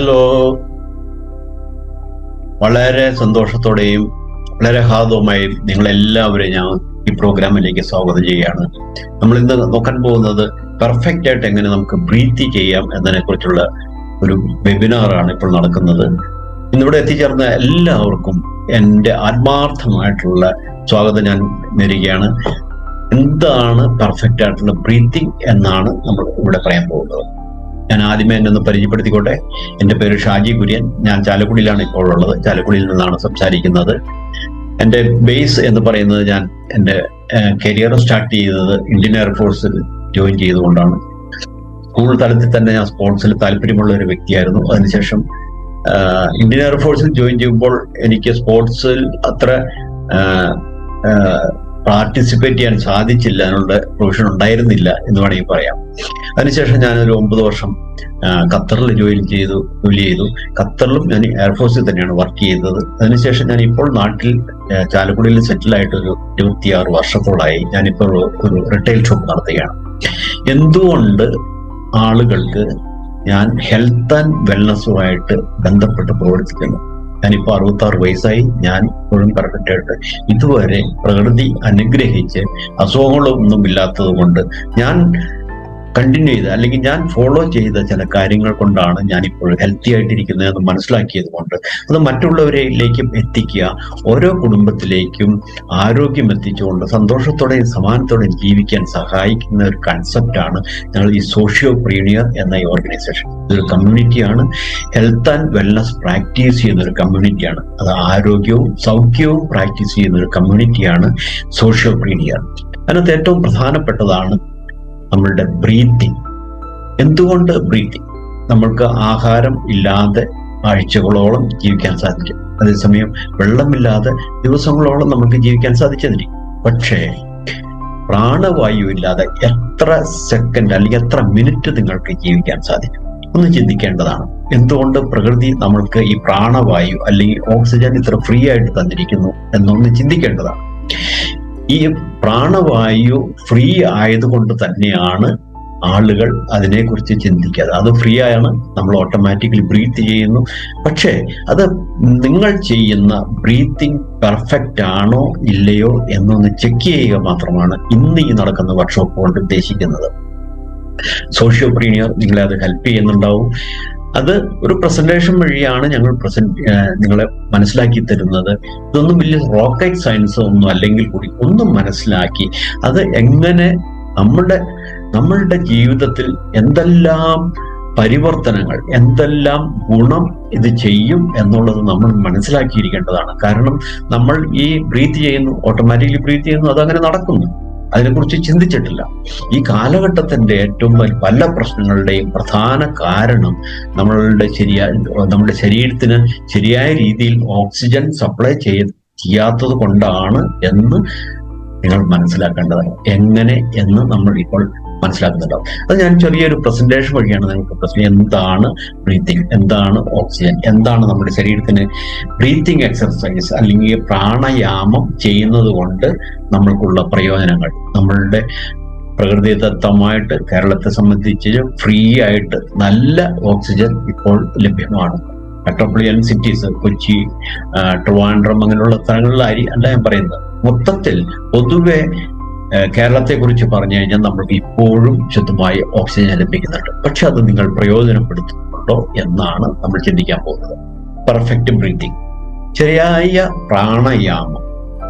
Hello, വളരെ സന്തോഷത്തോടെയും വളരെ ഹാർദവുമായും നിങ്ങളെല്ലാവരെയും ഞാൻ ഈ പ്രോഗ്രാമിലേക്ക് സ്വാഗതം ചെയ്യുകയാണ്. നമ്മൾ ഇന്ന് നോക്കാൻ പോകുന്നത് പെർഫെക്റ്റ് ആയിട്ട് എങ്ങനെ നമുക്ക് ബ്രീത്ത് ചെയ്യാം എന്നതിനെ കുറിച്ചുള്ള ഒരു വെബിനാറാണ് ഇപ്പോൾ നടക്കുന്നത്. ഇന്നിവിടെ എത്തിച്ചേർന്ന എല്ലാവർക്കും എൻ്റെ ആത്മാർത്ഥമായിട്ടുള്ള സ്വാഗതം ഞാൻ നേരുകയാണ്. എന്താണ് പെർഫെക്റ്റ് ആയിട്ടുള്ള ബ്രീത്തിങ് എന്നാണ് നമ്മൾ ഇവിടെ പറയാൻ പോകുന്നത്. ഞാൻ ആദ്യമേ എന്നെ ഒന്ന് പരിചയപ്പെടുത്തിക്കോട്ടെ. എൻ്റെ പേര് ഷാജി കുര്യൻ. ഞാൻ ചാലക്കുടിയിലാണ് ഇപ്പോൾ ഉള്ളത്. ചാലക്കുടിയിൽ നിന്നാണ് സംസാരിക്കുന്നത്. എൻ്റെ ബേസ് എന്ന് പറയുന്നത്, ഞാൻ എൻ്റെ കരിയർ സ്റ്റാർട്ട് ചെയ്തത് ഇന്ത്യൻ എയർഫോഴ്സിൽ ജോയിൻ ചെയ്തുകൊണ്ടാണ്. സ്കൂൾ തലത്തിൽ തന്നെ ഞാൻ സ്പോർട്സിൽ താല്പര്യമുള്ള ഒരു വ്യക്തിയായിരുന്നു. അതിനുശേഷം ഇന്ത്യൻ എയർഫോഴ്സിൽ ജോയിൻ ചെയ്യുമ്പോൾ എനിക്ക് സ്പോർട്സിൽ അത്ര പാർട്ടിസിപ്പേറ്റ് ചെയ്യാൻ സാധിച്ചില്ല, അതിനുള്ള പ്രൊവിഷൻ ഉണ്ടായിരുന്നില്ല എന്ന് വേണമെങ്കിൽ പറയാം. അതിനുശേഷം ഞാനൊരു 9 വർഷം ഖത്തറിൽ ജോലി ചെയ്തു. ഖത്തറിലും ഞാൻ എയർഫോഴ്സിൽ തന്നെയാണ് വർക്ക് ചെയ്തത്. അതിനുശേഷം ഞാൻ ഇപ്പോൾ നാട്ടിൽ ചാലക്കുടിയിൽ സെറ്റിലായിട്ടൊരു 26 വർഷത്തോളായി. ഞാനിപ്പോൾ ഒരു റിട്ടെയിൽ ഷോപ്പ് നടത്തുകയാണ്. എന്തുകൊണ്ട് ആളുകൾക്ക് ഞാൻ ഹെൽത്ത് ആൻഡ് വെൽനസ്സുമായിട്ട് ബന്ധപ്പെട്ട് പ്രവർത്തിക്കുന്നു? ഞാനിപ്പോൾ 66 വയസ്സായി. ഞാൻ ഇപ്പോഴും പെർഫെക്റ്റ് ആയിട്ട് ഇതുവരെ പ്രകൃതി അനുഗ്രഹിച്ച് അസുഖങ്ങളൊന്നും ഇല്ലാത്തത് കൊണ്ട് ഞാൻ കണ്ടിന്യൂ ചെയ്ത, അല്ലെങ്കിൽ ഞാൻ ഫോളോ ചെയ്ത ചില കാര്യങ്ങൾ കൊണ്ടാണ് ഞാനിപ്പോൾ ഹെൽത്തി ആയിട്ടിരിക്കുന്നതെന്ന് മനസ്സിലാക്കിയത് കൊണ്ട് അത് മറ്റുള്ളവരിലേക്കും എത്തിക്കുക, ഓരോ കുടുംബത്തിലേക്കും ആരോഗ്യം എത്തിച്ചുകൊണ്ട് സന്തോഷത്തോടെയും സമാനത്തോടെയും ജീവിക്കാൻ സഹായിക്കുന്ന ഒരു കൺസെപ്റ്റാണ് ഞങ്ങൾ ഈ സോഷ്യോപ്രീനിയർ എന്ന ഈ ഓർഗനൈസേഷൻ. ഇതൊരു കമ്മ്യൂണിറ്റിയാണ്. ഹെൽത്ത് ആൻഡ് വെൽനസ് പ്രാക്ടീസ് ചെയ്യുന്ന ഒരു കമ്മ്യൂണിറ്റിയാണ്. അത് ആരോഗ്യവും സൗഖ്യവും പ്രാക്ടീസ് ചെയ്യുന്ന ഒരു കമ്മ്യൂണിറ്റിയാണ് സോഷ്യോപ്രീനിയർ. അതിനകത്ത് ഏറ്റവും പ്രധാനപ്പെട്ടതാണ് നമ്മളുടെ ബ്രീത്തിങ്. എന്തുകൊണ്ട് ബ്രീത്തിങ്? നമ്മൾക്ക് ആഹാരം ഇല്ലാതെ ആഴ്ചകളോളം ജീവിക്കാൻ സാധിക്കും. അതേസമയം വെള്ളമില്ലാതെ ദിവസങ്ങളോളം നമുക്ക് ജീവിക്കാൻ സാധിച്ചതിരിക്കും. പക്ഷേ പ്രാണവായു ഇല്ലാതെ എത്ര സെക്കൻഡ് അല്ലെങ്കിൽ എത്ര മിനിറ്റ് നിങ്ങൾക്ക് ജീവിക്കാൻ സാധിക്കും? ഒന്ന് ചിന്തിക്കേണ്ടതാണ്. എന്തുകൊണ്ട് പ്രകൃതി നമ്മൾക്ക് ഈ പ്രാണവായു അല്ലെങ്കിൽ ഓക്സിജൻ ഇത്ര ഫ്രീ ആയിട്ട് തന്നിരിക്കുന്നു എന്നൊന്ന് ചിന്തിക്കേണ്ടതാണ്. ഈ പ്രാണവായു ഫ്രീ ആയതുകൊണ്ട് തന്നെയാണ് ആളുകൾ അതിനെക്കുറിച്ച് ചിന്തിക്കാതെ. അത് ഫ്രീ ആണ്, നമ്മൾ ഓട്ടോമാറ്റിക്കലി ബ്രീത്ത് ചെയ്യുന്നു. പക്ഷേ അത് നിങ്ങൾ ചെയ്യുന്ന ബ്രീത്തിങ് പെർഫെക്റ്റ് ആണോ ഇല്ലയോ എന്നൊന്ന് ചെക്ക് ചെയ്യുക മാത്രമാണ് ഇന്ന് ഈ നടക്കുന്ന വർക്ക്ഷോപ്പ് കൊണ്ട് ഉദ്ദേശിക്കുന്നത്. സോഷ്യോപ്രീനിയർ നിങ്ങളെ അത് ഹെൽപ്പ് ചെയ്യുന്നുണ്ടാവും. അത് ഒരു പ്രസന്റേഷൻ വഴിയാണ് ഞങ്ങൾ നിങ്ങളെ മനസ്സിലാക്കി തരുന്നത്. ഇതൊന്നും വലിയ റോക്കറ്റ് സയൻസ് ഒന്നും അല്ലെങ്കിൽ കൂടി ഒന്നും മനസ്സിലാക്കി അത് എങ്ങനെ നമ്മളുടെ ജീവിതത്തിൽ എന്തെല്ലാം പരിവർത്തനങ്ങൾ, എന്തെല്ലാം ഗുണം ഇത് ചെയ്യും എന്നുള്ളത് നമ്മൾ മനസ്സിലാക്കിയിരിക്കേണ്ടതാണ്. കാരണം നമ്മൾ ഈ ബ്രീത്ത് ചെയ്യുന്നു, ഓട്ടോമാറ്റിക്കലി ബ്രീത്ത് ചെയ്യുന്നു, അതങ്ങനെ നടക്കുന്നു. അതിനെക്കുറിച്ച് ചിന്തിച്ചിട്ടില്ല. ഈ കാലഘട്ടത്തിന്റെ ഏറ്റവും പല പ്രശ്നങ്ങളുടെയും പ്രധാന കാരണം നമ്മുടെ ശരീരത്തിന് ശരിയായ രീതിയിൽ ഓക്സിജൻ സപ്ലൈ ചെയ്യാത്തത് കൊണ്ടാണ് എന്ന് നിങ്ങൾ മനസ്സിലാക്കേണ്ടതാണ്. എങ്ങനെ എന്ന് നമ്മൾ ഇപ്പോൾ മനസ്സിലാക്കുന്നുണ്ടാവും. അത് ഞാൻ ചെറിയൊരു പ്രസന്റേഷൻ വഴിയാണ് നിങ്ങൾക്ക് എന്താണ് ബ്രീത്തിങ്, എന്താണ് ഓക്സിജൻ, എന്താണ് നമ്മുടെ ശരീരത്തിന് ബ്രീത്തിങ് എക്സർസൈസ് അല്ലെങ്കിൽ പ്രാണായാമം ചെയ്യുന്നത് കൊണ്ട് നമ്മൾക്കുള്ള പ്രയോജനങ്ങൾ. നമ്മളുടെ പ്രകൃതിദത്തമായിട്ട് കേരളത്തെ സംബന്ധിച്ച് ഫ്രീ ആയിട്ട് നല്ല ഓക്സിജൻ ഇപ്പോൾ ലഭ്യമാണ്. മെട്രോപൊളിറ്റൻ സിറ്റീസ്, കൊച്ചി, ട്രിവാൻഡ്രം അങ്ങനെയുള്ള സ്ഥലങ്ങളിലായി അല്ല ഞാൻ പറയുന്നത്. മൊത്തത്തിൽ പൊതുവെ കേരളത്തെ കുറിച്ച് പറഞ്ഞു കഴിഞ്ഞാൽ നമ്മൾക്ക് ഇപ്പോഴും ശുദ്ധമായി ഓക്സിജൻ ലഭിക്കുന്നുണ്ട്. പക്ഷെ അത് നിങ്ങൾ പ്രയോജനപ്പെടുത്തുന്നുണ്ടോ എന്നാണ് നമ്മൾ ചിന്തിക്കാൻ പോകുന്നത്. പെർഫെക്റ്റ് ബ്രീത്തിങ്, ശരിയായ പ്രാണായാമം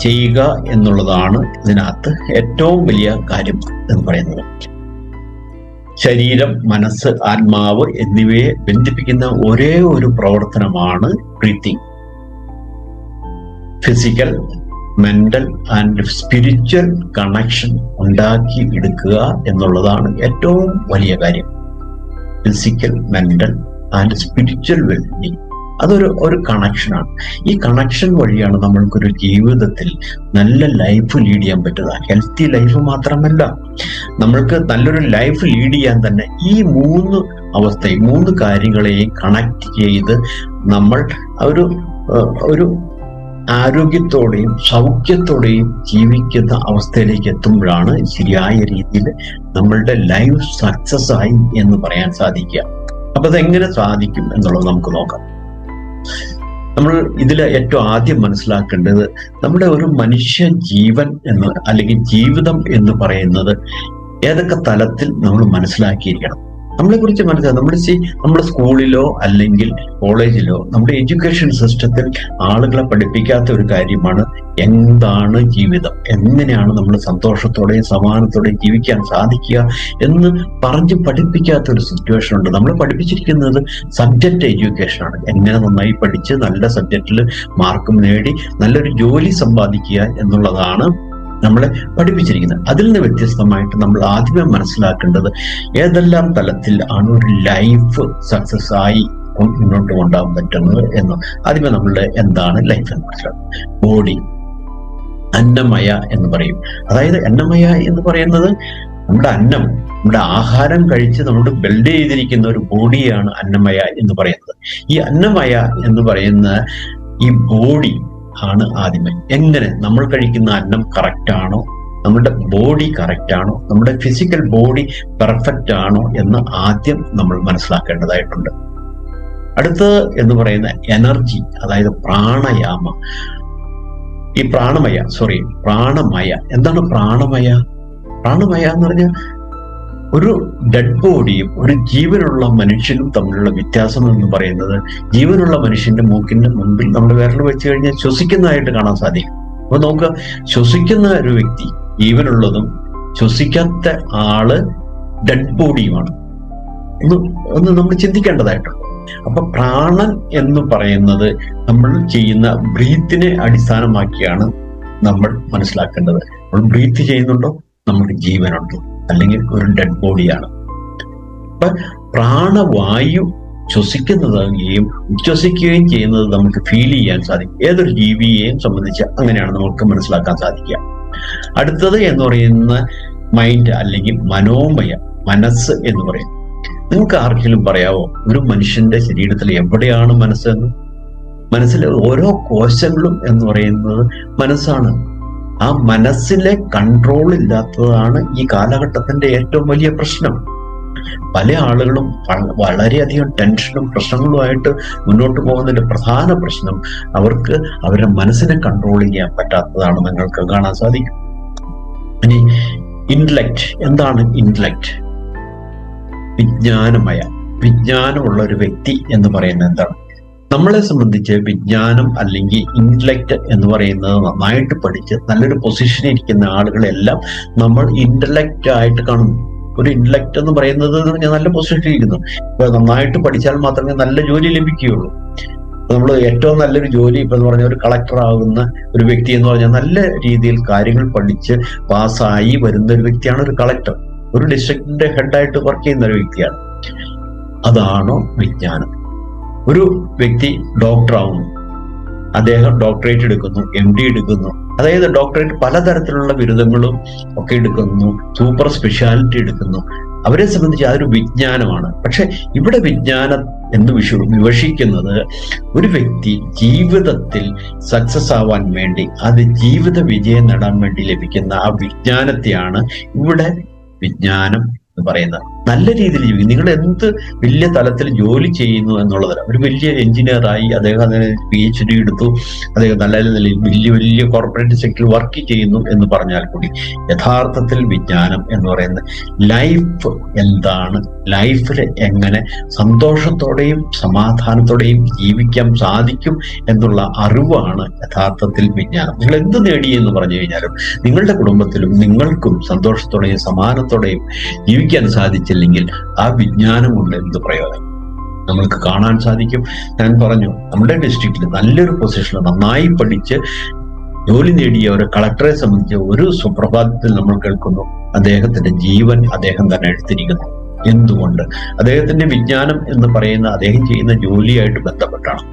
ചെയ്യുക എന്നുള്ളതാണ് ഇതിനകത്ത് ഏറ്റവും വലിയ കാര്യം എന്ന് പറയുന്നത്. ശരീരം, മനസ്സ്, ആത്മാവ് എന്നിവയെ ബന്ധിപ്പിക്കുന്ന ഒരേ ഒരു പ്രവർത്തനമാണ് breathing. Physical, mental and spiritual connection ഉണ്ടാക്കി എടുക്കുക എന്നുള്ളതാണ് ഏറ്റവും വലിയ കാര്യം. Physical, mental and spiritual wellbeing അതൊരു കണക്ഷനാണ്. ഈ കണക്ഷൻ വഴിയാണ് നമ്മൾക്കൊരു ജീവിതത്തിൽ നല്ല ലൈഫ് ലീഡ് ചെയ്യാൻ പറ്റുക. ഹെൽത്തി ലൈഫ് മാത്രമല്ല, നമ്മൾക്ക് നല്ലൊരു ലൈഫ് ലീഡ് ചെയ്യാൻ തന്നെ ഈ 3 കാര്യങ്ങളെയും കണക്ട് ചെയ്ത് നമ്മൾ ഒരു ആരോഗ്യത്തോടെയും സൗഖ്യത്തോടെയും ജീവിക്കുന്ന അവസ്ഥയിലേക്ക് എത്തുമ്പോഴാണ് ശരിയായ രീതിയിൽ നമ്മളുടെ ലൈഫ് സക്സസ് ആയി എന്ന് പറയാൻ സാധിക്കുക. അപ്പൊ അതെങ്ങനെ സാധിക്കും എന്നുള്ളത് നമുക്ക് നോക്കാം. നമ്മൾ ഇതിൽ ഏറ്റവും ആദ്യം മനസ്സിലാക്കേണ്ടത് നമ്മുടെ ഒരു മനുഷ്യ ജീവൻ എന്ന് അല്ലെങ്കിൽ ജീവിതം എന്ന് പറയുന്നത് ഏതൊക്കെ തലത്തിൽ നമ്മൾ മനസ്സിലാക്കിയിരിക്കണം. നമ്മളെ കുറിച്ച് നമ്മുടെ സ്കൂളിലോ അല്ലെങ്കിൽ കോളേജിലോ നമ്മുടെ എഡ്യൂക്കേഷൻ സിസ്റ്റത്തിൽ ആളുകളെ പഠിപ്പിക്കാത്ത ഒരു കാര്യമാണ് എന്താണ് ജീവിതം, എങ്ങനെയാണ് നമ്മൾ സന്തോഷത്തോടെയും സമാധാനത്തോടെയും ജീവിക്കാൻ സാധിക്കുക എന്ന് പറഞ്ഞ് പഠിപ്പിക്കാത്ത ഒരു സിറ്റുവേഷൻ ഉണ്ട്. നമ്മൾ പഠിപ്പിച്ചിരിക്കുന്നത് സബ്ജക്റ്റ് എഡ്യൂക്കേഷനാണ്. എങ്ങനെ നന്നായി പഠിച്ച് നല്ല സബ്ജക്റ്റിൽ മാർക്കും നേടി നല്ലൊരു ജോലി സമ്പാദിക്കുക എന്നുള്ളതാണ് നമ്മളെ പഠിപ്പിച്ചിരിക്കുന്നത്. അതിൽ നിന്ന് വ്യത്യസ്തമായിട്ട് നമ്മൾ ആദ്യമേ മനസ്സിലാക്കേണ്ടത് ഏതെല്ലാം തലത്തിൽ ആണ് ഒരു ലൈഫ് സക്സസ് ആയി മുന്നോട്ട് കൊണ്ടുപോകാൻ പറ്റുന്നത് എന്ന്. ആദ്യമേ നമ്മളുടെ എന്താണ് ലൈഫ് എന്ന് മനസ്സിലാക്കും. ബോഡി അന്നമയ എന്ന് പറയും. അതായത് അന്നമയ എന്ന് പറയുന്നത് നമ്മുടെ അന്നം, നമ്മുടെ ആഹാരം കഴിച്ച് നമ്മൾ ബിൽഡ് ചെയ്തിരിക്കുന്ന ഒരു ബോഡിയാണ് അന്നമയ എന്ന് പറയുന്നത്. ഈ അന്നമയ എന്ന് പറയുന്ന ഈ ബോഡി ആണ് ആദ്യമേ. എങ്ങനെ നമ്മൾ കഴിക്കുന്ന അന്നം കറക്റ്റ് ആണോ, നമ്മുടെ ബോഡി കറക്റ്റ് ആണോ, നമ്മുടെ ഫിസിക്കൽ ബോഡി പെർഫെക്റ്റ് ആണോ എന്ന് ആദ്യം നമ്മൾ മനസ്സിലാക്കേണ്ടതായിട്ടുണ്ട്. അടുത്തത് എന്ന് പറയുന്ന എനർജി, അതായത് പ്രാണയാമ. ഈ പ്രാണമയ എന്താണ് പ്രാണമയ? പ്രാണമയ എന്ന് പറഞ്ഞാൽ ഒരു ഡെഡ് ബോഡിയും ഒരു ജീവനുള്ള മനുഷ്യനും തമ്മിലുള്ള വ്യത്യാസം എന്ന് പറയുന്നത്, ജീവനുള്ള മനുഷ്യന്റെ മൂക്കിന്റെ മുമ്പിൽ നമ്മൾ വിരൽ വെച്ച് കഴിഞ്ഞാൽ ശ്വസിക്കുന്നതായിട്ട് കാണാൻ സാധിക്കും. അപ്പൊ നോക്കുക, ശ്വസിക്കുന്ന ഒരു വ്യക്തി ജീവനുള്ളതും ശ്വസിക്കാത്ത ആള് ഡെഡ് ബോഡിയുമാണ്. ഒന്ന് നമ്മൾ ചിന്തിക്കേണ്ടതായിട്ടുണ്ട്. അപ്പൊ പ്രാണൻ എന്ന് പറയുന്നത് നമ്മൾ ചെയ്യുന്ന ബ്രീത്തിനെ അടിസ്ഥാനമാക്കിയാണ് നമ്മൾ മനസ്സിലാക്കേണ്ടത്. നമ്മൾ ബ്രീത്ത് ചെയ്യുന്നുണ്ടോ, നമുക്ക് ജീവനുണ്ടോ, അല്ലെങ്കിൽ ഒരു ഡെഡ് ബോഡിയാണ്. അപ്പൊ പ്രാണവായു ശ്വസിക്കുന്നതാകുകയും ഉച്ഛ്വസിക്കുകയും ചെയ്യുന്നത് നമുക്ക് ഫീൽ ചെയ്യാൻ സാധിക്കും. ഏതൊരു ജീവിയെയും സംബന്ധിച്ച് അങ്ങനെയാണ് നമുക്ക് മനസ്സിലാക്കാൻ സാധിക്കുക. അടുത്തത് എന്ന് പറയുന്ന മൈൻഡ് അല്ലെങ്കിൽ മനോമയ, മനസ്സ് എന്ന് പറയും. നിങ്ങൾക്ക് ആർക്കെങ്കിലും പറയാവോ ഒരു മനുഷ്യന്റെ ശരീരത്തിൽ എവിടെയാണ് മനസ്സെന്ന്? മനസ്സിലെ ഓരോ കോശങ്ങളും എന്ന് പറയുന്നത് മനസ്സാണ്. ആ മനസ്സിലെ കൺട്രോൾ ഇല്ലാത്തതാണ് ഈ കാലഘട്ടത്തിന്റെ ഏറ്റവും വലിയ പ്രശ്നം. പല ആളുകളും വളരെയധികം ടെൻഷനും പ്രശ്നങ്ങളുമായിട്ട് മുന്നോട്ട് പോകുന്നതിന്റെ പ്രധാന പ്രശ്നം അവർക്ക് അവരുടെ മനസ്സിനെ കൺട്രോൾ ചെയ്യാൻ പറ്റാത്തതാണ് നിങ്ങൾക്ക് കാണാൻ സാധിക്കും. ഇനി ഇന്റലക്ട്, എന്താണ് ഇന്റലക്ട്? വിജ്ഞാനമുള്ള ഒരു വ്യക്തി എന്ന് പറയുന്നത് എന്താണ്? നമ്മളെ സംബന്ധിച്ച് വിജ്ഞാനം അല്ലെങ്കിൽ ഇന്റലക്ട് എന്ന് പറയുന്നത് നന്നായിട്ട് പഠിച്ച് നല്ലൊരു പൊസിഷനിൽ ഇരിക്കുന്ന ആളുകളെല്ലാം നമ്മൾ ഇന്റലക്ട് ആയിട്ട് കാണുന്നു. ഒരു ഇന്റലക്ട് എന്ന് പറയുന്നത് നല്ല പൊസിഷനിൽ ഇരിക്കുന്നു. ഇപ്പൊ നന്നായിട്ട് പഠിച്ചാൽ മാത്രമേ നല്ല ജോലി ലഭിക്കുകയുള്ളൂ. നമ്മൾ ഏറ്റവും നല്ലൊരു ജോലി ഇപ്പൊ എന്ന് പറഞ്ഞാൽ ഒരു കളക്ടർ ആകുന്ന ഒരു വ്യക്തി എന്ന് പറഞ്ഞാൽ നല്ല രീതിയിൽ കാര്യങ്ങൾ പഠിച്ച് പാസ്സായി വരുന്ന ഒരു വ്യക്തിയാണ് ഒരു കളക്ടർ. ഒരു ഡിസ്ട്രിക്റ്റിന്റെ ഹെഡായിട്ട് വർക്ക് ചെയ്യുന്ന ഒരു വ്യക്തിയാണ്. അതാണോ വിജ്ഞാനം? ഒരു വ്യക്തി ഡോക്ടർ ആവുന്നു, അദ്ദേഹം ഡോക്ടറേറ്റ് എടുക്കുന്നു, MD എടുക്കുന്നു, അതായത് ഡോക്ടറേറ്റ് പലതരത്തിലുള്ള ബിരുദങ്ങളും ഒക്കെ എടുക്കുന്നു, സൂപ്പർ സ്പെഷ്യാലിറ്റി എടുക്കുന്നു. അവരെ സംബന്ധിച്ച് അതൊരു വിജ്ഞാനമാണ്. പക്ഷെ ഇവിടെ വിജ്ഞാനം എന്ന് വിവക്ഷിക്കുന്നത് ഒരു വ്യക്തി ജീവിതത്തിൽ സക്സസ് ആവാൻ വേണ്ടി, അത് ജീവിത വിജയം നേടാൻ വേണ്ടി ലഭിക്കുന്ന ആ വിജ്ഞാനത്തെയാണ് ഇവിടെ വിജ്ഞാനം എന്ന് പറയുന്നത്. നല്ല രീതിയിൽ ജീവിക്കും. നിങ്ങൾ എന്ത് വലിയ തലത്തിൽ ജോലി ചെയ്യുന്നു എന്നുള്ളതല്ല. ഒരു വലിയ എഞ്ചിനീയറായി അദ്ദേഹം അതിന് PhD എടുത്തു, അദ്ദേഹം നല്ല നിലയിൽ വലിയ കോർപ്പറേറ്റ് സെക്ടറിൽ വർക്ക് ചെയ്യുന്നു എന്ന് പറഞ്ഞാൽ കൂടി യഥാർത്ഥത്തിൽ വിജ്ഞാനം എന്ന് പറയുന്നത് ലൈഫ് എന്താണ്, ലൈഫിൽ എങ്ങനെ സന്തോഷത്തോടെയും സമാധാനത്തോടെയും ജീവിക്കാൻ സാധിക്കും എന്നുള്ള അറിവാണ് യഥാർത്ഥത്തിൽ വിജ്ഞാനം. നിങ്ങൾ എന്ത് നേടി എന്ന് പറഞ്ഞു കഴിഞ്ഞാലും നിങ്ങളുടെ കുടുംബത്തിലും നിങ്ങൾക്കും സന്തോഷത്തോടെയും സമാധാനത്തോടെയും ജീവിക്കാൻ സാധിച്ചില്ലെങ്കിൽ ആ വിജ്ഞാനം കൊണ്ട് എന്ത് പ്രയോജനം? നമ്മൾക്ക് കാണാൻ സാധിക്കും. ഞാൻ പറഞ്ഞു, നമ്മുടെ ഡിസ്ട്രിക്റ്റിൽ നല്ലൊരു പൊസിഷനിൽ നന്നായി പഠിച്ച് ജോലി നേടിയ ഒരു കളക്ടറെ സംബന്ധിച്ച് ഒരു സുപ്രഭാതത്തിൽ നമ്മൾ കേൾക്കുന്നു അദ്ദേഹത്തിന്റെ ജീവൻ അദ്ദേഹം തന്നെ എടുത്തിരിക്കുന്നു. എന്തുകൊണ്ട്? അദ്ദേഹത്തിന്റെ വിജ്ഞാനം എന്ന് പറയുന്ന അദ്ദേഹം ചെയ്യുന്ന ജോലിയായിട്ട് ബന്ധപ്പെട്ടാണ്.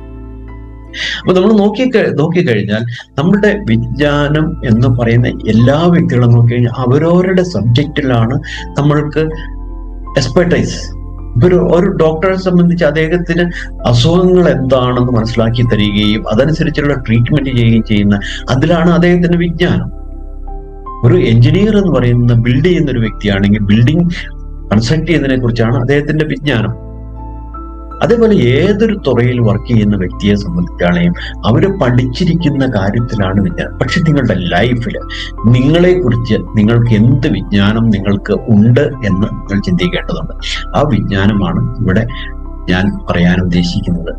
അപ്പൊ നമ്മൾ നോക്കിക്കഴിഞ്ഞാൽ നമ്മുടെ വിജ്ഞാനം എന്ന് പറയുന്ന എല്ലാ വ്യക്തികളും നോക്കിക്കഴിഞ്ഞാൽ അവരവരുടെ സബ്ജക്റ്റിലാണ് നമ്മൾക്ക് എക്സ്പെർട്ടൈസ്. ഇപ്പൊ ഒരു ഡോക്ടറെ സംബന്ധിച്ച് അദ്ദേഹത്തിന് അസുഖങ്ങൾ എന്താണെന്ന് മനസ്സിലാക്കി തരികയും അതനുസരിച്ചുള്ള ട്രീറ്റ്മെന്റ് ചെയ്യുകയും ചെയ്യുന്ന അതിലാണ് അദ്ദേഹത്തിന്റെ വിജ്ഞാനം. ഒരു എഞ്ചിനീയർ എന്ന് പറയുന്ന ബിൽഡ് ചെയ്യുന്ന ഒരു വ്യക്തിയാണെങ്കിൽ ബിൽഡിംഗ് കൺസ്ട്രക്ട് ചെയ്യുന്നതിനെ കുറിച്ചാണ് അദ്ദേഹത്തിന്റെ വിജ്ഞാനം. അതേപോലെ ഏതൊരു തുറയിൽ വർക്ക് ചെയ്യുന്ന വ്യക്തിയെ സംബന്ധിച്ചാണെങ്കിലും അവർ പഠിച്ചിരിക്കുന്ന കാര്യത്തിലാണ് വിജ്ഞാനം. പക്ഷെ നിങ്ങളുടെ ലൈഫിൽ നിങ്ങളെക്കുറിച്ച് നിങ്ങൾക്ക് എന്ത് വിജ്ഞാനം നിങ്ങൾക്ക് ഉണ്ട് എന്ന് നിങ്ങൾ ചിന്തിക്കേണ്ടതുണ്ട്. ആ വിജ്ഞാനമാണ് ഇവിടെ ഞാൻ പറയാൻ ഉദ്ദേശിക്കുന്നത്.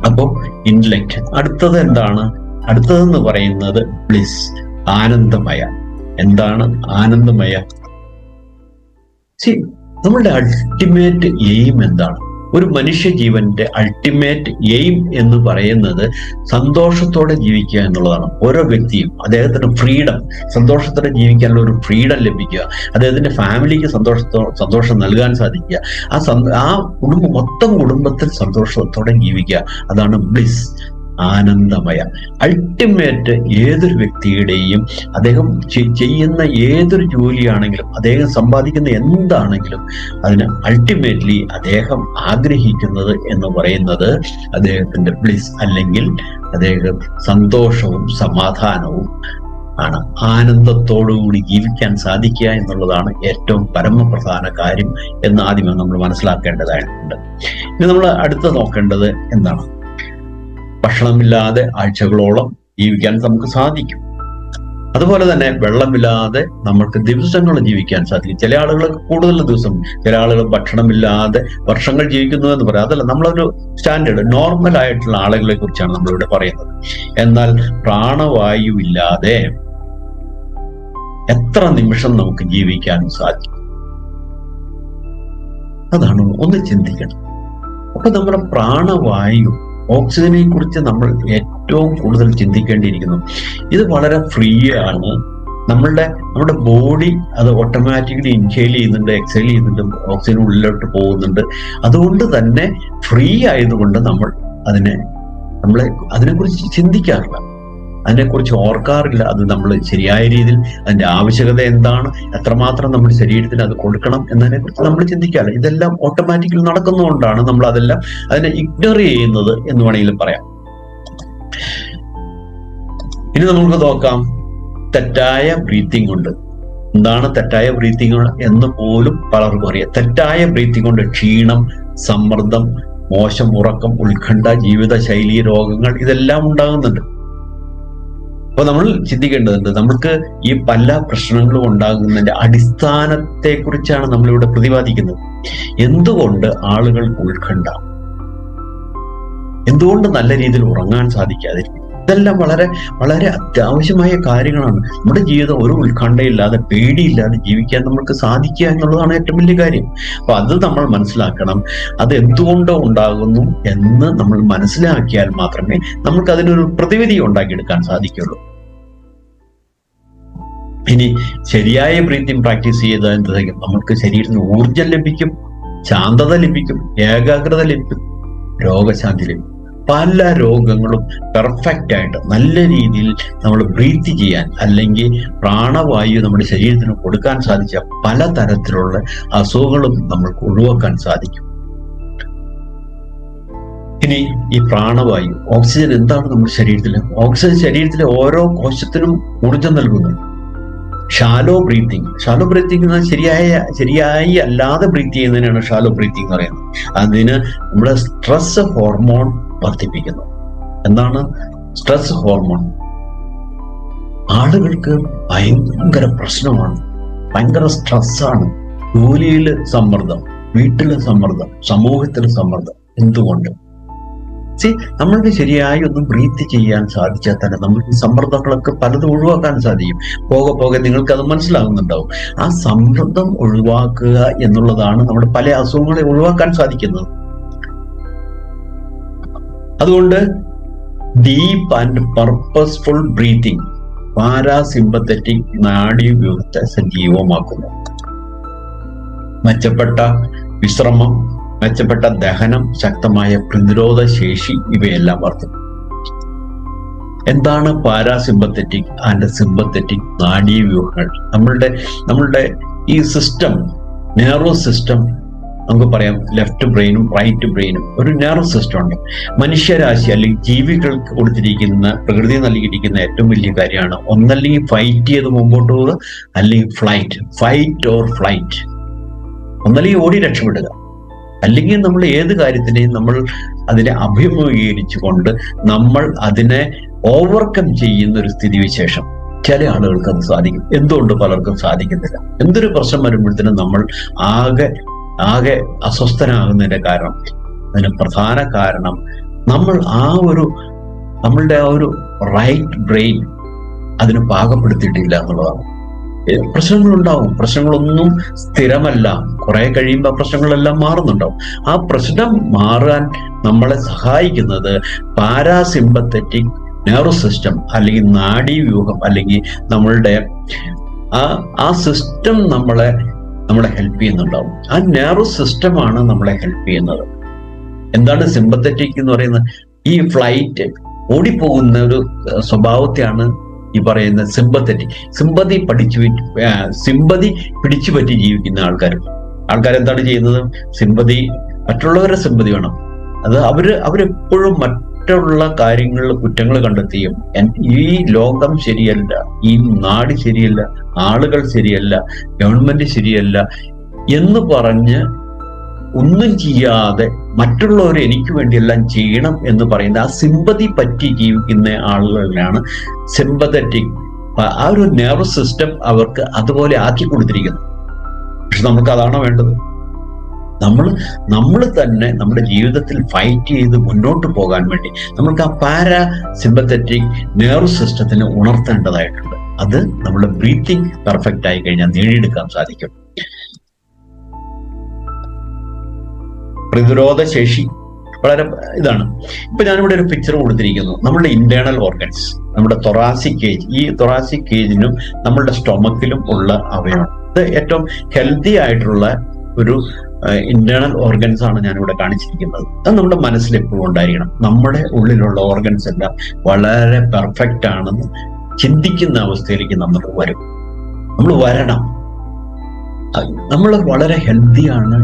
അപ്പോ ഇന്റലക്ട്. അടുത്തത് എന്താണ്? അടുത്തതെന്ന് പറയുന്നത് ബ്ലിസ്, ആനന്ദമയ. എന്താണ് ആനന്ദമയ? നമ്മളുടെ അൾട്ടിമേറ്റ് എയിം എന്താണ്? ഒരു മനുഷ്യ ജീവന്റെ അൾട്ടിമേറ്റ് എയിം എന്ന് പറയുന്നത് സന്തോഷത്തോടെ ജീവിക്കുക എന്നുള്ളതാണ്. ഓരോ വ്യക്തിയും അദ്ദേഹത്തിന് ഫ്രീഡം, സന്തോഷത്തോടെ ജീവിക്കാനുള്ള ഒരു ഫ്രീഡം ലഭിക്കുക, അദ്ദേഹത്തിന്റെ ഫാമിലിക്ക് സന്തോഷം നൽകാൻ സാധിക്കുക, ആ മൊത്തം കുടുംബത്തിൽ സന്തോഷത്തോടെ ജീവിക്കുക. അതാണ് ബ്ലിസ്, ആനന്ദമയ. അൾട്ടിമേറ്റ് ഏതൊരു വ്യക്തിയുടെയും അദ്ദേഹം ചെയ്യുന്ന ഏതൊരു ജോലിയാണെങ്കിലും അദ്ദേഹം സമ്പാദിക്കുന്ന എന്താണെങ്കിലും അതിന് അൾട്ടിമേറ്റ്ലി അദ്ദേഹം ആഗ്രഹിക്കുന്നത് എന്ന് പറയുന്നത് അദ്ദേഹത്തിന്റെ ബ്ലിസ്, അല്ലെങ്കിൽ അദ്ദേഹം സന്തോഷവും സമാധാനവും ആണ്. ആനന്ദത്തോടുകൂടി ജീവിക്കാൻ സാധിക്കുക എന്നുള്ളതാണ് ഏറ്റവും പരമപ്രധാന കാര്യം എന്ന് ആദ്യമേ നമ്മൾ മനസ്സിലാക്കേണ്ടതായിട്ടുണ്ട്. ഇനി നമ്മൾ അടുത്ത് നോക്കേണ്ടത് എന്താണ്? ഭക്ഷണമില്ലാതെ ആഴ്ചകളോളം ജീവിക്കാൻ നമുക്ക് സാധിക്കും. അതുപോലെ തന്നെ വെള്ളമില്ലാതെ നമുക്ക് ദിവസങ്ങൾ ജീവിക്കാൻ സാധിക്കും. ചില ആളുകൾക്ക് കൂടുതൽ ദിവസം, ചില ആളുകൾ ഭക്ഷണമില്ലാതെ വർഷങ്ങൾ ജീവിക്കുന്നു എന്ന് പറയാം. അതല്ല, നമ്മളൊരു സ്റ്റാൻഡേർഡ് നോർമൽ ആയിട്ടുള്ള ആളുകളെ കുറിച്ചാണ് നമ്മളിവിടെ പറയുന്നത്. എന്നാൽ പ്രാണവായു ഇല്ലാതെ എത്ര നിമിഷം നമുക്ക് ജീവിക്കാൻ സാധിക്കും? അതാണ് ഒന്ന് ചിന്തിക്കണം. അപ്പൊ നമ്മുടെ പ്രാണവായു, ഓക്സിജനെ കുറിച്ച് നമ്മൾ ഏറ്റവും കൂടുതൽ ചിന്തിക്കേണ്ടിയിരിക്കുന്നു. ഇത് വളരെ ഫ്രീ ആണ്. നമ്മുടെ ബോഡി അത് ഓട്ടോമാറ്റിക്കലി ഇൻഹേൽ ചെയ്യുന്നുണ്ട്, എക്സേൽ ചെയ്യുന്നുണ്ട്, ഓക്സിജൻ ഉള്ളിലോട്ട് പോകുന്നുണ്ട്. അതുകൊണ്ട് തന്നെ ഫ്രീ ആയതുകൊണ്ട് നമ്മൾ അതിനെക്കുറിച്ച് ചിന്തിക്കാറില്ല, അതിനെക്കുറിച്ച് ഓർക്കാറില്ല. അത് നമ്മൾ ശരിയായ രീതിയിൽ അതിന്റെ ആവശ്യകത എന്താണ്, എത്രമാത്രം നമ്മുടെ ശരീരത്തിന് അത് കൊടുക്കണം എന്നതിനെ കുറിച്ച് നമ്മൾ ചിന്തിക്കാറില്ല. ഇതെല്ലാം ഓട്ടോമാറ്റിക്കലി നടക്കുന്നതുകൊണ്ടാണ് നമ്മൾ അതിനെ ഇഗ്നോർ ചെയ്യുന്നത് എന്ന് വേണമെങ്കിലും പറയാം. ഇനി നമുക്ക് നോക്കാം, തെറ്റായ ബ്രീത്തിങ് കൊണ്ട്. എന്താണ് തെറ്റായ ബ്രീത്തിങ് എന്ന് പോലും പലർക്കും അറിയാം. തെറ്റായ ബ്രീത്തിങ് കൊണ്ട് ക്ഷീണം, സമ്മർദ്ദം, മോശം ഉറക്കം, ഉത്കണ്ഠ, ജീവിതശൈലി രോഗങ്ങൾ ഇതെല്ലാം ഉണ്ടാകുന്നുണ്ട്. അപ്പൊ നമ്മൾ ചിന്തിക്കേണ്ടതുണ്ട്, നമുക്ക് ഈ പല പ്രശ്നങ്ങളും ഉണ്ടാകുന്നതിന്റെ അടിസ്ഥാനത്തെ കുറിച്ചാണ് നമ്മളിവിടെ പ്രതിപാദിക്കുന്നത്. എന്തുകൊണ്ട് ആളുകൾക്ക് ഉത്കണ്ഠ, എന്തുകൊണ്ട് നല്ല രീതിയിൽ ഉറങ്ങാൻ സാധിക്കാതിരിക്കും? ഇതെല്ലാം വളരെ വളരെ അത്യാവശ്യമായ കാര്യങ്ങളാണ്. നമ്മുടെ ജീവിതം ഒരു ഉത്കണ്ഠയില്ലാതെ, പേടിയില്ലാതെ ജീവിക്കാൻ നമുക്ക് സാധിക്കുക എന്നുള്ളതാണ് ഏറ്റവും വലിയ കാര്യം. അപ്പൊ അത് നമ്മൾ മനസ്സിലാക്കണം. അത് എന്തുകൊണ്ട് ഉണ്ടാകുന്നു എന്ന് നമ്മൾ മനസ്സിലാക്കിയാൽ മാത്രമേ നമുക്ക് അതിനൊരു പ്രതിവിധി ഉണ്ടാക്കിയെടുക്കാൻ സാധിക്കുള്ളൂ. ഇനി ശരിയായ ബ്രീത്തിങ് പ്രാക്ടീസ് ചെയ്താൽ എന്തായിരിക്കും? നമുക്ക് ശരീരത്തിന് ഊർജം ലഭിക്കും, ശാന്തത ലഭിക്കും, ഏകാഗ്രത ലഭിക്കും, രോഗശാന്തി ലഭിക്കും. പല രോഗങ്ങളും പെർഫെക്റ്റ് ആയിട്ട് നല്ല രീതിയിൽ നമ്മൾ ബ്രീത്ത് ചെയ്യാൻ, അല്ലെങ്കിൽ പ്രാണവായു നമ്മുടെ ശരീരത്തിന് കൊടുക്കാൻ സാധിച്ച പലതരത്തിലുള്ള അസുഖങ്ങളും നമ്മൾക്ക് ഒഴിവാക്കാൻ സാധിക്കും. ഇനി ഈ പ്രാണവായു, ഓക്സിജൻ എന്താണ് നമ്മുടെ ശരീരത്തിൽ? ഓക്സിജൻ ശരീരത്തിലെ ഓരോ കോശത്തിനും ഊർജം നൽകുന്നു. ഷാലോ ബ്രീത്തിങ് എന്നാൽ ശരിയായി അല്ലാതെ ബ്രീത്ത് ചെയ്യുന്നതിനാണ് ഷാലോ ബ്രീത്തിങ് എന്ന് പറയുന്നത്. അതിന് നമ്മുടെ സ്ട്രെസ് ഹോർമോൺ വർദ്ധിപ്പിക്കുന്നു. എന്താണ് സ്ട്രെസ് ഹോർമോൺ? ആളുകൾക്ക് ഭയങ്കര പ്രശ്നമാണ്, ഭയങ്കര സ്ട്രെസ്സാണ്. ജോലിയിൽ സമ്മർദ്ദം, വീട്ടിലെ സമ്മർദ്ദം, സമൂഹത്തിലെ സമ്മർദ്ദം. എന്തുകൊണ്ട്? നമ്മൾക്ക് ശരിയായി ഒന്ന് ബ്രീത്ത് ചെയ്യാൻ സാധിച്ചാൽ തന്നെ നമുക്ക് സമ്മർദ്ദങ്ങളൊക്കെ പലതും ഒഴിവാക്കാൻ സാധിക്കും. പോകെ പോകെ നിങ്ങൾക്ക് അത് മനസ്സിലാകുന്നുണ്ടാവും. ആ സമ്മർദ്ദം ഒഴിവാക്കുക എന്നുള്ളതാണ് നമ്മുടെ പല അസുഖങ്ങളെ ഒഴിവാക്കാൻ സാധിക്കുന്നത്. അതുകൊണ്ട് deep and purposeful breathing parasympathetic നാഡീവ്യൂഹത്തെ സജീവമാക്കുന്നു. മെച്ചപ്പെട്ട വിശ്രമം, മെച്ചപ്പെട്ട ദഹനം, ശക്തമായ പ്രതിരോധ ശേഷി ഇവയെല്ലാം വർദ്ധിക്കും. എന്താണ് പാരാസിമ്പത്തറ്റിക് ആൻഡ് സിമ്പത്തറ്റിക് നാഡീവ്യൂഹങ്ങൾ? നമ്മളുടെ ഈ സിസ്റ്റം, നെർവസ് സിസ്റ്റം, നമുക്ക് പറയാം ലെഫ്റ്റ് ബ്രെയിനും റൈറ്റ് ബ്രെയിനും ഒരു നെർവസ് സിസ്റ്റം ഉണ്ട്. മനുഷ്യരാശി അല്ലെങ്കിൽ ജീവികൾക്ക് കൊടുത്തിരിക്കുന്ന, പ്രകൃതി നൽകിയിരിക്കുന്ന ഏറ്റവും വലിയ കാര്യമാണ് ഒന്നല്ലെങ്കിൽ ഫൈറ്റ് ചെയ്ത് മുമ്പോട്ട് പോവുക, അല്ലെങ്കിൽ ഫൈറ്റ് ഓർ ഫ്ലൈറ്റ്. ഒന്നല്ലെങ്കിൽ ഓടി രക്ഷപ്പെടുക. അല്ലെങ്കിൽ നമ്മൾ ഏത് കാര്യത്തിനെയും നമ്മൾ അതിനെ അഭിമുഖീകരിച്ചുകൊണ്ട് നമ്മൾ അതിനെ ഓവർകം ചെയ്യുന്ന ഒരു സ്ഥിതിവിശേഷം ചില ആളുകൾക്ക് അത് സാധിക്കും. എന്തുകൊണ്ട് പലർക്കും സാധിക്കുന്നില്ല? എന്തൊരു പ്രശ്നം വരുമ്പോഴത്തേനും നമ്മൾ ആകെ ആകെ അസ്വസ്ഥനാകുന്നതിന്റെ കാരണം, അതിന് പ്രധാന കാരണം നമ്മളുടെ ആ ഒരു റൈറ്റ് ബ്രെയിൻ അതിന് പാകപ്പെടുത്തിയിട്ടില്ല എന്നുള്ളതാണ്. പ്രശ്നങ്ങളുണ്ടാവും, പ്രശ്നങ്ങളൊന്നും സ്ഥിരമല്ല. കുറെ കഴിയുമ്പോൾ പ്രശ്നങ്ങളെല്ലാം മാറുന്നുണ്ടാവും. ആ പ്രശ്നം മാറാൻ നമ്മളെ സഹായിക്കുന്നത് പാരാസിമ്പത്തറ്റിക് നെർവസ് സിസ്റ്റം അല്ലെങ്കിൽ നാഡീവ്യൂഹം അല്ലെങ്കിൽ നമ്മളുടെ ആ സിസ്റ്റം നമ്മളെ ഹെൽപ്പ് ചെയ്യുന്നുണ്ടാവും. ആ നെർവസ് സിസ്റ്റമാണ് നമ്മളെ ഹെൽപ്പ് ചെയ്യുന്നത്. എന്താണ് സിമ്പത്തറ്റിക് എന്ന് പറയുന്നത്? ഈ ഫ്ലൈറ്റ് ഓടിപ്പോകുന്ന ഒരു സ്വഭാവത്തെയാണ് ഈ പറയുന്ന സിമ്പത്തറ്റിക്. സിമ്പതി പിടിച്ചു പറ്റി ജീവിക്കുന്ന ആൾക്കാർ എന്താണ് ചെയ്യുന്നത്? മറ്റുള്ളവരുടെ സിമ്പതി വേണം. അത് അവരെപ്പോഴും മറ്റുള്ള കാര്യങ്ങളിൽ കുറ്റങ്ങൾ കണ്ടെത്തിയും ഈ ലോകം ശരിയല്ല, ഈ നാട് ശരിയല്ല, ആളുകൾ ശരിയല്ല, ഗവൺമെന്റ് ശരിയല്ല എന്ന് പറഞ്ഞ് ഒന്നും ചെയ്യാതെ മറ്റുള്ളവർ എനിക്ക് വേണ്ടി എല്ലാം ചെയ്യണം എന്ന് പറയുന്ന ആ സിമ്പതി പറ്റി ജീവിക്കുന്ന ആളുകളിലാണ് സിമ്പത്തറ്റിക്. ആ ഒരു നെർവസ് സിസ്റ്റം അവർക്ക് അതുപോലെ ആക്കി കൊടുത്തിരിക്കുന്നു. പക്ഷെ നമുക്ക് അതാണോ വേണ്ടത്? നമ്മൾ തന്നെ നമ്മുടെ ജീവിതത്തിൽ ഫൈറ്റ് ചെയ്ത് മുന്നോട്ട് പോകാൻ വേണ്ടി നമ്മൾക്ക് ആ പാരാ സിമ്പത്തറ്റിക് നെർവസ് സിസ്റ്റത്തിനെ ഉണർത്തേണ്ടതായിട്ടുണ്ട്. അത് നമ്മുടെ ബ്രീത്തിങ് പെർഫെക്റ്റ് ആയി കഴിഞ്ഞാൽ നേടിയെടുക്കാൻ സാധിക്കും. പ്രതിരോധ ശേഷി വളരെ ഇതാണ്. ഇപ്പൊ ഞാനിവിടെ ഒരു പിക്ചർ കൊടുത്തിരിക്കുന്നു. നമ്മളുടെ ഇന്റേണൽ ഓർഗൻസ്, നമ്മുടെ തൊറാസിക് കേജ്, ഈ തൊറാസിക് കേജിനും നമ്മളുടെ സ്റ്റൊമക്കിലും ഉള്ള അവയവം, ഇത് ഏറ്റവും ഹെൽത്തി ആയിട്ടുള്ള ഒരു ഇന്റേണൽ ഓർഗൻസ് ആണ് ഞാനിവിടെ കാണിച്ചിരിക്കുന്നത്. അത് നമ്മുടെ മനസ്സിൽ എപ്പോഴും ഉണ്ടായിരിക്കണം. നമ്മുടെ ഉള്ളിലുള്ള ഓർഗൻസ് എല്ലാം വളരെ പെർഫെക്റ്റ് ആണെന്ന് ചിന്തിക്കുന്ന അവസ്ഥയിലേക്ക് നമ്മൾ വരണം. നമ്മൾ വളരെ ഹെൽത്തിയാണ്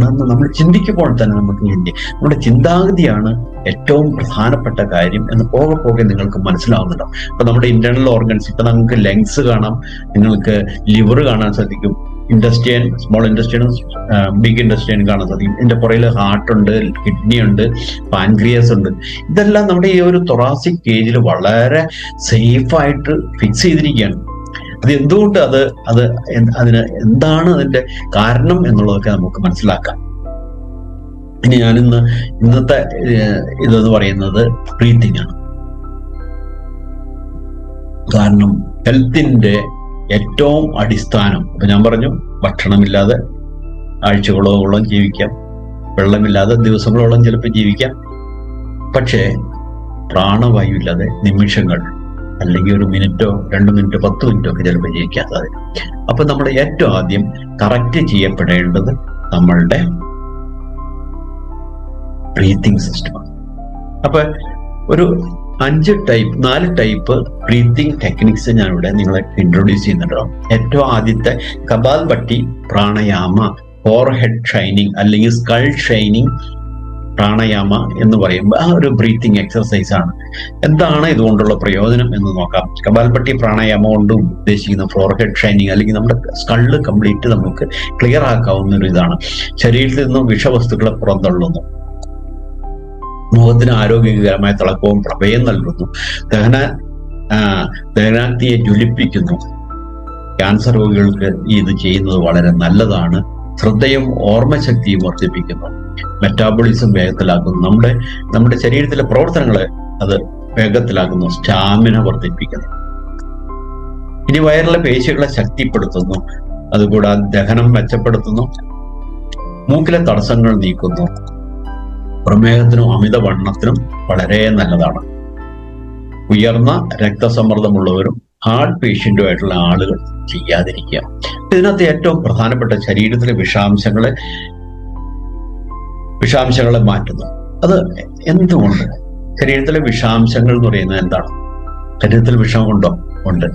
എന്ന് നമ്മൾ ചിന്തിക്കുമ്പോൾ തന്നെ നമ്മുടെ ചിന്താഗതിയാണ് ഏറ്റവും പ്രധാനപ്പെട്ട കാര്യം എന്ന് പോകെ നിങ്ങൾക്ക് മനസ്സിലാവുന്നുണ്ടാവും. അപ്പൊ നമ്മുടെ ഇന്റേണൽ ഓർഗൻസ്, ഇപ്പൊ നമുക്ക് ലങ്സ് കാണാം, നിങ്ങൾക്ക് ലിവർ കാണാൻ സാധിക്കും, intestine, small intestine, big intestine കാണാൻ സാധിക്കും. ഇതിന്റെ പുറയിൽ ഹാർട്ട് ഉണ്ട്, കിഡ്നി ഉണ്ട്, പാൻക്രിയാസ് ഉണ്ട്. ഇതെല്ലാം നമ്മുടെ ഈ ഒരു തൊറാസിക് കേജിൽ വളരെ സേഫായിട്ട് ഫിക്സ് ചെയ്തിരിക്കുകയാണ്. അത് എന്തുകൊണ്ട് അതിന് എന്താണ് അതിന്റെ കാരണം എന്നുള്ളതൊക്കെ നമുക്ക് മനസ്സിലാക്കാം. ഇനി ഞാൻ ഇന്നത്തെ ഇതെന്ന് പറയുന്നത് ബ്രീത്തിങ് ആണ്. കാരണം ഹെൽത്തിന്റെ ഏറ്റവും അടിസ്ഥാനം, ഇപ്പൊ ഞാൻ പറഞ്ഞു, ഭക്ഷണമില്ലാതെ ആഴ്ചകളോളം ജീവിക്കാം, വെള്ളമില്ലാതെ ദിവസങ്ങളോളം ചിലപ്പോൾ ജീവിക്കാം, പക്ഷേ പ്രാണവായു ഇല്ലാതെ നിമിഷങ്ങൾ അല്ലെങ്കിൽ 1 മിനിറ്റോ 2 മിനിറ്റോ 10 മിനിറ്റോ ഒക്കെ ചിലപ്പോൾ ജീവിക്കാൻ സാധിക്കും. അപ്പൊ നമ്മൾ ഏറ്റവും ആദ്യം കറക്റ്റ് ചെയ്യപ്പെടേണ്ടത് നമ്മളുടെ ബ്രീത്തിങ് സിസ്റ്റമാണ്. അപ്പൊ ഒരു 4 ടൈപ്പ് ബ്രീത്തിങ് ടെക്നിക്സ് ഞാനിവിടെ നിങ്ങളെ ഇൻട്രൊഡ്യൂസ് ചെയ്യുന്നുണ്ടോ. ഏറ്റവും ആദ്യത്തെ കപാൽഭാതി പ്രാണായാമ, ഫോർഹെഡ് ഷൈനിങ് അല്ലെങ്കിൽ സ്കൾ ഷൈനിങ് പ്രാണായാമ എന്ന് പറയുമ്പോൾ ആ ഒരു ബ്രീത്തിങ് എക്സർസൈസ് ആണ്. എന്താണ് ഇതുകൊണ്ടുള്ള പ്രയോജനം എന്ന് നോക്കാം. കപാൽഭാതി പ്രാണായാമ കൊണ്ട് ഉദ്ദേശിക്കുന്ന ഫോർഹെഡ് ഷൈനിങ് അല്ലെങ്കിൽ നമ്മുടെ സ്കള്ള് കംപ്ലീറ്റ് നമുക്ക് ക്ലിയർ ആക്കാവുന്ന ഒരു ഇതാണ്. ശരീരത്തിൽ നിന്നും വിഷവസ്തുക്കളെ പുറന്തള്ളുന്നു, മുഖത്തിന് ആരോഗ്യകരമായ തിളക്കവും പ്രഭയും നൽകുന്നു, ദഹനാഗ്നിയെ ജ്വലിപ്പിക്കുന്നു. ക്യാൻസർ രോഗികൾക്ക് ഇത് ചെയ്യുന്നത് വളരെ നല്ലതാണ്. ശ്രദ്ധയും ഓർമ്മശക്തിയും വർദ്ധിപ്പിക്കുന്നു, മെറ്റാബോളിസം വേഗത്തിലാക്കുന്നു, നമ്മുടെ ശരീരത്തിലെ പ്രവർത്തനങ്ങളെ അത് വേഗത്തിലാക്കുന്നു, സ്റ്റാമിന വർദ്ധിപ്പിക്കുന്നു. ഇനി വയറിലെ പേശികളെ ശക്തിപ്പെടുത്തുന്നു, അതുകൂടാതെ ദഹനം മെച്ചപ്പെടുത്തുന്നു, മൂക്കിലെ തടസ്സങ്ങൾ നീക്കുന്നു, പ്രമേഹത്തിനും അമിതവണ്ണത്തിനും വളരെ നല്ലതാണ്. ഉയർന്ന രക്തസമ്മർദ്ദമുള്ളവരും ഹാർട്ട് പേഷ്യന്റുമായിട്ടുള്ള ആളുകൾ ചെയ്യാതിരിക്കുക. ഇതിനകത്ത് ഏറ്റവും പ്രധാനപ്പെട്ട ശരീരത്തിലെ വിഷാംശങ്ങളെ മാറ്റുന്നു. അത് എന്തുകൊണ്ട്? ശരീരത്തിലെ വിഷാംശങ്ങൾ എന്ന് പറയുന്നത് എന്താണ്? ശരീരത്തിൽ വിഷമുണ്ടോ? ഉണ്ട്.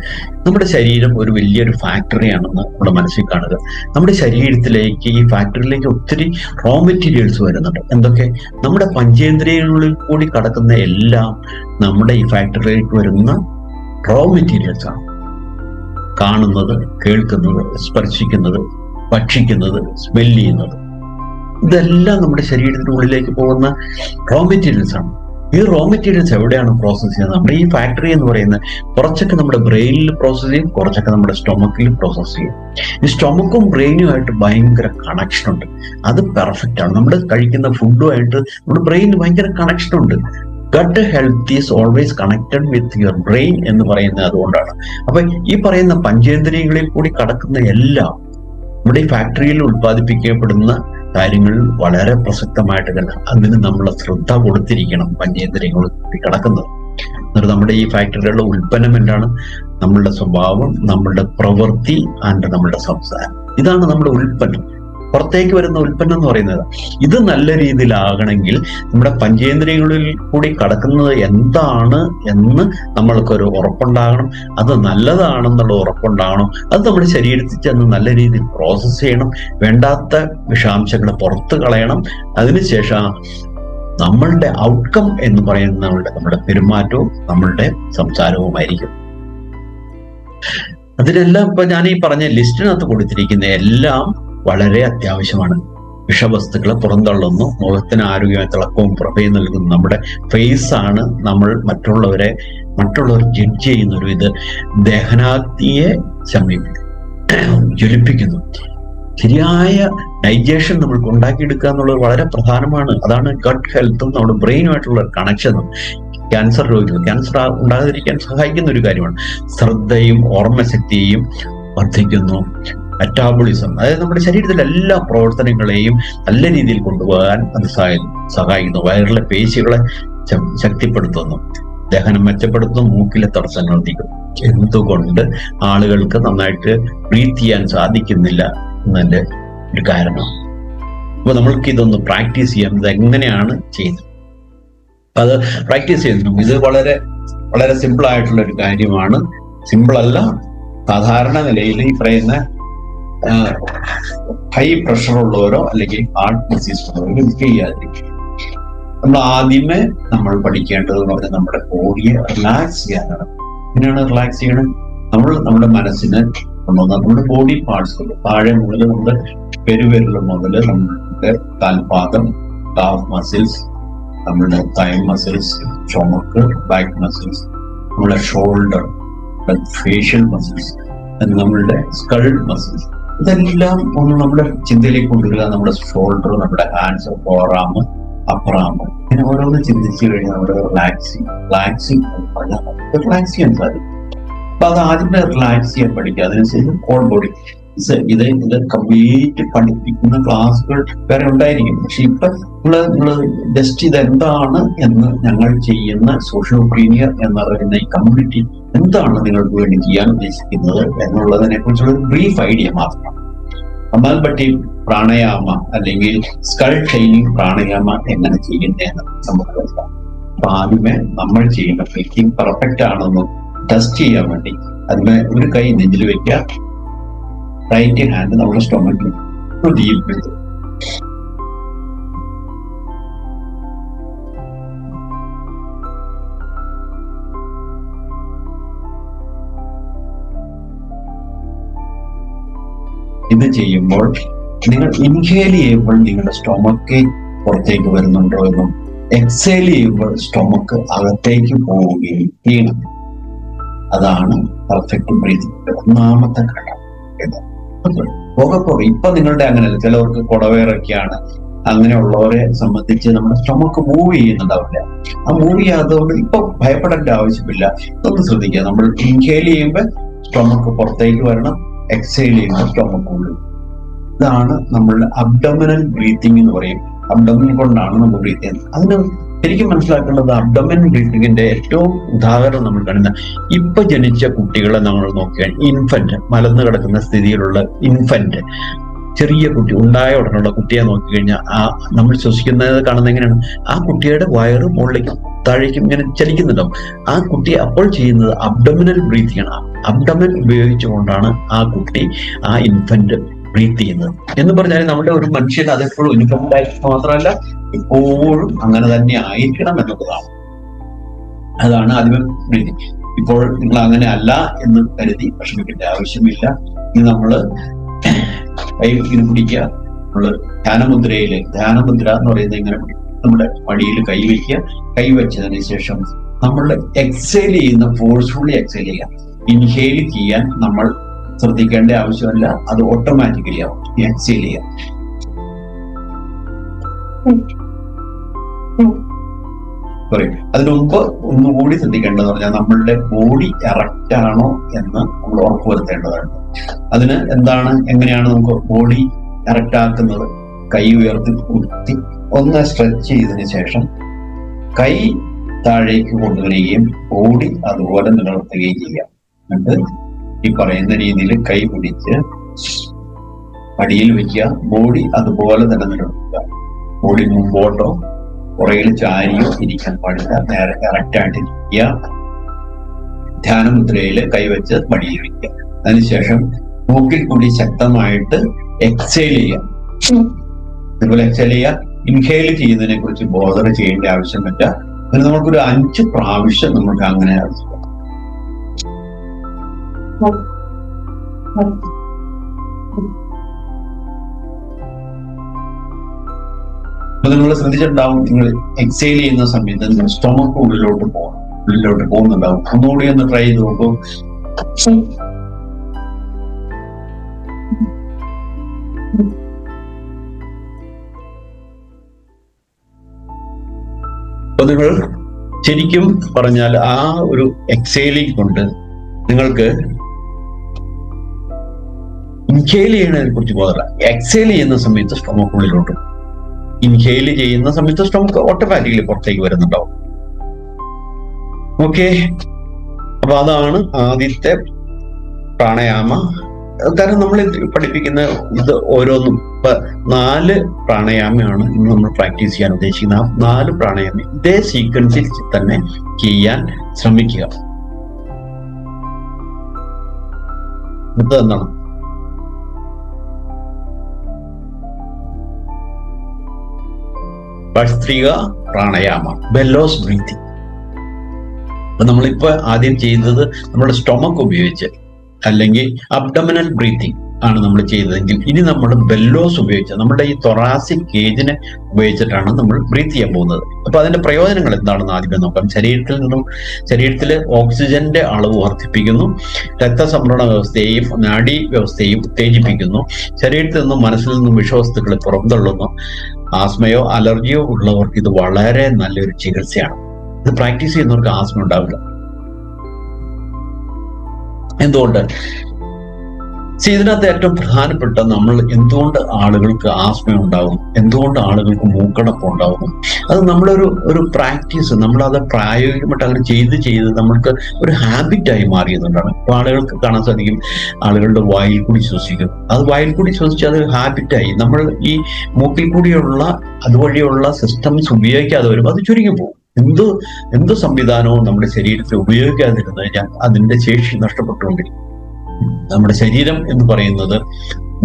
നമ്മുടെ ശരീരം ഒരു വലിയൊരു ഫാക്ടറിയാണെന്ന് നമ്മുടെ മനസ്സിൽ കാണുക. നമ്മുടെ ശരീരത്തിലേക്ക്, ഈ ഫാക്ടറിയിലേക്ക് ഒത്തിരി റോ മെറ്റീരിയൽസ് വരുന്നുണ്ട്. എന്തൊക്കെ? നമ്മുടെ പഞ്ചേന്ദ്രിയങ്ങളിൽ കൂടി കടക്കുന്ന എല്ലാം നമ്മുടെ ഈ ഫാക്ടറിയിലേക്ക് വരുന്ന റോ മെറ്റീരിയൽസ് ആണ്. കാണുന്നത്, കേൾക്കുന്നത്, സ്പർശിക്കുന്നത്, ഭക്ഷിക്കുന്നത്, സ്മെൽ ചെയ്യുന്നത്. ഇതെല്ലാം നമ്മുടെ ശരീരത്തിന്റെ ഉള്ളിലേക്ക് പോകുന്ന റോ മെറ്റീരിയൽസ് ആണ്. ഈ റോ മെറ്റീരിയൽസ് എവിടെയാണ് പ്രോസസ് ചെയ്യുന്നത്? നമ്മുടെ ഈ ഫാക്ടറി എന്ന് പറയുന്നത് കുറച്ചൊക്കെ നമ്മുടെ ബ്രെയിനിൽ പ്രോസസ് ചെയ്യും, കുറച്ചൊക്കെ നമ്മുടെ സ്റ്റൊമക്കിൽ പ്രോസസ് ചെയ്യും. ഈ സ്റ്റൊമക്കും ബ്രെയിനുമായിട്ട് ഭയങ്കര കണക്ഷൻ ഉണ്ട്. അത് പെർഫെക്റ്റ് ആണ്. നമ്മൾ കഴിക്കുന്ന ഫുഡുമായിട്ട് നമ്മുടെ ബ്രെയിനിന് ഭയങ്കര കണക്ഷൻ ഉണ്ട്. Gut health is always connected with your brain എന്ന് പറയുന്നത് അതുകൊണ്ടാണ്. അപ്പൊ ഈ പറയുന്ന പഞ്ചേന്ദ്രിയങ്ങളിൽ കൂടി കടക്കുന്ന എല്ലാം നമ്മുടെ ഈ ഫാക്ടറിയിൽ ഉത്പാദിപ്പിക്കപ്പെടുന്ന കാര്യങ്ങൾ വളരെ പ്രസക്തമായിട്ട് അതിന് നമ്മൾ ശ്രദ്ധ കൊടുത്തിരിക്കണം. പഞ്ചേന്ദ്രിയങ്ങൾ കിടക്കുന്നത് എന്നിട്ട് നമ്മുടെ ഈ ഫാക്ടറികളുടെ ഉൽപ്പന്നം എന്താണ്? നമ്മളുടെ സ്വഭാവം, നമ്മളുടെ പ്രവൃത്തി ആൻഡ് നമ്മളുടെ സംസാരം. ഇതാണ് നമ്മുടെ ഉൽപ്പന്നം, പുറത്തേക്ക് വരുന്ന ഉൽപ്പന്നം എന്ന് പറയുന്നത്. ഇത് നല്ല രീതിയിലാകണമെങ്കിൽ നമ്മുടെ പഞ്ചേന്ദ്രിയങ്ങളിൽ കൂടി കടക്കുന്നത് എന്താണ് എന്ന് നമ്മൾക്കൊരു ഉറപ്പുണ്ടാകണം. അത് നല്ലതാണെന്നുള്ള ഉറപ്പുണ്ടാകണം. അത് നമ്മുടെ ശരീരത്തിൽ ചെന്ന് നല്ല രീതിയിൽ പ്രോസസ്സ് ചെയ്യണം. വേണ്ടാത്ത വിഷാംശങ്ങൾ പുറത്ത് കളയണം. അതിനുശേഷം നമ്മളുടെ ഔട്ട്കം എന്ന് പറയുന്നത് നമ്മുടെ പെരുമാറ്റവും നമ്മളുടെ സംസാരവുമായിരിക്കും. അതിനെല്ലാം ഇപ്പൊ ഞാൻ ഈ പറഞ്ഞ ലിസ്റ്റിനകത്ത് കൊടുത്തിരിക്കുന്ന എല്ലാം വളരെ അത്യാവശ്യമാണ്. വിഷവസ്തുക്കളെ പുറന്തള്ളുന്നു, മുഖത്തിന് ആരോഗ്യമായ തിളക്കവും പ്രഭയും നൽകുന്നു. നമ്മുടെ ഫേസ് ആണ് നമ്മൾ മറ്റുള്ളവർ ജഡ്ജ് ചെയ്യുന്നൊരു ഇത് ദഹനാഗ്നിയെ ജ്വലിപ്പിക്കുന്നു. ശരിയായ ഡൈജഷൻ നമ്മൾക്ക് ഉണ്ടാക്കിയെടുക്കുക എന്നുള്ളത് വളരെ പ്രധാനമാണ്. അതാണ് ഗട്ട് ഹെൽത്തും നമ്മുടെ ബ്രെയിനുമായിട്ടുള്ള കണക്ഷനും. ക്യാൻസർ രോഗികൾ ക്യാൻസർ ഉണ്ടാകാതിരിക്കാൻ സഹായിക്കുന്ന ഒരു കാര്യമാണ്. ശ്രദ്ധയും ഓർമ്മശക്തിയും വർദ്ധിക്കുന്നു. മെറ്റാബോളിസം, അതായത് നമ്മുടെ ശരീരത്തിലെ എല്ലാ പ്രവർത്തനങ്ങളെയും നല്ല രീതിയിൽ കൊണ്ടുപോകാൻ അത് സഹായിക്കുന്നു. വയറിലെ പേശികളെ ശക്തിപ്പെടുത്തുന്നു, ദഹനം മെച്ചപ്പെടുത്തുന്നു, മൂക്കിലെ തടസ്സങ്ങൾ നീക്കും. എന്തുകൊണ്ട് ആളുകൾക്ക് നന്നായിട്ട് ബ്രീത്ത് ചെയ്യാൻ സാധിക്കുന്നില്ല എന്നതിന്റെ ഒരു കാരണം. അപ്പൊ നമ്മൾക്ക് ഇതൊന്ന് പ്രാക്ടീസ് ചെയ്യാം. ഇത് എങ്ങനെയാണ് ചെയ്യുന്നത്? അത് പ്രാക്ടീസ് ചെയ്യുന്നു. ഇത് വളരെ വളരെ സിമ്പിൾ ആയിട്ടുള്ള ഒരു കാര്യമാണ്. സിമ്പിൾ അല്ല, സാധാരണ നിലയിൽ ഈ പറയുന്ന ഹൈ പ്രഷർ ഉള്ളവരോ അല്ലെങ്കിൽ ഹാർട്ട് ഡിസീസ് ഉള്ളവരോ ഇത് ചെയ്യാതിരിക്കും. നമ്മൾ പഠിക്കേണ്ടത് നമ്മുടെ ബോഡിയെ റിലാക്സ് ചെയ്യാനാണ്. എങ്ങനെയാണ് റിലാക്സ് ചെയ്യണം? നമ്മുടെ മനസ്സിന് നമ്മുടെ ബോഡി പാർട്സ് താഴെ മുതൽ നമ്മുടെ പെരുവിരൽ മുതൽ നമ്മുടെ കാൽപാദം, കാഫ് മസിൽസ്, നമ്മുടെ തൈ മസിൽസ്, ചുമക്ക്, ബാക്ക് മസിൽസ്, നമ്മുടെ ഷോൾഡർ, ഫേഷ്യൽ മസിൽസ്, നമ്മളുടെ സ്കൾ മസിൽസ്, ഇതെല്ലാം ഒന്ന് നമ്മുടെ ചിന്തയിലേക്ക് കൊണ്ടുവരിക. നമ്മുടെ ഷോൾഡർ, നമ്മുടെ ഹാൻഡ്സ്, ഫോറാം, അപ്പറാം, ഇങ്ങനെ ഓരോന്ന് ചിന്തിച്ചു കഴിഞ്ഞാൽ നമ്മുടെ റിലാക്സിങ് ചെയ്യാൻ സാധിക്കും. അപ്പൊ അത് ആദ്യമേ റിലാക്സ് ചെയ്യാൻ പഠിക്കുക. അതിനനുസരിച്ച് ഹോൾ ബോഡി ഇത് കംപ്ലീറ്റ് പഠിപ്പിക്കുന്ന ക്ലാസ്സുകൾ വേറെ ഉണ്ടായിരിക്കും. പക്ഷെ ഇപ്പൊ നിങ്ങൾ ജസ്റ്റ് ഇതെന്താണ് എന്ന് ഞങ്ങൾ ചെയ്യുന്ന സോഷ്യൽ പ്രീമിയർ എന്ന് പറയുന്ന ഈ കമ്മ്യൂണിറ്റി എന്താണ് നിങ്ങൾക്ക് വേണ്ടി ചെയ്യാൻ ഉദ്ദേശിക്കുന്നത് എന്നുള്ളതിനെ കുറിച്ചുള്ള ഒരു ബ്രീഫ് ഐഡിയ മാത്രമാണ്. കമാൽപട്ടി പ്രാണായാമ അല്ലെങ്കിൽ സ്കൾ ഷൈനിങ് പ്രാണായാമ എങ്ങനെ ചെയ്യുന്നതെന്ന് നമുക്ക് മനസ്സിലാക്കാം. അപ്പൊ ആദ്യമേ നമ്മൾ ചെയ്യുന്ന ബ്രീത്തിങ് പെർഫെക്റ്റ് ആണെന്ന് ടെസ്റ്റ് ചെയ്യാൻ വേണ്ടി അതിന് ഒരു കൈ നെഞ്ചിൽ വെക്കുക, റൈറ്റ് ഹാൻഡ് നമ്മുടെ സ്റ്റൊമക്കിൽ ഡീപ്പ് ബ്രീത്ത്. ഇത് ചെയ്യുമ്പോൾ നിങ്ങൾ ഇൻഹേൽ ചെയ്യുമ്പോൾ നിങ്ങളുടെ സ്റ്റൊമക്ക് പുറത്തേക്ക് വരുന്നുണ്ടോ എന്നും എക്സേൽ ചെയ്യുമ്പോൾ സ്റ്റൊമക്ക് അകത്തേക്ക് പോവുകയും ചെയ്യണം. അതാണ് പെർഫെക്റ്റ് ബ്രീത്തിങ് ഒന്നാമത്തെ ഘട്ടം. ഇപ്പൊ നിങ്ങളുടെ അങ്ങനെയല്ല, ചിലവർക്ക് കുടവേറൊക്കെയാണ്. അങ്ങനെയുള്ളവരെ സംബന്ധിച്ച് നമ്മുടെ സ്റ്റൊമക്ക് മൂവ് ചെയ്യുന്നുണ്ടാവില്ല. ആ മൂവ് ചെയ്യാത്തതുകൊണ്ട് ഇപ്പൊ ഭയപ്പെടേണ്ട ആവശ്യമില്ല. ഇതൊന്ന് ശ്രദ്ധിക്കുക. നമ്മൾ ഇൻഹേൽ ചെയ്യുമ്പോൾ സ്റ്റൊമക്ക് പുറത്തേക്ക് വരണം, എക്സേൽ ചെയ്യുമ്പോൾ സ്റ്റൊമക്ക് ഉള്ളിൽ. ഇതാണ് നമ്മളുടെ അബ്ഡോമിനൽ ബ്രീത്തിങ് എന്ന് പറയും. അബ്ഡോമിൻ കൊണ്ടാണ് നമ്മൾ ബ്രീത്ത് ചെയ്യുന്നത്. അതിന് ശരിക്കും മനസ്സിലാക്കേണ്ടത് അബ്ഡോമിനൽ ബ്രീത്തിങ്ങിന്റെ ഏറ്റവും ഉദാഹരണം നമ്മൾ കാണുന്ന ഇപ്പൊ ജനിച്ച കുട്ടികളെ നമ്മൾ നോക്കിയാൽ ഇൻഫന്റ്, മലന്ന് കിടക്കുന്ന സ്ഥിതിയിലുള്ള ഇൻഫന്റ്, ചെറിയ കുട്ടി, ഉണ്ടായ ഉടനെയുള്ള കുട്ടിയെ നോക്കിക്കഴിഞ്ഞാൽ നമ്മൾ ശ്വസിക്കുന്നത് കാണുന്നത് എങ്ങനെയാണ്? ആ കുട്ടിയുടെ വയറ് മുകളിലേക്കും താഴേക്കും ഇങ്ങനെ ചലിക്കുന്നുണ്ടാവും. ആ കുട്ടി അപ്പോൾ ചെയ്യുന്നത് അബ്ഡോമിനൽ ബ്രീത്തിങ് ആണ്. അബ്ഡോമിൻ ഉപയോഗിച്ചുകൊണ്ടാണ് ആ കുട്ടി, ആ ഇൻഫന്റ് ബ്രീത്ത് ചെയ്യുന്നത്. എന്ന് പറഞ്ഞാൽ നമ്മുടെ ഒരു മനുഷ്യൻ അതെപ്പോഴും ഇൻഫന്റ് ആയിട്ട് മാത്രമല്ല എപ്പോഴും അങ്ങനെ തന്നെ ആയിരിക്കണം എന്നുള്ളതാണ്. അതാണ് ആദ്യമേ ബ്രീത്തിങ്. ഇപ്പോൾ നിങ്ങൾ അങ്ങനെ അല്ല എന്ന് കരുതി വിഷമിക്കേണ്ട ആവശ്യമില്ല. ഇത് നമ്മള് ഇത് പിടിക്കുക, നമ്മള് ധ്യാനമുദ്ര എന്ന് പറയുന്നത് ഇങ്ങനെ നമ്മുടെ മടിയിൽ കൈവയ്ക്കുക. കൈവച്ചതിന് ശേഷം നമ്മൾ എക്സേൽ ചെയ്യുന്ന ഫോഴ്സ്ഫുള്ളി എക്സേൽ ചെയ്യുക. ഇൻഹേൽ ചെയ്യാൻ നമ്മൾ ശ്രദ്ധിക്കേണ്ട ആവശ്യമില്ല, അത് ഓട്ടോമാറ്റിക്കലി ആവും. എക്സേൽ ചെയ്യാം. സോറി, അതിനു മുമ്പ് ഒന്നുകൂടി ശ്രദ്ധിക്കേണ്ടതെന്ന് പറഞ്ഞാൽ നമ്മളുടെ ബോഡി എറക്റ്റ് ആണോ എന്ന് നമ്മൾ ഉറപ്പുവരുത്തേണ്ടതാണ്. അതിന് എങ്ങനെയാണ് നമുക്ക് ബോഡി എറക്റ്റ് ആക്കുന്നത്? കൈ ഉയർത്തി ഒന്ന് സ്ട്രെച്ച് ചെയ്തതിന് ശേഷം കൈ താഴേക്ക് കൊണ്ടുവരികയും ബോഡി അതുപോലെ നിലനിർത്തുകയും ചെയ്യാം. എന്നിട്ട് ഈ പറയുന്ന രീതിയിൽ കൈ പിടിച്ച് അടിയിൽ വെക്കുക. ബോഡി അതുപോലെ തന്നെ നിലനിർത്തുക. ബോഡി മുമ്പോട്ടോ പുറകിൽ ചാരിയോ ഇരിക്കാൻ പാടില്ല, നേരെ കറക്റ്റ് ആയിട്ട് ഇരിക്കുക. ധ്യാനമുദ്രയിൽ കൈവച്ച് മടിയിൽ വയ്ക്കുക. അതിനുശേഷം മൂക്കിൽ കൂടി ശക്തമായിട്ട് എക്സേൽ ചെയ്യുക. ഇതുപോലെ എക്സേൽ ചെയ്യുക. ഇൻഹേൽ ചെയ്യുന്നതിനെ കുറിച്ച് ബോധർ ചെയ്യേണ്ട ആവശ്യമില്ല. പിന്നെ നമുക്കൊരു 5 പ്രാവശ്യം നമുക്ക് അങ്ങനെ ആവശ്യം. അപ്പൊ നിങ്ങൾ ശ്രദ്ധിച്ചിട്ടുണ്ടാവും, നിങ്ങൾ എക്സേൽ ചെയ്യുന്ന സമയത്ത് നിങ്ങൾ സ്റ്റൊമക്ക് ഉള്ളിലോട്ട് പോകുന്നുണ്ടാവും. ഒന്നുകൂടി ഒന്ന് ട്രൈ ചെയ്ത് നോക്കൂ. അപ്പൊ നിങ്ങൾ ശരിക്കും പറഞ്ഞാൽ ആ ഒരു എക്സേലിംഗ് കൊണ്ട് നിങ്ങൾക്ക് ഇൻഹേൽ ചെയ്യുന്നതിനെ കുറിച്ച് ബോധമില്ല. എക്സേൽ ചെയ്യുന്ന സമയത്ത് സ്റ്റൊമക്ക് ഉള്ളിലോട്ട്, ഇൻഹേൽ ചെയ്യുന്ന സമയത്ത് സ്റ്റൊമക്ക് ഓട്ടോമാറ്റിക്കലി പുറത്തേക്ക് വരുന്നുണ്ടാവും. ഓക്കെ, അപ്പൊ അതാണ് ആദ്യത്തെ പ്രാണായാമ. കാരണം നമ്മൾ പഠിപ്പിക്കുന്ന ഇത് ഓരോന്നും 4 പ്രാണായാമമാണ് ഇന്ന് നമ്മൾ പ്രാക്ടീസ് ചെയ്യാൻ ഉദ്ദേശിക്കുന്ന. 4 പ്രാണായാമം ഇതേ സീക്വൻസിൽ തന്നെ ചെയ്യാൻ ശ്രമിക്കുക. ഇത് എന്താണ്? ഭസ്ത്രിക പ്രാണായാമ, ബെല്ലോസ് ബ്രീത്തിങ്. അപ്പൊ നമ്മളിപ്പോ ആദ്യം ചെയ്തത് നമ്മുടെ സ്റ്റൊമക്ക് ഉപയോഗിച്ച് അല്ലെങ്കിൽ അബ്ഡമിനൽ ബ്രീത്തിങ് ആണ് നമ്മൾ ചെയ്തതെങ്കിൽ, ഇനി നമ്മൾ ബെല്ലോസ് ഉപയോഗിച്ച് നമ്മുടെ ഈ തൊറാസിക് കേജിനെ ഉപയോഗിച്ചിട്ടാണ് നമ്മൾ ബ്രീത്ത് ചെയ്യാൻ പോകുന്നത്. അപ്പൊ അതിന്റെ പ്രയോജനങ്ങൾ എന്താണെന്ന് ആദ്യമേ നോക്കാം. ശരീരത്തില് ഓക്സിജന്റെ അളവ് വർദ്ധിപ്പിക്കുന്നു, രക്തസംഭരണ വ്യവസ്ഥയെയും നാഡീ വ്യവസ്ഥയെയും ഉത്തേജിപ്പിക്കുന്നു, ശരീരത്തിൽ നിന്നും മനസ്സിൽ നിന്നും വിഷവസ്തുക്കളെ പുറന്തള്ളുന്നു. ആസ്മയോ അലർജിയോ ഉള്ളവർക്ക് ഇത് വളരെ നല്ലൊരു ചികിത്സയാണ്. ഇത് പ്രാക്ടീസ് ചെയ്യുന്നവർക്ക് ആസ്മ ഉണ്ടാവില്ല. എന്തുകൊണ്ട്? ഇതിനകത്ത് ഏറ്റവും പ്രധാനപ്പെട്ട നമ്മൾ എന്തുകൊണ്ട് ആളുകൾക്ക് ആസ്മ ഉണ്ടാകും, എന്തുകൊണ്ട് ആളുകൾക്ക് മൂക്കടപ്പം ഉണ്ടാകും, അത് നമ്മളൊരു പ്രാക്ടീസ്, നമ്മളത് പ്രായോഗികമായിട്ട് അങ്ങനെ ചെയ്ത് നമ്മൾക്ക് ഒരു ഹാബിറ്റായി മാറിയതുകൊണ്ടാണ്. ഇപ്പൊ ആളുകൾക്ക് കാണാൻ സാധിക്കും, ആളുകളുടെ വായിൽ കൂടി ശ്വസിക്കും. അത് വായിൽ കൂടി ശ്വസിച്ച് അത് ഹാബിറ്റായി. നമ്മൾ ഈ മൂക്കിൽ കൂടിയുള്ള അതുവഴിയുള്ള സിസ്റ്റംസ് ഉപയോഗിക്കാതെ വരുമ്പോൾ അത് ചുരുങ്ങി പോകും. എന്ത് സംവിധാനവും നമ്മുടെ ശരീരത്തിൽ ഉപയോഗിക്കാതിരുന്നു കഴിഞ്ഞാൽ അതിന്റെ ശേഷി നഷ്ടപ്പെട്ടുകൊണ്ടിരിക്കും. നമ്മുടെ ശരീരം എന്ന് പറയുന്നത്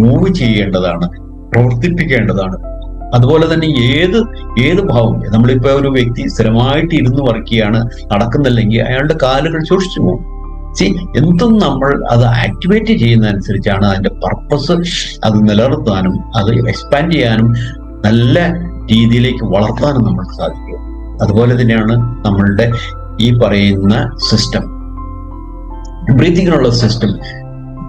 മൂവ് ചെയ്യേണ്ടതാണ്, പ്രവർത്തിപ്പിക്കേണ്ടതാണ്. അതുപോലെ തന്നെ ഏത് ഭാവം, നമ്മളിപ്പോ ഒരു വ്യക്തി സ്ഥിരമായിട്ട് ഇരുന്ന് വർക്കുകയാണ്, നടക്കുന്നില്ലെങ്കിൽ അയാളുടെ കാലുകൾ ശോഷിച്ചു പോകും. എന്തും നമ്മൾ അത് ആക്ടിവേറ്റ് ചെയ്യുന്നതനുസരിച്ചാണ് അതിന്റെ പർപ്പസ് അത് നിലനിർത്താനും അത് എക്സ്പാൻഡ് ചെയ്യാനും നല്ല രീതിയിലേക്ക് വളർത്താനും നമ്മൾക്ക് സാധിക്കും. അതുപോലെ തന്നെയാണ് നമ്മളുടെ ഈ പറയുന്ന സിസ്റ്റം, ബ്രീത്തിങ്ങിനുള്ള സിസ്റ്റം.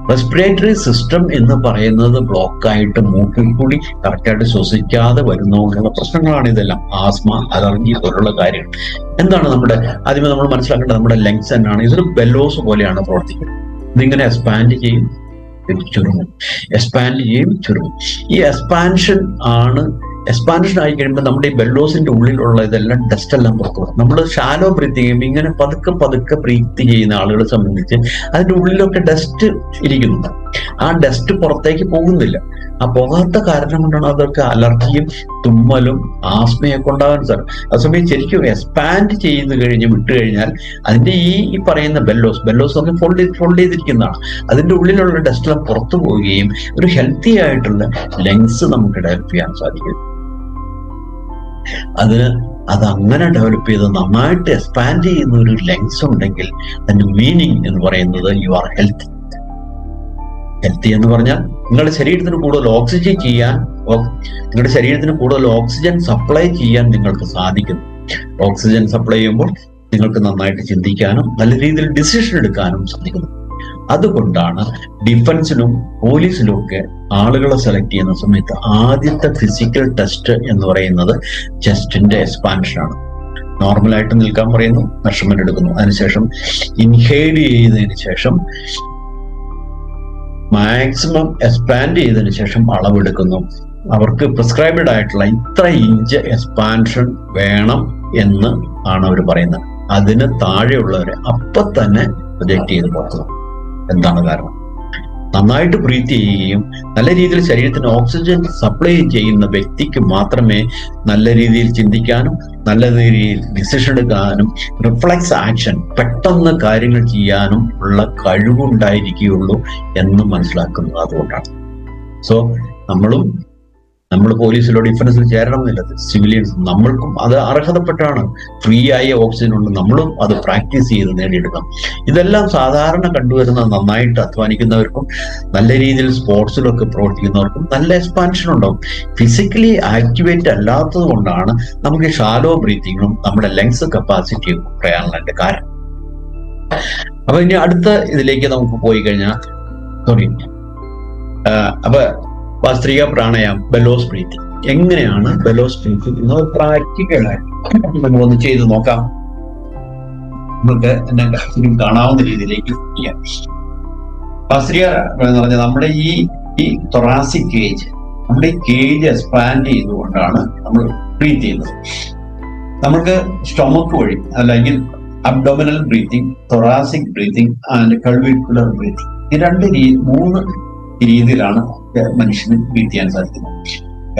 റെസ്പിറേറ്ററി സിസ്റ്റം എന്ന് പറയുന്നത് ബ്ലോക്കായിട്ട് മൂക്കിൽ കൂടി കറക്റ്റായിട്ട് ശ്വസിക്കാതെ വരുന്നതുകൊണ്ടുള്ള പ്രശ്നങ്ങളാണ് ഇതെല്ലാം. ആസ്മ, അലർജി പോലുള്ള കാര്യങ്ങൾ. എന്താണ് ആദ്യമേ നമ്മൾ മനസ്സിലാക്കേണ്ടത്, നമ്മുടെ ലങ്സ് തന്നെയാണ്. ഇതൊരു ബെല്ലോസ് പോലെയാണ് പ്രവർത്തിക്കുന്നത്. ഇതിങ്ങനെ എക്സ്പാൻഡ് ചെയ്യും, ചുരുങ്ങും, എക്സ്പാൻഡ് ചെയ്യും, ചുരുങ്ങും. ഈ എക്സ്പാൻഷൻ ആയി കഴിയുമ്പോൾ നമ്മുടെ ഈ ബെല്ലോസിന്റെ ഉള്ളിലുള്ള ഇതെല്ലാം ഡസ്റ്റ് എല്ലാം പുറത്തു പോകും. നമ്മൾ ഷാലോ ബ്രീത്തിങ് ചെയ്യുമ്പോൾ ഇങ്ങനെ പതുക്കെ ബ്രീത്ത് ചെയ്യുന്ന ആളുകളെ സംബന്ധിച്ച് അതിന്റെ ഉള്ളിലൊക്കെ ഡസ്റ്റ് ഇരിക്കുന്നുണ്ട്. ആ ഡസ്റ്റ് പുറത്തേക്ക് പോകുന്നില്ല. ആ പോകാത്ത കാരണം കൊണ്ടാണ് അതൊക്കെ അലർജിയും തുമ്മലും ആസ്മയൊക്കെ ഉണ്ടാകാൻ സാർ. അതേസമയം ശരിക്കും എക്സ്പാൻഡ് ചെയ്ത് വിട്ടു കഴിഞ്ഞാൽ അതിന്റെ ഈ പറയുന്ന ബെല്ലോസ് ഒക്കെ ഫോൾഡ് ചെയ്തിരിക്കുന്നതാണ്. അതിന്റെ ഉള്ളിലുള്ള ഡസ്റ്റ് എല്ലാം പുറത്തു പോവുകയും ഒരു ഹെൽത്തി ആയിട്ടുള്ള ലങ്സ് നമുക്ക് ഡെവലപ്പ് ചെയ്യാൻ സാധിക്കും. അത് അങ്ങനെ ഡെവലപ്പ് ചെയ്ത് നന്നായിട്ട് എക്സ്പാൻഡ് ചെയ്യുന്ന ഒരു ലങ്സ് ഉണ്ടെങ്കിൽ അതിന്റെ മീനിങ് എന്ന് പറയുന്നത് യു ആർ ഹെൽത്തി. ഹെൽത്തി എന്ന് പറഞ്ഞാൽ നിങ്ങളുടെ ശരീരത്തിന് കൂടുതൽ ഓക്സിജൻ ചെയ്യാൻ അപ്പോൾ നിങ്ങളുടെ ശരീരത്തിന് കൂടുതൽ ഓക്സിജൻ സപ്ലൈ ചെയ്യാൻ നിങ്ങൾക്ക് സാധിക്കുന്നു. ഓക്സിജൻ സപ്ലൈ ചെയ്യുമ്പോൾ നിങ്ങൾക്ക് നന്നായിട്ട് ചിന്തിക്കാനും നല്ല രീതിയിൽ ഡിസിഷൻ എടുക്കാനും സാധിക്കുന്നു. അതുകൊണ്ടാണ് ഡിഫൻസിലും പോലീസിലും ഒക്കെ ആളുകളെ സെലക്ട് ചെയ്യുന്ന സമയത്ത് ആദ്യത്തെ ഫിസിക്കൽ ടെസ്റ്റ് എന്ന് പറയുന്നത് ചെസ്റ്റിന്റെ എക്സ്പാൻഷനാണ്. നോർമലായിട്ട് നിൽക്കാൻ പറയുന്നു, മെഷർമെന്റ് എടുക്കുന്നു, അതിനുശേഷം ഇൻഹെയിൽ ചെയ്തതിനു ശേഷം മാക്സിമം എക്സ്പാൻഡ് ചെയ്തതിനു ശേഷം അളവെടുക്കുന്നു. അവർക്ക് പ്രിസ്ക്രൈബഡ് ആയിട്ടുള്ള ഇത്ര ഇഞ്ച് എക്സ്പാൻഷൻ വേണം എന്ന് ആണ് അവർ പറയുന്നത്. അതിന് താഴെയുള്ളവരെ അപ്പം തന്നെ റിജക്ട് ചെയ്ത് പോകുന്നു. എന്താണ് കാരണം? നന്നായിട്ട് ബ്രീത്ത് ചെയ്യുകയും നല്ല രീതിയിൽ ശരീരത്തിന് ഓക്സിജൻ സപ്ലൈ ചെയ്യുന്ന വ്യക്തിക്ക് മാത്രമേ നല്ല രീതിയിൽ ചിന്തിക്കാനും നല്ല രീതിയിൽ ഡിസിഷൻ എടുക്കാനും റിഫ്ലക്സ് ആക്ഷൻ പെട്ടെന്ന് കാര്യങ്ങൾ ചെയ്യാനും ഉള്ള കഴിവുണ്ടായിരിക്കുകയുള്ളൂ എന്ന് മനസ്സിലാക്കുന്നത് അതുകൊണ്ടാണ്. സോ നമ്മൾ പോലീസിലോ ഡിഫൻസിൽ ചേരണമെന്നില്ല. സിവിലിയൻസ് നമ്മൾക്കും അത് അർഹതപ്പെട്ടാണ്. ഫ്രീ ആയ ഓക്സിജൻ ഉണ്ട്, നമ്മളും അത് പ്രാക്ടീസ് ചെയ്ത് നേടിയെടുക്കാം. ഇതെല്ലാം സാധാരണ കണ്ടുവരുന്ന നന്നായിട്ട് അധ്വാനിക്കുന്നവർക്കും നല്ല രീതിയിൽ സ്പോർട്സിലൊക്കെ പ്രവർത്തിക്കുന്നവർക്കും നല്ല എക്സ്പാൻഷൻ ഉണ്ടാവും. ഫിസിക്കലി ആക്ടിവേറ്റ് അല്ലാത്തത് കൊണ്ടാണ് നമുക്ക് ഷാലോ ബ്രീത്തിങ്ങും നമ്മുടെ ലങ്സ് കപ്പാസിറ്റിയും കുറയാനുള്ള കാരണം. അപ്പൊ ഇനി അടുത്ത ഇതിലേക്ക് നമുക്ക് പോയി കഴിഞ്ഞാൽ അപ്പൊ ഭസ്ത്രിക പ്രാണായാമം, ബെലോസ് ബ്രീത്തിങ്. എങ്ങനെയാണ് ബെലോസ് ബ്രീത്തിങ് എന്നത് പ്രാക്ടിക്കലായിട്ട് നമുക്കൊന്ന് ചെയ്ത് നോക്കാം. നമുക്ക് എന്നെ കാണാവുന്ന രീതിയിലേക്ക് ചെയ്യാം. ഭസ്ത്രിക എന്ന് പറഞ്ഞാൽ നമ്മുടെ ഈ തൊറാസിക് കേജ്, നമ്മുടെ ഈ കേജ് എക്സ്പാൻഡ് ചെയ്തുകൊണ്ടാണ് നമ്മൾ ബ്രീത്ത് ചെയ്യുന്നത്. നമുക്ക് സ്റ്റൊമക്ക് വഴി അല്ലെങ്കിൽ abdominal breathing, thoracic breathing and clavicular breathing, ഈ മൂന്ന് രീതിയിലാണ് മനുഷ്യന് ബ്രീത്ത് ചെയ്യാൻ സാധിക്കുന്നത്.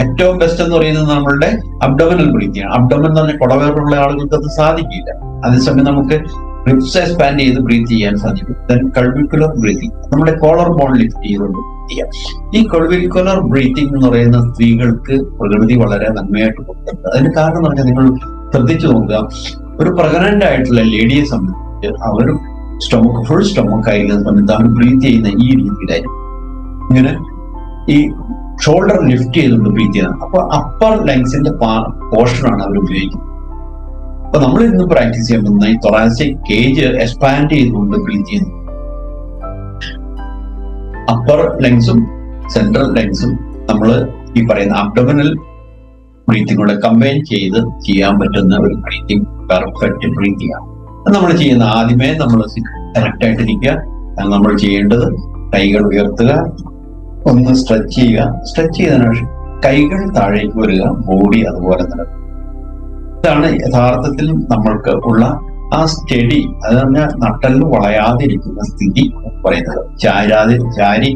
ഏറ്റവും ബെസ്റ്റ് എന്ന് പറയുന്നത് നമ്മളുടെ അബ്ഡോമിനൽ ബ്രീത്തിങ് ആണ്. അബ്ഡോമൻ എന്ന് പറഞ്ഞാൽ കുടവേറുള്ള ആളുകൾക്ക് അത് സാധിക്കില്ല. അതേസമയം നമുക്ക് റിബ്സ് എക്സ്പാൻഡ് ചെയ്ത് ബ്രീത്ത് ചെയ്യാൻ സാധിക്കും. ദെൻ കൾവിക്കുലർ ബ്രീത്തിങ്, നമ്മുടെ കോളർ ബോൺ ലിഫ്റ്റ് ചെയ്തുകൊണ്ട് ചെയ്യാം. ഈ കൾവിക്കുലർ ബ്രീത്തിങ് എന്ന് പറയുന്ന സ്ത്രീകൾക്ക് പ്രകൃതി വളരെ നന്മയായിട്ട് കൊടുത്തിട്ടുണ്ട്. അതിന് കാരണം എന്ന് പറഞ്ഞാൽ നിങ്ങൾ ശ്രദ്ധിച്ചു നോക്കുക, ഒരു പ്രഗ്നന്റ് ആയിട്ടുള്ള ലേഡിയെ സംബന്ധിച്ച് അവർ ഫുൾ സ്റ്റൊമക്ക് ആയിരിക്കുന്ന സമയത്ത് അവർ ബ്രീത്ത് ചെയ്യുന്ന ഈ രീതിയിലായിരിക്കും. ഇങ്ങനെ ഈ ഷോൾഡർ ലിഫ്റ്റ് ചെയ്തുകൊണ്ട് ബ്രീത്ത് ചെയ്യണം. അപ്പൊ അപ്പർ ലങ്സിന്റെ പോർഷനാണ് അവർ ഉപയോഗിക്കുന്നത്. അപ്പൊ നമ്മൾ ഇന്ന് പ്രാക്ടീസ് ചെയ്യാൻ പറ്റുന്ന ഈ തൊറാസിക് കേജ് എക്സ്പാൻഡ് ചെയ്തുകൊണ്ട് ബ്രീത്ത് ചെയ്യുന്നു. അപ്പർ ലങ്സും സെൻട്രൽ ലങ്സും നമ്മൾ ഈ പറയുന്ന അബ്ഡോമിനൽ ബ്രീത്തിങ് കൂടെ കമ്പൈൻ ചെയ്ത് ചെയ്യാൻ പറ്റുന്ന ഒരു ബ്രീത്തിങ്, പെർഫെക്റ്റ് ബ്രീത്തിങ് ആണ്. നമ്മൾ ചെയ്യുന്ന ആദ്യമേ നമ്മൾ കറക്റ്റ് ആയിട്ടിരിക്കുക. നമ്മൾ ചെയ്യേണ്ടത് കൈകൾ ഉയർത്തുക, ഒന്ന് സ്ട്രെച്ച് ചെയ്യുക. സ്ട്രെച്ച് ചെയ്തതിനു ശേഷം കൈകൾ താഴേക്ക് വരിക, ബോഡി അതുപോലെ തന്നെ. ഇതാണ് യഥാർത്ഥത്തിൽ നമ്മൾക്ക് ഉള്ള ആ സ്റ്റഡി, അത് പറഞ്ഞാൽ നട്ടലിന് വളയാതിരിക്കുന്ന സ്ഥിതി പറയുന്നത്. ചാരി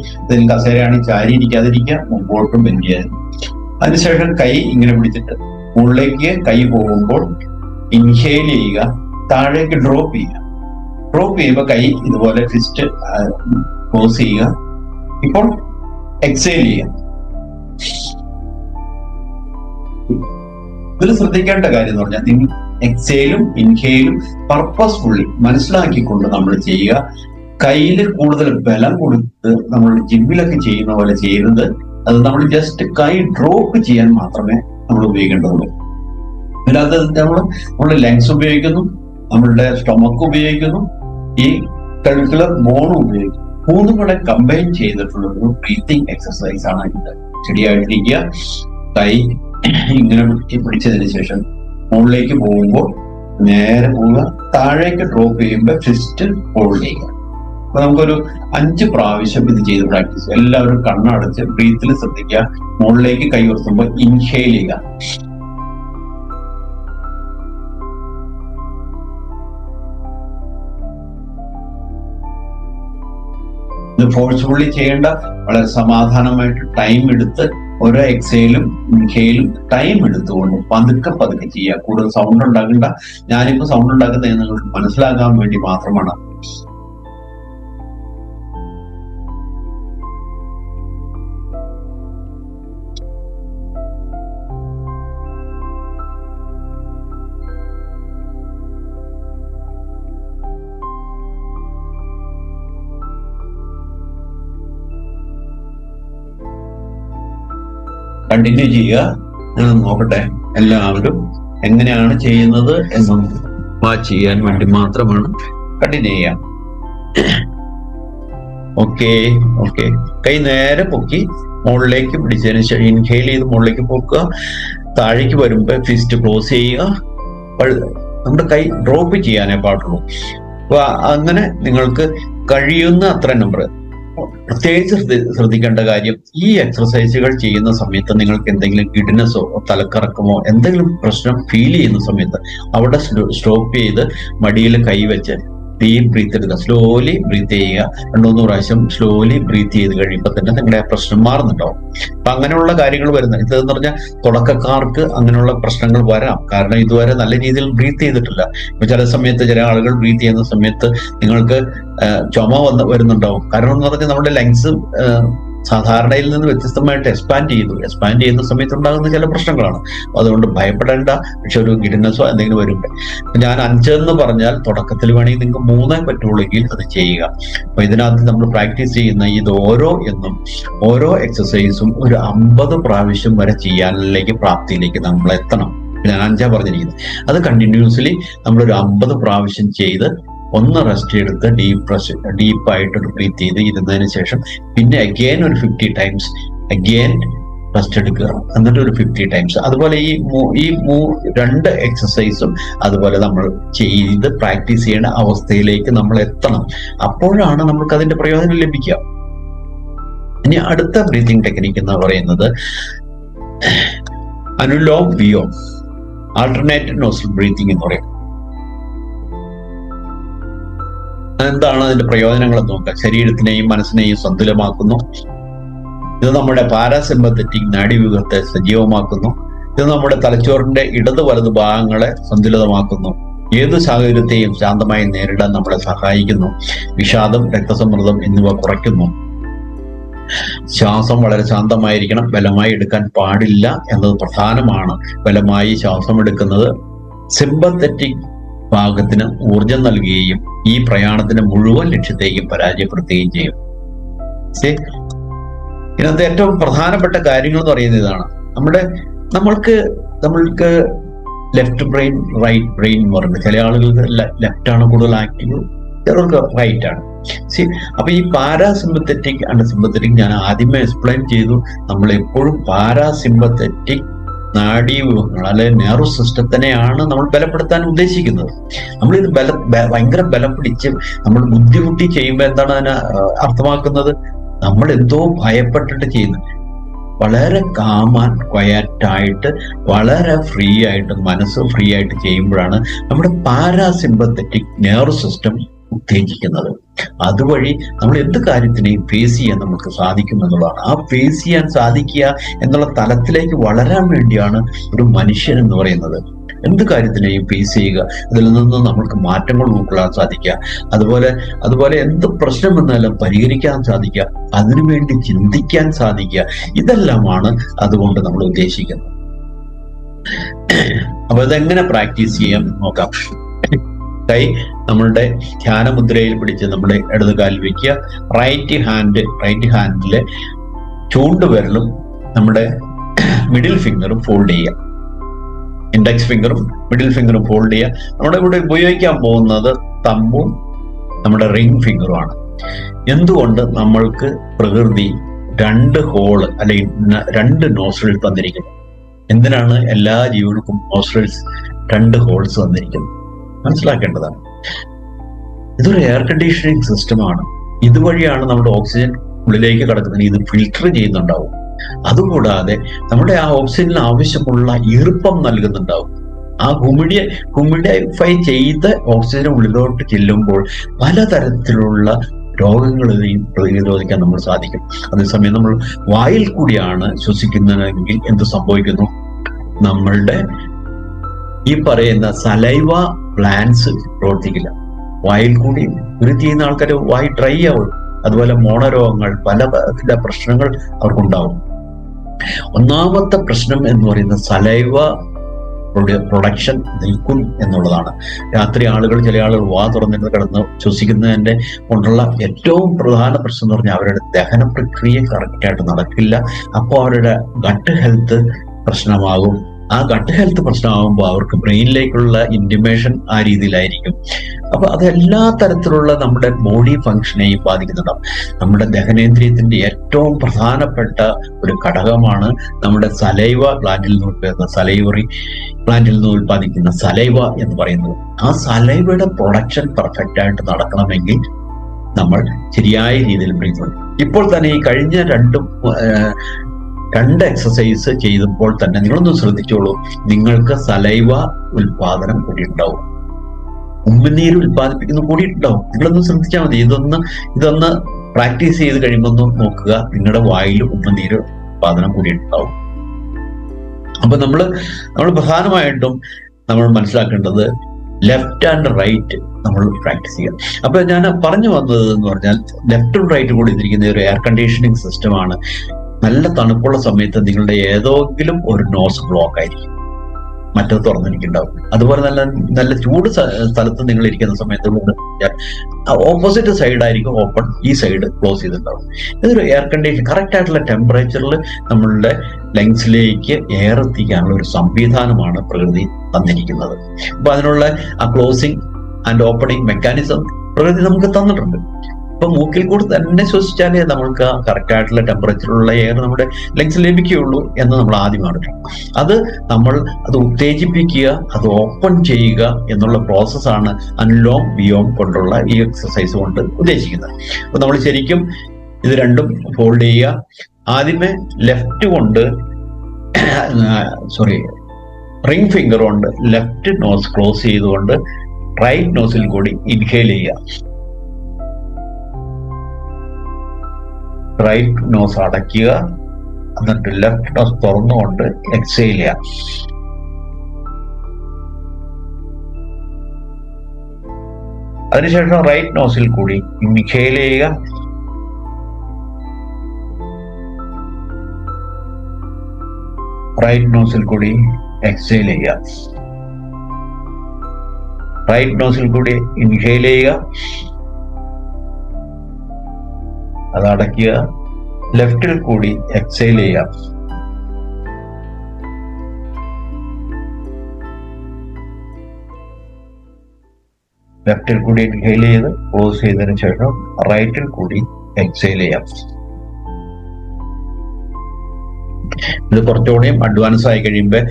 കസേരയാണെങ്കിൽ ചാരി ഇരിക്കാതിരിക്കുക, മുമ്പോട്ടും ബെൻഡ് ചെയ്യാതിരിക്കുക. അതിനുശേഷം കൈ ഇങ്ങനെ പിടിച്ചിട്ട് മുകളിലേക്ക് കൈ പോകുമ്പോൾ ഇൻഹേൽ ചെയ്യുക, താഴേക്ക് ഡ്രോപ്പ് ചെയ്യുക. ഡ്രോപ്പ് ചെയ്യുമ്പോൾ കൈ ഇതുപോലെ ഫിസ്റ്റ് ക്ലോസ് ചെയ്യുക. ഇപ്പോൾ എക്സേൽ ചെയ്യാം. ഇതിൽ ശ്രദ്ധിക്കേണ്ട കാര്യം എന്ന് പറഞ്ഞാൽ നിങ്ങൾ എക്സേലും ഇൻഹേലും പർപ്പസ്ഫുള്ളി മനസ്സിലാക്കിക്കൊണ്ട് നമ്മൾ ചെയ്യുക. കയ്യിൽ കൂടുതൽ ബലം കൊടുത്ത് നമ്മൾ ജിമ്മിലൊക്കെ ചെയ്യുന്ന പോലെ ചെയ്യരുത്. അത് നമ്മൾ ജസ്റ്റ് കൈ ഡ്രോപ്പ് ചെയ്യാൻ മാത്രമേ നമ്മൾ ഉപയോഗിക്കേണ്ടതുള്ളൂ. ഇതിനകത്ത് നമ്മൾ ലങ്സ് ഉപയോഗിക്കുന്നു, നമ്മളുടെ സ്റ്റൊമക്ക് ഉപയോഗിക്കുന്നു, ഈ കൾക്കുലർ ബോണും ഉപയോഗിക്കുന്നു. മൂന്നും കൂടെ കമ്പൈൻ ചെയ്തിട്ടുള്ള ഒരു ബ്രീത്തിങ് എക്സസൈസ് ആണ് ഇത്. ശരിയായിട്ടിരിക്കുക, കൈ ഇങ്ങനെ പിടിച്ചതിന് ശേഷം മുകളിലേക്ക് പോകുമ്പോൾ നേരെ പോവുക, താഴേക്ക് ഡ്രോപ്പ് ചെയ്യുമ്പോൾ ഫിസ്റ്റ് ഹോൾഡ് ചെയ്യുക. അപ്പൊ നമുക്കൊരു 5 പ്രാവശ്യം ഇത് ചെയ്ത് പ്രാക്ടീസ് ചെയ്യുക. എല്ലാവരും കണ്ണടച്ച് ബ്രീത്തിൽ ശ്രദ്ധിക്കുക. മുകളിലേക്ക് കൈ ഉയർത്തുമ്പോൾ ഇൻഹേൽ ചെയ്യുക. ഇത് ഫോഴ്സ്ഫുള്ളി ചെയ്യേണ്ട, വളരെ സമാധാനമായിട്ട് ടൈം എടുത്ത് ഓരോ എക്സേലും ഇൻഹേലും ടൈം എടുത്തുകൊണ്ട് പതുക്കെ ചെയ്യുക. കൂടുതൽ സൗണ്ട് ഉണ്ടാക്കണ്ട. ഞാനിപ്പോ സൗണ്ട് ഉണ്ടാക്കുന്നത് നിങ്ങൾക്ക് മനസ്സിലാക്കാൻ വേണ്ടി മാത്രമാണ്. കണ്ടിന്യൂ ചെയ്യുക. നോക്കട്ടെ എല്ലാവരും എങ്ങനെയാണ് ചെയ്യുന്നത് എന്നും വാച്ച് ചെയ്യാൻ വേണ്ടി മാത്രമാണ് കണ്ടിന്യൂ ചെയ്യാം. ഓക്കെ. കൈ നേരെ പൊക്കി മുകളിലേക്ക് പിടിച്ചതിന് ശേഷം ഇൻഹെയിൽ ചെയ്ത് മുകളിലേക്ക് പൊക്കുക. താഴേക്ക് വരുമ്പോൾ ഫിസ്റ്റ് ക്ലോസ് ചെയ്യുക. നമ്മുടെ കൈ ഡ്രോപ്പ് ചെയ്യാനേ പാടുള്ളൂ. അപ്പൊ അങ്ങനെ നിങ്ങൾക്ക് കഴിയുന്ന അത്ര നമ്പർ. പ്രത്യേകിച്ച് ശ്രദ്ധിക്കേണ്ട കാര്യം, ഈ എക്സർസൈസുകൾ ചെയ്യുന്ന സമയത്ത് നിങ്ങൾക്ക് എന്തെങ്കിലും ഗിഡ്നെസ്സോ തലക്കറക്കമോ എന്തെങ്കിലും പ്രശ്നം ഫീൽ ചെയ്യുന്ന സമയത്ത് അവിടെ സ്റ്റോപ്പ് ചെയ്ത് മടിയിൽ കൈവച്ച് ഡീപ് ബ്രീത്ത് എടുക്കുക. സ്ലോലി ബ്രീത്ത് ചെയ്യുക. 2-3 പ്രാവശ്യം സ്ലോലി ബ്രീത്ത് ചെയ്ത് കഴിയുമ്പോൾ തന്നെ നിങ്ങളുടെ ആ പ്രശ്നം മാറുന്നുണ്ടാവും. അപ്പൊ അങ്ങനെയുള്ള കാര്യങ്ങൾ വരുന്നത് ഇതെന്ന് പറഞ്ഞാൽ തുടക്കക്കാർക്ക് അങ്ങനെയുള്ള പ്രശ്നങ്ങൾ വരാം. കാരണം ഇതുവരെ നല്ല രീതിയിൽ ബ്രീത്ത് ചെയ്തിട്ടില്ല. ഇപ്പൊ ചില സമയത്ത് ചില ആളുകൾ ബ്രീത്ത് ചെയ്യുന്ന സമയത്ത് നിങ്ങൾക്ക് ചുമ വരുന്നുണ്ടാവും. കാരണം എന്ന് പറഞ്ഞാൽ നമ്മുടെ ലങ്സ് സാധാരണയിൽ നിന്ന് വ്യത്യസ്തമായിട്ട് എക്സ്പാൻഡ് ചെയ്യുന്ന സമയത്ത് ഉണ്ടാകുന്ന ചില പ്രശ്നങ്ങളാണ്. അതുകൊണ്ട് ഭയപ്പെടേണ്ട. പക്ഷെ ഒരു ഗിഡ്നെസ്സോ എന്തെങ്കിലും വരുമ്പോൾ ഞാൻ 5 എന്ന് പറഞ്ഞാൽ തുടക്കത്തിൽ വേണമെങ്കിൽ നിങ്ങൾക്ക് 3 പറ്റുള്ളെങ്കിൽ അത് ചെയ്യുക. അപ്പൊ ഇതിനകത്ത് നമ്മൾ പ്രാക്ടീസ് ചെയ്യുന്ന ഇത് ഓരോ എക്സസൈസും ഒരു 50 പ്രാവശ്യം വരെ ചെയ്യാനിലേക്ക് പ്രാപ്തിയിലേക്ക് നമ്മൾ എത്തണം. ഞാൻ 5 പറഞ്ഞിരിക്കുന്നത്. അത് കണ്ടിന്യൂസ്ലി നമ്മളൊരു 50 പ്രാവശ്യം ചെയ്ത് ഒന്ന് റെസ്റ്റ് എടുത്ത് ഡീപ്പായിട്ട് ബ്രീത്ത് ചെയ്ത് ഇരുന്നതിന് ശേഷം പിന്നെ അഗെയിൻ ഒരു 50 ടൈംസ് അഗെയിൻ റെസ്റ്റ് എടുക്കുക. എന്നിട്ട് ഒരു 50 ടൈംസ്. അതുപോലെ ഈ 2 എക്സസൈസും അതുപോലെ നമ്മൾ ചെയ്ത് പ്രാക്ടീസ് ചെയ്യുന്ന അവസ്ഥയിലേക്ക് നമ്മൾ എത്തണം. അപ്പോഴാണ് നമുക്ക് അതിന്റെ പ്രയോജനം ലഭിക്കുക. ഇനി അടുത്ത ബ്രീത്തിങ് ടെക്നിക്ക് എന്ന് പറയുന്നത് അനുലോം വിലോം, ആൾട്ടർനേറ്റീവ് നോസ്ട്രൽ ബ്രീത്തിങ് എന്ന് പറയും. എന്താണ് അതിന്റെ പ്രയോജനങ്ങൾ എന്ന് നോക്കാം. ശരീരത്തിനെയും മനസ്സിനെയും സന്തുലമാക്കുന്നു. ഇത് നമ്മുടെ പാരാസിമ്പത്തറ്റിക് നാഡീവ്യൂഹത്തെ സജീവമാക്കുന്നു. ഇത് നമ്മുടെ തലച്ചോറിന്റെ ഇടത് വലത് ഭാഗങ്ങളെ സന്തുലിതമാക്കുന്നു. ഏതു സാഹചര്യത്തെയും ശാന്തമായി നേരിടാൻ നമ്മളെ സഹായിക്കുന്നു. വിഷാദം, രക്തസമ്മർദ്ദം എന്നിവ കുറയ്ക്കുന്നു. ശ്വാസം വളരെ ശാന്തമായിരിക്കണം. ബലമായി എടുക്കാൻ പാടില്ല എന്നത് പ്രധാനമാണ്. ബലമായി ശ്വാസം എടുക്കുന്നത് സിമ്പത്തറ്റിക് ഭാഗത്തിന് ഊർജം നൽകുകയും ഈ പ്രയാണത്തിന്റെ മുഴുവൻ ലക്ഷ്യത്തെയും പരാജയപ്പെടുത്തുകയും ചെയ്യും. ഇതിനകത്ത് ഏറ്റവും പ്രധാനപ്പെട്ട കാര്യങ്ങൾ എന്ന് പറയുന്നത് ഇതാണ്. നമ്മൾക്ക് ലെഫ്റ്റ് ബ്രെയിൻ, റൈറ്റ് ബ്രെയിൻ എന്ന് പറയുന്നത് ചില ആളുകൾക്ക് ലെഫ്റ്റ് ആണ് കൂടുതൽ ആക്റ്റീവ്, ചിലർക്ക് റൈറ്റ് ആണ്. അപ്പൊ ഈ പാരാസിമ്പത്തറ്റിക് ആൻഡ് സിമ്പത്തറ്റിക് ഞാൻ ആദ്യമേ എക്സ്പ്ലെയിൻ ചെയ്തു. നമ്മൾ എപ്പോഴും പാരാസിമ്പത്തറ്റിക് നാഡീവ്യൂഹങ്ങൾ അല്ലെങ്കിൽ നെർവ് സിസ്റ്റത്തിനെയാണ് നമ്മൾ ബലപ്പെടുത്താൻ ഉദ്ദേശിക്കുന്നത്. നമ്മളിത് ഭയങ്കര ബലം പിടിച്ച് നമ്മൾ ബുദ്ധിമുട്ടി ചെയ്യുമ്പോൾ എന്താണ് അതിനെ അർത്ഥമാക്കുന്നത്? നമ്മൾ എന്തോ ഭയപ്പെട്ടിട്ട് ചെയ്യുന്നു. വളരെ കാമാൻ ക്വയറ്റായിട്ട് വളരെ ഫ്രീ ആയിട്ട് മനസ്സ് ഫ്രീ ആയിട്ട് ചെയ്യുമ്പോഴാണ് നമ്മുടെ പാരാസിമ്പത്തറ്റിക് നെർവ് സിസ്റ്റം ഉത്തേജിക്കുന്നത്. അതുവഴി നമ്മൾ എന്ത് കാര്യത്തിനെയും ഫേസ് ചെയ്യാൻ നമുക്ക് സാധിക്കും എന്നുള്ളതാണ്. ആ ഫേസ് ചെയ്യാൻ സാധിക്കുക എന്നുള്ള തലത്തിലേക്ക് വളരാൻ വേണ്ടിയാണ് ഒരു മനുഷ്യൻ എന്ന് പറയുന്നത്. എന്ത് കാര്യത്തിനെയും ഫേസ് ചെയ്യുക, ഇതിൽ നിന്ന് നമ്മൾക്ക് മാറ്റങ്ങൾ ഉൾക്കൊള്ളാൻ സാധിക്കുക, അതുപോലെ എന്ത് പ്രശ്നം വന്നാലും പരിഹരിക്കാൻ സാധിക്കുക, അതിനുവേണ്ടി ചിന്തിക്കാൻ സാധിക്കുക. ഇതെല്ലാമാണ് അതുകൊണ്ട് നമ്മൾ ഉദ്ദേശിക്കുന്നത്. അപ്പൊ ഇതെങ്ങനെ പ്രാക്ടീസ് ചെയ്യാം നോക്കാം. കൈ നമ്മളുടെ ധ്യാനമുദ്രയിൽ പിടിച്ച് നമ്മുടെ ഇടത് കാലിൽ വെക്കുക. റൈറ്റ് ഹാൻഡിലെ ചൂണ്ടുവിരലും നമ്മുടെ മിഡിൽ ഫിംഗറും ഫോൾഡ് ചെയ്യുക. ഇൻഡെക്സ് ഫിംഗറും മിഡിൽ ഫിംഗറും ഫോൾഡ് ചെയ്യുക. നമ്മുടെ ഇവിടെ ഉപയോഗിക്കാൻ പോകുന്നത് തമ്പും നമ്മുടെ റിംഗ് ഫിംഗറുമാണ്. എന്തുകൊണ്ട് നമ്മൾക്ക് പ്രകൃതി 2 ഹോള് അല്ലെങ്കിൽ 2 നോസ്ട്രിൽസ് തന്നിരിക്കുന്നു? എന്തിനാണ് എല്ലാ ജീവികൾക്കും നോസ്ട്രിൽസ് 2 ഹോൾസ് തന്നിരിക്കുന്നത്? മനസ്സിലാക്കേണ്ടതാണ്. ഇതൊരു എയർ കണ്ടീഷനിങ് സിസ്റ്റമാണ്. ഇതുവഴിയാണ് നമ്മുടെ ഓക്സിജൻ ഉള്ളിലേക്ക് കടക്കുന്നത്. ഇത് ഫിൽട്ടർ ചെയ്യുന്നുണ്ടാവും. അതുകൂടാതെ നമ്മുടെ ആ ഓക്സിജന് ആവശ്യമുള്ള ഈർപ്പം നൽകുന്നുണ്ടാവും. ആ ഹ്യൂമിഡിഫൈ ചെയ്ത് ഓക്സിജൻ ഉള്ളിലോട്ട് ചെല്ലുമ്പോൾ പലതരത്തിലുള്ള രോഗങ്ങളെയും പ്രതിരോധിക്കാൻ നമ്മൾ സാധിക്കും. അതേസമയം നമ്മൾ വായിൽ കൂടിയാണ് ശ്വസിക്കുന്നതെങ്കിൽ എന്ത് സംഭവിക്കുന്നു? നമ്മളുടെ ഈ പറയുന്ന സലൈവ ഗ്ലാൻസ് പ്രവർത്തിക്കില്ല. വായിൽ കൂടി ബ്രീത്ത് ചെയ്യുന്ന ആൾക്കാർ വായി ഡ്രൈ ആവും. അതുപോലെ മോണരോഗങ്ങൾ, പല പ്രശ്നങ്ങൾ അവർക്കുണ്ടാവും. ഒന്നാമത്തെ പ്രശ്നം എന്ന് പറയുന്നത് സലൈവ പ്രൊഡക്ഷൻ നിൽക്കും എന്നുള്ളതാണ്. രാത്രി ചില ആളുകൾ വാ തുറന്നിട്ട് കിടന്ന് ശ്വസിക്കുന്നതിന്റെ കൊണ്ടുള്ള ഏറ്റവും പ്രധാന പ്രശ്നം എന്ന് പറഞ്ഞാൽ അവരുടെ ദഹന പ്രക്രിയ കറക്റ്റായിട്ട് നടക്കില്ല. അപ്പോൾ അവരുടെ ഗട്ട് ഹെൽത്ത് പ്രശ്നമാകും. ആ ഗട്ട് ഹെൽത്ത് പ്രശ്നമാകുമ്പോൾ അവർക്ക് ബ്രെയിനിലേക്കുള്ള ഇന്റിമേഷൻ ആ രീതിയിലായിരിക്കും. അപ്പൊ അത് എല്ലാ തരത്തിലുള്ള നമ്മുടെ ബോഡി ഫങ്ഷനെയും ബാധിക്കുന്നുണ്ടാവും. നമ്മുടെ ദഹനേന്ദ്രിയത്തിന്റെ ഏറ്റവും പ്രധാനപ്പെട്ട ഒരു ഘടകമാണ് നമ്മുടെ സലൈവ ഗ്ലാൻഡിൽ നിന്ന് സലൈവറി ഗ്ലാൻഡിൽ നിന്ന് ഉൽപ്പാദിക്കുന്ന സലൈവ എന്ന് പറയുന്നത്. ആ സലൈവയുടെ പ്രൊഡക്ഷൻ പെർഫെക്റ്റ് ആയിട്ട് നടക്കണമെങ്കിൽ നമ്മൾ ശരിയായ രീതിയിൽ ബ്രീത്ത് ചെയ്യണം. ഇപ്പോൾ തന്നെ ഈ കഴിഞ്ഞ രണ്ട് എക്സസൈസ് ചെയ്തപ്പോൾ തന്നെ നിങ്ങളൊന്ന് ശ്രദ്ധിച്ചോളൂ, നിങ്ങൾക്ക് സലൈവ ഉൽപാദനം കൂടിയിട്ടുണ്ടാവും, ഉമിനീര് ഉൽപ്പാദിപ്പിക്കുന്ന കൂടിയിട്ടുണ്ടാവും. നിങ്ങളൊന്ന് ശ്രദ്ധിച്ചാൽ മതി. ഇതൊന്ന് പ്രാക്ടീസ് ചെയ്ത് കഴിയുമ്പോൾ നോക്കുക, നിങ്ങളുടെ വായിൽ ഉമിനീര് ഉൽപാദനം കൂടിയിട്ടുണ്ടാവും. അപ്പൊ നമ്മൾ പ്രധാനമായിട്ടും നമ്മൾ മനസ്സിലാക്കേണ്ടത് ലെഫ്റ്റ് ആൻഡ് റൈറ്റ് നമ്മൾ പ്രാക്ടീസ് ചെയ്യാം. അപ്പൊ ഞാൻ പറഞ്ഞു വന്നത് എന്ന് പറഞ്ഞാൽ ലെഫ്റ്റും റൈറ്റും കൂടി ഇതിരിക്കുന്ന ഒരു എയർ കണ്ടീഷനിങ് സിസ്റ്റമാണ്. നല്ല തണുപ്പുള്ള സമയത്ത് നിങ്ങളുടെ ഏതെങ്കിലും ഒരു നോസ് ബ്ലോക്ക് ആയിരിക്കും, മറ്റത് തുറന്നിരിക്കുന്നുണ്ടാവും. അതുപോലെ നല്ല ചൂട് സ്ഥലത്ത് നിങ്ങൾ ഇരിക്കുന്ന സമയത്ത് ഓപ്പോസിറ്റ് സൈഡ് ആയിരിക്കും ഓപ്പൺ, ഈ സൈഡ് ക്ലോസ് ചെയ്തിട്ടുണ്ടാവും. ഇതൊരു എയർ കണ്ടീഷൻ കറക്റ്റ് ആയിട്ടുള്ള ടെമ്പറേച്ചറിൽ നമ്മളുടെ ലങ്സിലേക്ക് എയർ എത്തിക്കാനുള്ള ഒരു സംവിധാനമാണ് പ്രകൃതി തന്നിരിക്കുന്നത്. അപ്പൊ അതിനുള്ള ആ ക്ലോസിങ് ആൻഡ് ഓപ്പണിംഗ് മെക്കാനിസം പ്രകൃതി നമുക്ക് തന്നിട്ടുണ്ട്. ഇപ്പൊ മൂക്കിൽ കൂടി തന്നെ ശ്വസിച്ചാലേ നമ്മൾക്ക് കറക്റ്റ് ആയിട്ടുള്ള ടെമ്പറേച്ചറുള്ള എയർ നമ്മുടെ ലങ്സിൽ ലഭിക്കുകയുള്ളൂ എന്ന് നമ്മൾ ആദ്യമാണ്. അത് ഉത്തേജിപ്പിക്കുക, അത് ഓപ്പൺ ചെയ്യുക എന്നുള്ള പ്രോസസ്സാണ് അൻലോം വിയോം കൊണ്ടുള്ള ഈ എക്സസൈസ് കൊണ്ട് ഉദ്ദേശിക്കുന്നത്. അപ്പൊ നമ്മൾ ശരിക്കും ഇത് രണ്ടും ഹോൾഡ് ചെയ്യുക. ആദ്യമേ ലെഫ്റ്റ് കൊണ്ട് റിംഗ് ഫിംഗർ കൊണ്ട് ലെഫ്റ്റ് നോസ് ക്ലോസ് ചെയ്തുകൊണ്ട് റൈറ്റ് നോസിൽ കൂടി ഇൻഹേൽ ചെയ്യുക. റൈറ്റ് നോസ് അടയ്ക്കുക, എന്നിട്ട് ലെഫ്റ്റ് നോസ് തുറന്നുകൊണ്ട് എക്സേൽ ചെയ്യുക. അതിനുശേഷം റൈറ്റ് നോസിൽ കൂടി ഇൻഹേൽ ചെയ്യുക, റൈറ്റ് നോസിൽ കൂടി എക്സേൽ ചെയ്യുക. റൈറ്റ് നോസിൽ കൂടി ഇൻഹേൽ ചെയ്യുക, അത് അടയ്ക്കുക, ലെഫ്റ്റിൽ കൂടി എക്സേൽ ചെയ്യുക. ലെഫ്റ്റിൽ കൂടി ഇൻഹേൽ ചെയ്ത് ക്ലോസ് ചെയ്തതിനു ശേഷം റൈറ്റിൽ കൂടി എക്സേൽ ചെയ്യാം. ഇത് കുറച്ചുകൂടിയും അഡ്വാൻസ് ആയി കഴിയുമ്പോൾ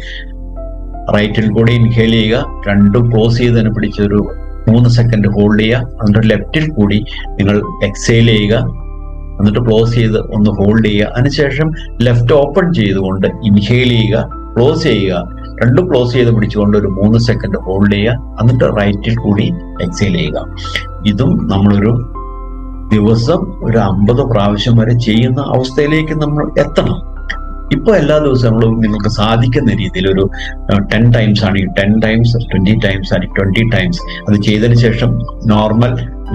റൈറ്റിൽ കൂടി ഇൻഹേൽ ചെയ്യുക, രണ്ടും ക്ലോസ് ചെയ്തതിന് പിടിച്ചൊരു 3 സെക്കൻഡ് ഹോൾഡ് ചെയ്യുക. എന്നിട്ട് ലെഫ്റ്റിൽ കൂടി നിങ്ങൾ എക്സേൽ ചെയ്യുക, എന്നിട്ട് ക്ലോസ് ചെയ്ത് ഒന്ന് ഹോൾഡ് ചെയ്യുക. അതിനുശേഷം ലെഫ്റ്റ് ഓപ്പൺ ചെയ്തുകൊണ്ട് ഇൻഹേൽ ചെയ്യുക, ക്ലോസ് ചെയ്യുക, രണ്ടും ക്ലോസ് ചെയ്ത് പിടിച്ചുകൊണ്ട് ഒരു 3 സെക്കൻഡ് ഹോൾഡ് ചെയ്യുക. എന്നിട്ട് റൈറ്റിൽ കൂടി എക്സേൽ ചെയ്യുക. ഇതും നമ്മളൊരു ദിവസം ഒരു 50 പ്രാവശ്യം വരെ ചെയ്യുന്ന അവസ്ഥയിലേക്ക് നമ്മൾ എത്തണം. ഇപ്പൊ എല്ലാ ദിവസങ്ങളും നിങ്ങൾക്ക് സാധിക്കുന്ന രീതിയിൽ ഒരു 10 ടൈംസ് ആണെങ്കിൽ 10 ടൈംസ്, 20 ടൈംസ് ആണെങ്കിൽ 20 ടൈംസ് അത് ചെയ്തതിനു ശേഷം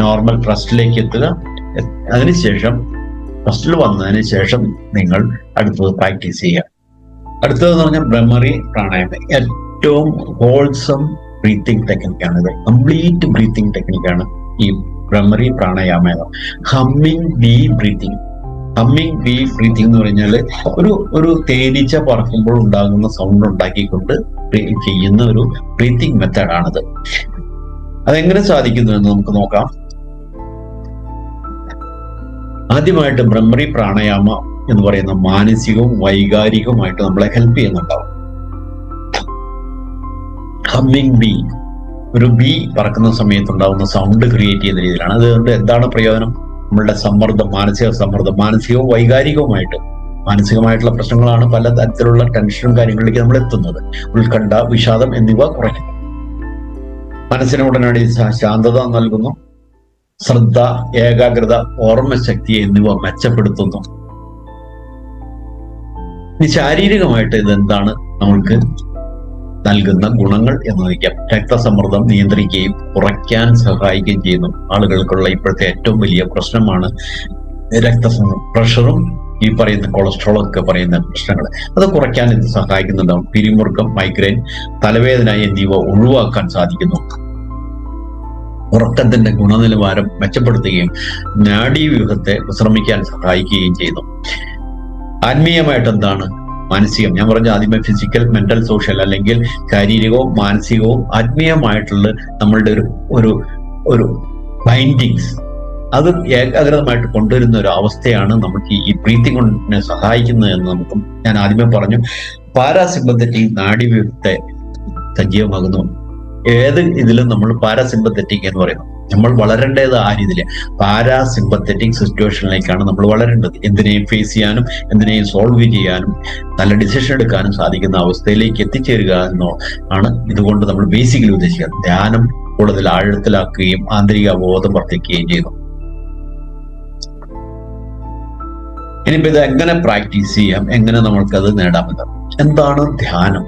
നോർമൽ ട്രസ്റ്റിലേക്ക് എത്തുക. അതിനുശേഷം ഫസ്റ്റിൽ വന്നതിന് ശേഷം നിങ്ങൾ അടുത്തത് പ്രാക്ടീസ് ചെയ്യുക. അടുത്തതെന്ന് പറഞ്ഞാൽ ബ്രഹ്മറി പ്രാണായാമം. ഏറ്റവും ഹോൾസം ബ്രീത്തിങ് ടെക്നിക്കാണ് ഇത്. കംപ്ലീറ്റ് ബ്രീത്തിങ് ടെക്നിക്കാണ് ഈ ബ്രഹ്മറി പ്രാണായാമം. ഹമ്മിങ് ബീ ബ്രീത്തിങ് എന്ന് പറഞ്ഞാൽ ഒരു തേനീച്ച പറക്കുമ്പോൾ ഉണ്ടാകുന്ന സൗണ്ട് ഉണ്ടാക്കിക്കൊണ്ട് ചെയ്യുന്ന ഒരു ബ്രീത്തിങ് മെത്തേഡാണിത്. അതെങ്ങനെ സാധിക്കുന്നു എന്ന് നമുക്ക് നോക്കാം. ആദ്യമായിട്ട് ബ്രഹ്മറി പ്രാണായാമ എന്ന് പറയുന്ന മാനസികവും വൈകാരികവുമായിട്ട് നമ്മളെ ഹെൽപ്പ് ചെയ്യുന്നുണ്ടാവും. ഹമ്മിങ് ബീ, ഒരു ബീ പറക്കുന്ന സമയത്തുണ്ടാവുന്ന സൗണ്ട് ക്രിയേറ്റ് ചെയ്യുന്ന രീതിയിലാണ്. അതുകൊണ്ട് എന്താണ് പ്രയോജനം? നമ്മളുടെ മാനസിക സമ്മർദ്ദം, മാനസികവും മാനസികമായിട്ടുള്ള പ്രശ്നങ്ങളാണ് പല തരത്തിലുള്ള ടെൻഷനും കാര്യങ്ങളിലേക്ക് നമ്മൾ എത്തുന്നത്. ഉത്കണ്ഠ, വിഷാദം എന്നിവ കുറയ്ക്കുന്നു. മനസ്സിന് ഉടനടി ശാന്തത നൽകുന്നു. ശ്രദ്ധ, ഏകാഗ്രത, ഓർമ്മശക്തി എന്നിവ മെച്ചപ്പെടുത്തുന്നു. ഇനി ശാരീരികമായിട്ട് ഇതെന്താണ് നമ്മൾക്ക് നൽകുന്ന ഗുണങ്ങൾ എന്ന് ചോദിക്കാം. രക്തസമ്മർദ്ദം നിയന്ത്രിക്കുകയും കുറയ്ക്കാൻ സഹായിക്കുകയും ചെയ്യുന്നു. ആളുകൾക്കുള്ള ഇപ്പോഴത്തെ ഏറ്റവും വലിയ പ്രശ്നമാണ് പ്രഷറും ഈ പറയുന്ന കൊളസ്ട്രോൾ ഒക്കെ പറയുന്ന പ്രശ്നങ്ങൾ അത് കുറയ്ക്കാൻ ഇത് സഹായിക്കുന്നുണ്ടാവും. പിരിമുറുക്കം, മൈഗ്രെയിൻ, തലവേദന എന്നിവ ഒഴിവാക്കാൻ സാധിക്കുന്നു. ഉറക്കത്തിന്റെ ഗുണനിലവാരം മെച്ചപ്പെടുത്തുകയും നാഡീവ്യൂഹത്തെ വിശ്രമിക്കാൻ സഹായിക്കുകയും ചെയ്യുന്നു. ആത്മീയമായിട്ട് എന്താണ്? മാനസികം. ഞാൻ പറഞ്ഞ ആദ്യമേ ഫിസിക്കൽ, മെന്റൽ, സോഷ്യൽ, അല്ലെങ്കിൽ ശാരീരികവും മാനസികവും ആത്മീയമായിട്ടുള്ള നമ്മളുടെ ഒരു ഒരു ബൈൻഡിങ്സ് അത് ഏകാഗ്രതമായിട്ട് കൊണ്ടുവരുന്ന ഒരു അവസ്ഥയാണ് നമുക്ക് ഈ ബ്രീത്തിങ് കൊണ്ടിനെ സഹായിക്കുന്നത് എന്ന് നമുക്ക് ഞാൻ ആദ്യമേ പറഞ്ഞു. പാരാസിമ്പത്തറ്റിക് നാഡീവ്യൂഹത്തെ സജീവമാകുന്നു. ഏത് ഇതിലും നമ്മൾ പാരാസിമ്പത്തറ്റിക് എന്ന് പറയുന്നു. നമ്മൾ വളരേണ്ടത് ആ രീതിയിൽ പാരാസിമ്പത്തറ്റിക് സിറ്റുവേഷനിലേക്കാണ് നമ്മൾ വളരേണ്ടത്. എന്തിനേയും ഫേസ് ചെയ്യാനും എന്തിനേയും സോൾവ് ചെയ്യാനും നല്ല ഡിസിഷൻ എടുക്കാനും സാധിക്കുന്ന അവസ്ഥയിലേക്ക് എത്തിച്ചേരുക എന്നോ ആണ് ഇതുകൊണ്ട് നമ്മൾ ബേസിക്കലി ഉദ്ദേശിക്കുന്നത്. ധ്യാനം കൂടുതൽ ആഴത്തിലാക്കുകയും ആന്തരിക ബോധം വർദ്ധിക്കുകയും ചെയ്യുന്നു. ഇനിയിപ്പോ ഇത് എങ്ങനെ പ്രാക്ടീസ് ചെയ്യാം, എങ്ങനെ നമ്മൾക്കത് നേടാമെന്ന്. എന്താണ് ധ്യാനം?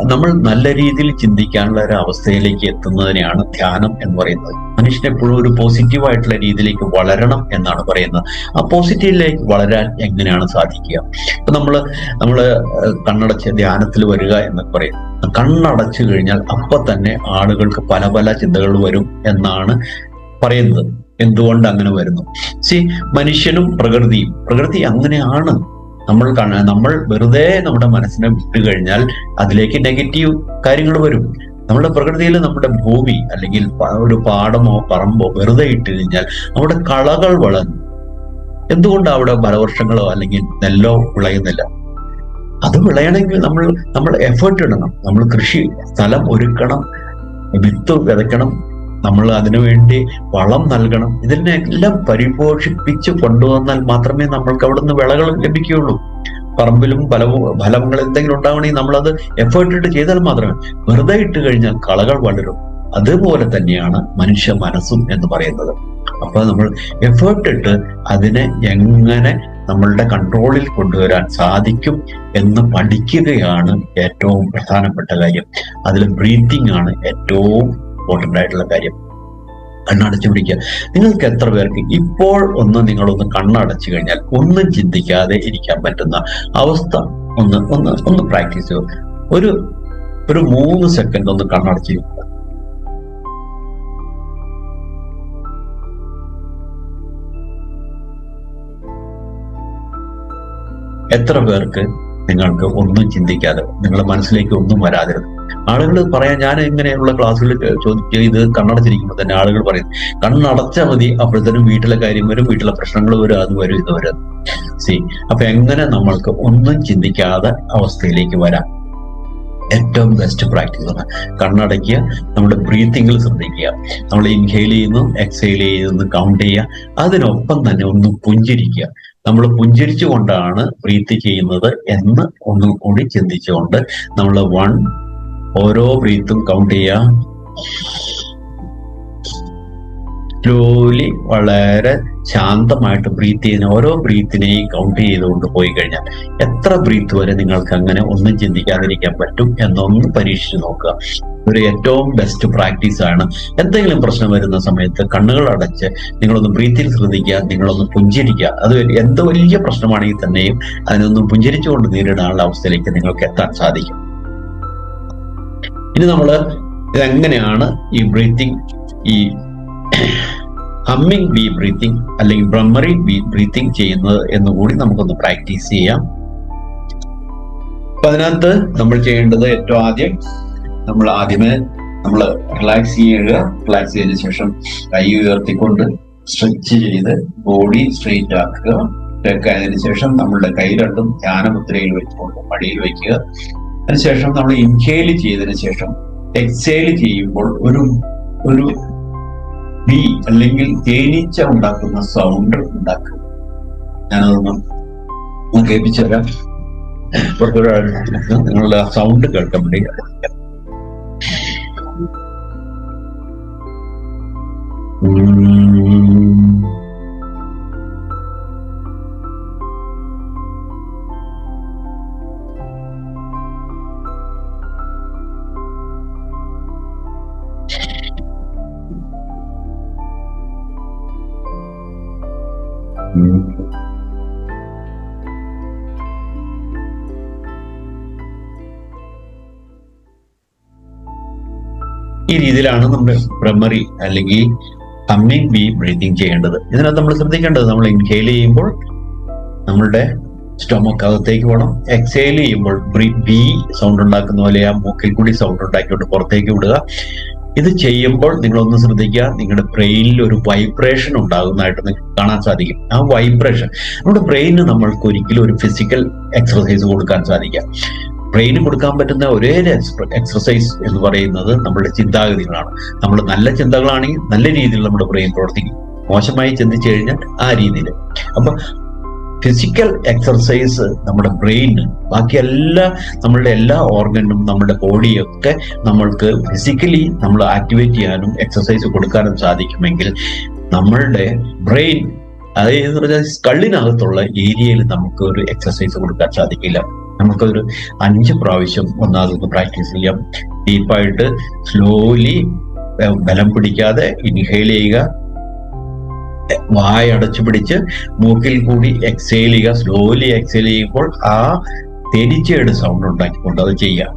നമ്മൾ നല്ല രീതിയിൽ ചിന്തിക്കാനുള്ള ഒരു അവസ്ഥയിലേക്ക് എത്തുന്നതിനെയാണ് ധ്യാനം എന്ന് പറയുന്നത്. മനുഷ്യൻ എപ്പോഴും ഒരു പോസിറ്റീവായിട്ടുള്ള രീതിയിലേക്ക് വളരണം എന്നാണ് പറയുന്നത്. ആ പോസിറ്റീവിലേക്ക് വളരാൻ എങ്ങനെയാണ് സാധിക്കുക? ഇപ്പൊ നമ്മള് കണ്ണടച്ച് ധ്യാനത്തിൽ വരിക എന്നൊക്കെ പറയും. കണ്ണടച്ചു കഴിഞ്ഞാൽ അപ്പൊ തന്നെ ആളുകൾക്ക് പല പല ചിന്തകൾ വരും എന്നാണ് പറയുന്നത്. എന്തുകൊണ്ട് അങ്ങനെ വരുന്നു? മനുഷ്യനും പ്രകൃതി അങ്ങനെയാണ്. നമ്മൾ വെറുതെ നമ്മുടെ മനസ്സിനെ വിട്ടു കഴിഞ്ഞാൽ അതിലേക്ക് നെഗറ്റീവ് കാര്യങ്ങൾ വരും. നമ്മുടെ പ്രകൃതിയിൽ നമ്മുടെ ഭൂമി അല്ലെങ്കിൽ ഒരു പാടമോ പറമ്പോ വെറുതെ ഇട്ട് കഴിഞ്ഞാൽ അവിടെ കളകൾ വളരും. എന്തുകൊണ്ട് അവിടെ ഫലവർഷങ്ങളോ അല്ലെങ്കിൽ നെല്ലോ വിളയുന്നില്ല? അത് വിളയണമെങ്കിൽ നമ്മൾ എഫേർട്ട് ഇടണം. നമ്മൾ കൃഷി സ്ഥലം ഒരുക്കണം, വിത്ത് വിതയ്ക്കണം, നമ്മൾ അതിനുവേണ്ടി വളം നൽകണം. ഇതിനെല്ലാം പരിപോഷിപ്പിച്ച് കൊണ്ടുവന്നാൽ മാത്രമേ നമ്മൾക്ക് അവിടുന്ന് വിളകൾ ലഭിക്കുകയുള്ളൂ. പറമ്പിലും ഫലങ്ങൾ എന്തെങ്കിലും ഉണ്ടാവണമെങ്കിൽ നമ്മളത് എഫേർട്ട് ഇട്ട് ചെയ്താൽ മാത്രമേ. വെറുതെ ഇട്ട് കഴിഞ്ഞാൽ കളകൾ വളരും. അതുപോലെ തന്നെയാണ് മനുഷ്യ മനസ്സും എന്ന് പറയുന്നത്. അപ്പൊ നമ്മൾ എഫേർട്ട് ഇട്ട് അതിനെ എങ്ങനെ നമ്മളുടെ കൺട്രോളിൽ കൊണ്ടുവരാൻ സാധിക്കും എന്ന് പഠിക്കുകയാണ് ഏറ്റവും പ്രധാനപ്പെട്ട കാര്യം. അതിൽ ബ്രീത്തിങ് ആണ് ഏറ്റവും ഇമ്പോർട്ടൻ്റ് ആയിട്ടുള്ള കാര്യം. കണ്ണടച്ചു പിടിക്കുക. നിങ്ങൾക്ക് എത്ര പേർക്ക് ഇപ്പോൾ നിങ്ങളൊന്ന് കണ്ണടച്ചു കഴിഞ്ഞാൽ ഒന്നും ചിന്തിക്കാതെ ഇരിക്കാൻ പറ്റുന്ന അവസ്ഥ ഒന്ന് പ്രാക്ടീസ് ചെയ്യുക. ഒരു 3 സെക്കൻഡ് ഒന്ന് കണ്ണടച്ചിരിക്കുക. എത്ര പേർക്ക് നിങ്ങൾക്ക് ഒന്നും ചിന്തിക്കാതെ നിങ്ങളുടെ മനസ്സിലേക്ക് ഒന്നും വരാതിരുന്നു? ആളുകൾ പറയാൻ, ഞാൻ ഇങ്ങനെയുള്ള ക്ലാസ്സുകളിൽ ചോദിക്കുക, ഇത് കണ്ണടച്ചിരിക്കുമ്പോൾ തന്നെ ആളുകൾ പറയും കണ്ണടച്ചാൽ മതി, അപ്പോഴത്തേനും വീട്ടിലെ കാര്യം വരും, വീട്ടിലെ പ്രശ്നങ്ങൾ വരും, അത് വരും, ഇത് വരും. അപ്പൊ എങ്ങനെ നമ്മൾക്ക് ഒന്നും ചിന്തിക്കാതെ അവസ്ഥയിലേക്ക് വരാം? ഏറ്റവും ബെസ്റ്റ് പ്രാക്ടീസ് ആണ് കണ്ണടയ്ക്കുക. നമ്മുടെ ബ്രീത്തിങ്ങിൽ ശ്രദ്ധിക്കുക. നമ്മൾ ഇൻഹെയിൽ ചെയ്യുന്നു, എക്സെയിൽ ചെയ്യുന്നു, കൗണ്ട് ചെയ്യുക. അതിനൊപ്പം തന്നെ ഒന്ന് പുഞ്ചിരിക്കുക. നമ്മൾ പുഞ്ചിരിച്ചുകൊണ്ടാണ് ബ്രീത്ത് ചെയ്യുന്നത് എന്ന് ഒന്നും കൂടി ചിന്തിച്ചുകൊണ്ട് നമ്മൾ ഓരോ ബ്രീത്തും കൗണ്ട് ചെയ്യുക. സ്ലോലി വളരെ ശാന്തമായിട്ട് ബ്രീത്ത് ചെയ്യുന്ന ഓരോ ബ്രീത്തിനെയും കൗണ്ട് ചെയ്തുകൊണ്ട് പോയി കഴിഞ്ഞാൽ എത്ര ബ്രീത്ത് വരെ നിങ്ങൾക്ക് അങ്ങനെ ഒന്നും ചിന്തിക്കാതിരിക്കാൻ പറ്റും എന്നൊന്ന് പരീക്ഷിച്ച് നോക്കുക. ഒരു ഏറ്റവും ബെസ്റ്റ് പ്രാക്ടീസ് ആണ്. എന്തെങ്കിലും പ്രശ്നം വരുന്ന സമയത്ത് കണ്ണുകൾ അടച്ച് നിങ്ങളൊന്ന് ബ്രീത്തിൽ ശ്രദ്ധിക്കുക, നിങ്ങളൊന്ന് പുഞ്ചിരിക്കുക. അത് എന്ത് വലിയ പ്രശ്നമാണെങ്കിൽ തന്നെയും അതിനൊന്ന് പുഞ്ചിരിച്ചുകൊണ്ട് നേരിടാനുള്ള അവസ്ഥയിലേക്ക് നിങ്ങൾക്ക് എത്താൻ സാധിക്കും. ഇനി ഇതെങ്ങനെയാണ് ഈ ബ്രീത്തിങ്, ഈ ഹമ്മിങ് ഡീപ് ബ്രീത്തിങ് അല്ലെങ്കിൽ ബ്രഹ്മറി ബ്രീത്തിങ് ചെയ്യുന്നത് എന്നുകൂടി നമുക്കൊന്ന് പ്രാക്ടീസ് ചെയ്യാം. അപ്പൊ അതിനകത്ത് നമ്മൾ ചെയ്യേണ്ടത് ഏറ്റവും ആദ്യമേ നമ്മൾ റിലാക്സ് ചെയ്യുക. റിലാക്സ് ചെയ്തതിനു ശേഷം കൈ ഉയർത്തിക്കൊണ്ട് സ്ട്രെച്ച് ചെയ്ത് ബോഡി സ്ട്രെയിറ്റ് ആക്കുക. ആയതിനു ശേഷം നമ്മളുടെ കൈ രണ്ടും ധ്യാനമുദ്രയിൽ വെച്ചുകൊണ്ട് മടിയിൽ വയ്ക്കുക. അതിനുശേഷം നമ്മൾ ഇൻഹേൽ ചെയ്തതിനു ശേഷം എക്സേൽ ചെയ്യുമ്പോൾ ഒരു ബി അല്ലെങ്കിൽ തേനീച്ച ഉണ്ടാക്കുന്ന സൗണ്ട് ഉണ്ടാക്കുക. ഞാനതൊന്ന് കേൾപ്പിച്ചു തരാം. നിങ്ങളുടെ സൗണ്ട് കേൾക്കാൻ വേണ്ടി ഈ രീതിയിലാണ് നമ്മുടെ പ്രൈമറി അല്ലെങ്കിൽ ഹമ്മിങ് ബി ബ്രീതിങ് ചെയ്യേണ്ടത്. ഇതിനകത്ത് നമ്മൾ ശ്രദ്ധിക്കേണ്ടത്, നമ്മൾ ഇൻഹെയിൽ ചെയ്യുമ്പോൾ നമ്മളുടെ സ്റ്റൊമക്ക് അകത്തേക്ക് പോകണം. എക്സെയിൽ ചെയ്യുമ്പോൾ ബി സൗണ്ട് ഉണ്ടാക്കുന്ന പോലെ ആ മൂക്കിൽ കൂടി സൗണ്ട് ഉണ്ടാക്കിക്കൊണ്ട് പുറത്തേക്ക് വിടുക. ഇത് ചെയ്യുമ്പോൾ നിങ്ങളൊന്ന് ശ്രദ്ധിക്കുക, നിങ്ങളുടെ ബ്രെയിനിൽ ഒരു വൈബ്രേഷൻ ഉണ്ടാകുന്നതായിട്ട് നിങ്ങൾക്ക് കാണാൻ സാധിക്കും. ആ വൈബ്രേഷൻ നമ്മുടെ ബ്രെയിനിന് നമ്മൾക്ക് ഒരിക്കലും ഒരു ഫിസിക്കൽ എക്സർസൈസ് കൊടുക്കാൻ സാധിക്കുക. ബ്രെയിന് കൊടുക്കാൻ പറ്റുന്ന ഒരേ എക്സർസൈസ് എന്ന് പറയുന്നത് നമ്മുടെ ചിന്താഗതികളാണ്. നമ്മൾ നല്ല ചിന്തകളാണെങ്കിൽ നല്ല രീതിയിൽ നമ്മുടെ ബ്രെയിൻ പ്രവർത്തിക്കും, മോശമായി ചിന്തിച്ചു കഴിഞ്ഞാൽ ആ രീതിയിൽ. അപ്പൊ ഫിസിക്കൽ എക്സർസൈസ് നമ്മുടെ ബ്രെയിന്, ബാക്കി നമ്മളുടെ എല്ലാ ഓർഗനും നമ്മുടെ ബോഡിയൊക്കെ നമ്മൾക്ക് ഫിസിക്കലി നമ്മൾ ആക്ടിവേറ്റ് ചെയ്യാനും എക്സർസൈസ് കൊടുക്കാനും സാധിക്കുമെങ്കിൽ നമ്മളുടെ ബ്രെയിൻ, അതായത് സ്കള്ളിനകത്തുള്ള ഏരിയയിൽ നമുക്ക് ഒരു എക്സർസൈസ് കൊടുക്കാൻ സാധിക്കില്ല. നമുക്കൊരു 5 പ്രാവശ്യം ഒന്നാമതൊന്ന് പ്രാക്ടീസ് ചെയ്യാം. ഡീപ്പായിട്ട് സ്ലോലി ബലം പിടിക്കാതെ ഇൻഹെയിൽ ചെയ്യുക, വായ അടച്ചു പിടിച്ച് മൂക്കിൽ കൂടി എക്സെയിൽ ചെയ്യുക. സ്ലോലി എക്സെയിൽ ചെയ്യുമ്പോൾ ആ തെരിച്ചയുടെ സൗണ്ട് ഉണ്ടാക്കിക്കൊണ്ട് അത് ചെയ്യാം.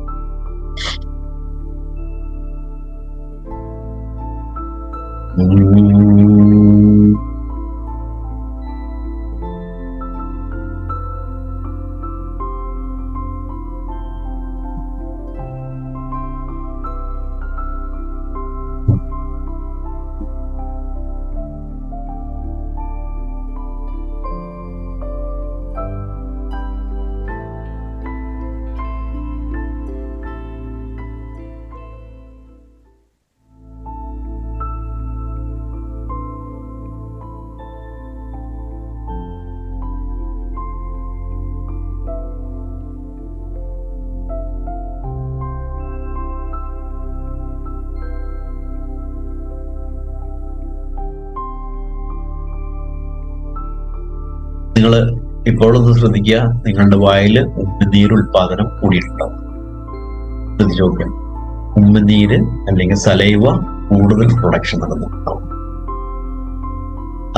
നിങ്ങൾ ഇപ്പോഴൊന്ന് ശ്രദ്ധിക്കുക, നിങ്ങളുടെ വായില് ഉമ്മനീര് ഉൽപാദനം കൂടിയിട്ടുണ്ടാവും. ശ്രദ്ധിച്ചു നോക്കുക, ഉമ്മനീര് അല്ലെങ്കിൽ സലൈവ കൂടുതൽ പ്രൊഡക്ഷൻ നടന്നിട്ടുണ്ടാവും.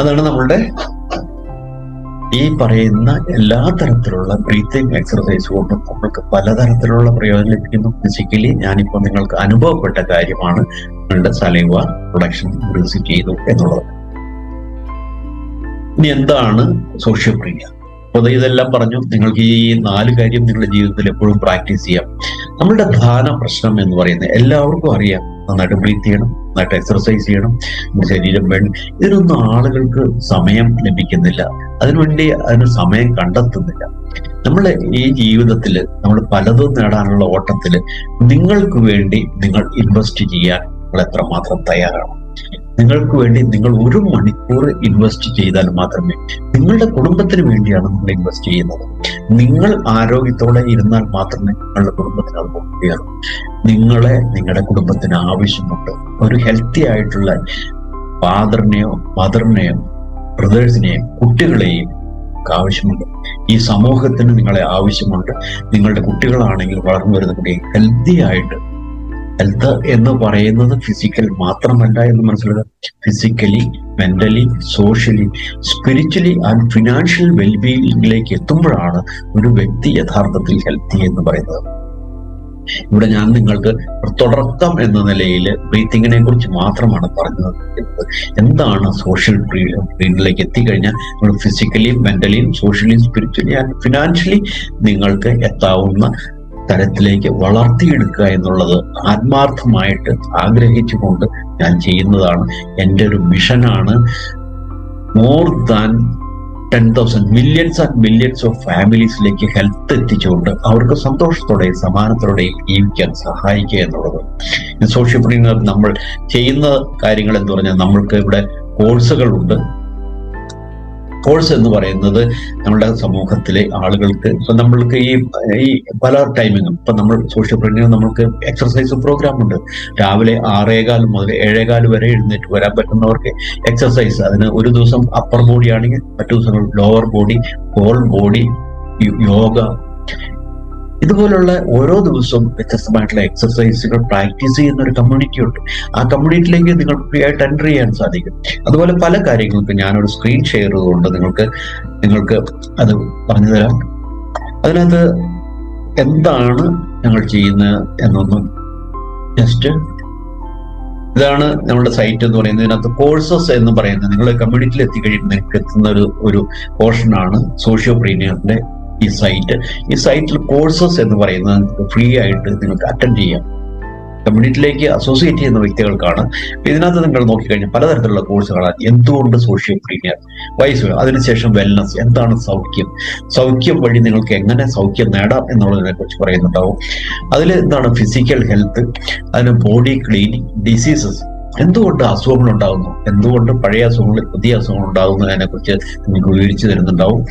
അതാണ് നമ്മളുടെ ഈ പറയുന്ന എല്ലാ തരത്തിലുള്ള ബ്രീത്തിങ് എക്സർസൈസ് കൊണ്ടും നമ്മൾക്ക് പലതരത്തിലുള്ള പ്രയോജനം ലഭിക്കുന്നു. ഫിസിക്കലി ഞാനിപ്പോൾ നിങ്ങൾക്ക് അനുഭവപ്പെട്ട കാര്യമാണ് നിങ്ങളുടെ സലൈവ പ്രൊഡക്ഷൻ ഇൻക്രീസ് ചെയ്തു എന്നുള്ളത്. ഇനി എന്താണ് സോഷ്യോപ്രിയ? അപ്പോൾ ഇതെല്ലാം പറഞ്ഞു. നിങ്ങൾക്ക് ഈ 4 കാര്യം നിങ്ങളുടെ ജീവിതത്തിൽ എപ്പോഴും പ്രാക്ടീസ് ചെയ്യാം. നമ്മളുടെ പ്രധാന പ്രശ്നം എന്ന് പറയുന്നത് എല്ലാവർക്കും അറിയാം, നന്നായിട്ട് ബ്രീത്ത് ചെയ്യണം, നന്നായിട്ട് എക്സർസൈസ് ചെയ്യണം, ശരീരം വേണം. ഇതിനൊന്നും ആളുകൾക്ക് സമയം ലഭിക്കുന്നില്ല, അതിന് സമയം കണ്ടെത്തുന്നില്ല. നമ്മൾ ഈ ജീവിതത്തിൽ നമ്മൾ പലതും നേടാനുള്ള ഓട്ടത്തിൽ നിങ്ങൾക്ക് വേണ്ടി നിങ്ങൾ ഇൻവെസ്റ്റ് ചെയ്യാൻ നിങ്ങൾ എത്രമാത്രം തയ്യാറാണ്? നിങ്ങൾക്ക് വേണ്ടി നിങ്ങൾ 1 മണിക്കൂർ ഇൻവെസ്റ്റ് ചെയ്താൽ മാത്രമേ, നിങ്ങളുടെ കുടുംബത്തിന് വേണ്ടിയാണ് നിങ്ങൾ ഇൻവെസ്റ്റ് ചെയ്യുന്നത്. നിങ്ങൾ ആരോഗ്യത്തോടെ ഇരുന്നാൽ മാത്രമേ നിങ്ങളുടെ കുടുംബത്തിന് അത് ഉപയോഗിക്കൂ. നിങ്ങളുടെ കുടുംബത്തിന് ആവശ്യമുണ്ട് ഒരു ഹെൽത്തി ആയിട്ടുള്ള ഫാദറിനെയോ മദറിനെയോ ബ്രദേഴ്സിനെയും കുട്ടികളെയും ആവശ്യമുണ്ട്. ഈ സമൂഹത്തിന് നിങ്ങളെ ആവശ്യമുണ്ട്. നിങ്ങളുടെ കുട്ടികളാണെങ്കിൽ വളർന്നു വരുന്ന കുട്ടിയെ ഹെൽത്തി ആയിട്ട്, ഹെൽത്ത് എന്ന് പറയുന്നത് ഫിസിക്കൽ മാത്രമല്ല എന്ന് മനസ്സിലാക്കുക. Physically, mentally, socially, spiritually and financial വെൽബീയിങ്ങിലേക്ക് എത്തുമ്പോഴാണ് ഒരു വ്യക്തി യഥാർത്ഥത്തിൽ ഹെൽത്തി എന്ന് പറയുന്നത്. ഇവിടെ ഞാൻ നിങ്ങൾക്ക് തുടക്കം എന്ന നിലയിൽ ബ്രീത്തിങ്ങിനെ കുറിച്ച് മാത്രമാണ് പറഞ്ഞത്. എന്താണ് സോഷ്യൽ ബ്രീത്തിലേക്ക് എത്തിക്കഴിഞ്ഞാൽ നിങ്ങൾ ഫിസിക്കലിയും മെന്റലിയും സോഷ്യലിയും സ്പിരിച്വലി ആൻഡ് ഫിനാൻഷ്യലി നിങ്ങൾക്ക് എത്താവുന്ന തരത്തിലേക്ക് വളർത്തിയെടുക്കുക എന്നുള്ളത് ആത്മാർത്ഥമായിട്ട് ആഗ്രഹിച്ചുകൊണ്ട് ഞാൻ ചെയ്യുന്നതാണ്. എൻ്റെ ഒരു മിഷനാണ്. More than 10,000 millions and millions of ഫാമിലീസിലേക്ക് ഹെൽത്ത് എത്തിച്ചുകൊണ്ട് അവർക്ക് സന്തോഷത്തോടെയും സമാധാനത്തോടെയും ജീവിക്കാൻ സഹായിക്കുക എന്നുള്ളത്. സോഷ്യോപ്രീനർ നമ്മൾ ചെയ്യുന്ന കാര്യങ്ങൾ എന്ന് പറഞ്ഞാൽ, നമ്മൾക്ക് ഇവിടെ കോഴ്സുകളുണ്ട്. കോഴ്സ് എന്ന് പറയുന്നത് നമ്മുടെ സമൂഹത്തിലെ ആളുകൾക്ക് ഇപ്പൊ നമ്മൾക്ക് ഈ പല ടൈമിങ്ങും ഇപ്പൊ നമ്മൾ സോഷ്യോപ്രീനർ നമ്മൾക്ക് എക്സർസൈസ് പ്രോഗ്രാം ഉണ്ട്. രാവിലെ 6:15 മുതൽ 7:15 വരെ എഴുന്നേറ്റ് വരാൻ പറ്റുന്നവർക്ക് എക്സർസൈസ്, അതിന് ഒരു ദിവസം അപ്പർ ബോഡി ആണെങ്കിൽ മറ്റു ദിവസങ്ങൾ lower body, whole body yoga, ഇതുപോലുള്ള ഓരോ ദിവസവും വ്യത്യസ്തമായിട്ടുള്ള എക്സർസൈസുകൾ പ്രാക്ടീസ് ചെയ്യുന്ന ഒരു കമ്മ്യൂണിറ്റി ഉണ്ട്. ആ കമ്മ്യൂണിറ്റിയിലേക്ക് നിങ്ങൾക്ക് ഫ്രീ ആയിട്ട് എൻ്റർ ചെയ്യാൻ സാധിക്കും. അതുപോലെ പല കാര്യങ്ങൾക്ക് ഞാനൊരു സ്ക്രീൻ ഷെയർ ചെയ്തുകൊണ്ട് നിങ്ങൾക്ക് അത് പറഞ്ഞു തരാം. അതിനകത്ത് എന്താണ് ഞങ്ങൾ ചെയ്യുന്നത് എന്നൊന്നും ജസ്റ്റ് ഇതാണ് നമ്മുടെ സൈറ്റ് എന്ന് പറയുന്നത്. ഇതിനകത്ത് കോഴ്സസ് എന്ന് പറയുന്നത് നിങ്ങൾ കമ്മ്യൂണിറ്റിയിൽ എത്തിക്കഴിയുമ്പോൾ നിങ്ങൾക്ക് എത്തുന്ന ഒരു പോർഷനാണ് സോഷ്യോപ്രീനിയറിന്റെ ഈ സൈറ്റ്. ഈ സൈറ്റിൽ കോഴ്സസ് എന്ന് പറയുന്നത് ഫ്രീ ആയിട്ട് നിങ്ങൾക്ക് അറ്റൻഡ് ചെയ്യാം. കമ്മ്യൂണിറ്റിയിലേക്ക് അസോസിയേറ്റ് ചെയ്യുന്ന വ്യക്തികൾക്കാണ്. ഇതിനകത്ത് നിങ്ങൾ നോക്കിക്കഴിഞ്ഞാൽ പലതരത്തിലുള്ള കോഴ്സുകളാണ്. എന്തുകൊണ്ട് സോഷ്യോപ്രീനിയർ, വൈസ്, അതിനുശേഷം വെൽനസ്, എന്താണ് സൗഖ്യം, സൗഖ്യം വഴി നിങ്ങൾക്ക് എങ്ങനെ സൗഖ്യം നേടാം എന്നുള്ളതിനെ കുറിച്ച് പറയുന്നുണ്ടാവും. അതിൽ എന്താണ് ഫിസിക്കൽ ഹെൽത്ത്, അതിന് ബോഡി ക്ലീനിങ്, ഡിസീസസ്, എന്തുകൊണ്ട് അസുഖങ്ങൾ ഉണ്ടാകുന്നു, എന്തുകൊണ്ട് പഴയ അസുഖങ്ങൾ പുതിയ അസുഖങ്ങൾ ഉണ്ടാകുന്നതിനെ കുറിച്ച് നിങ്ങൾക്ക് വിവരിച്ചു തരുന്നുണ്ടാവും.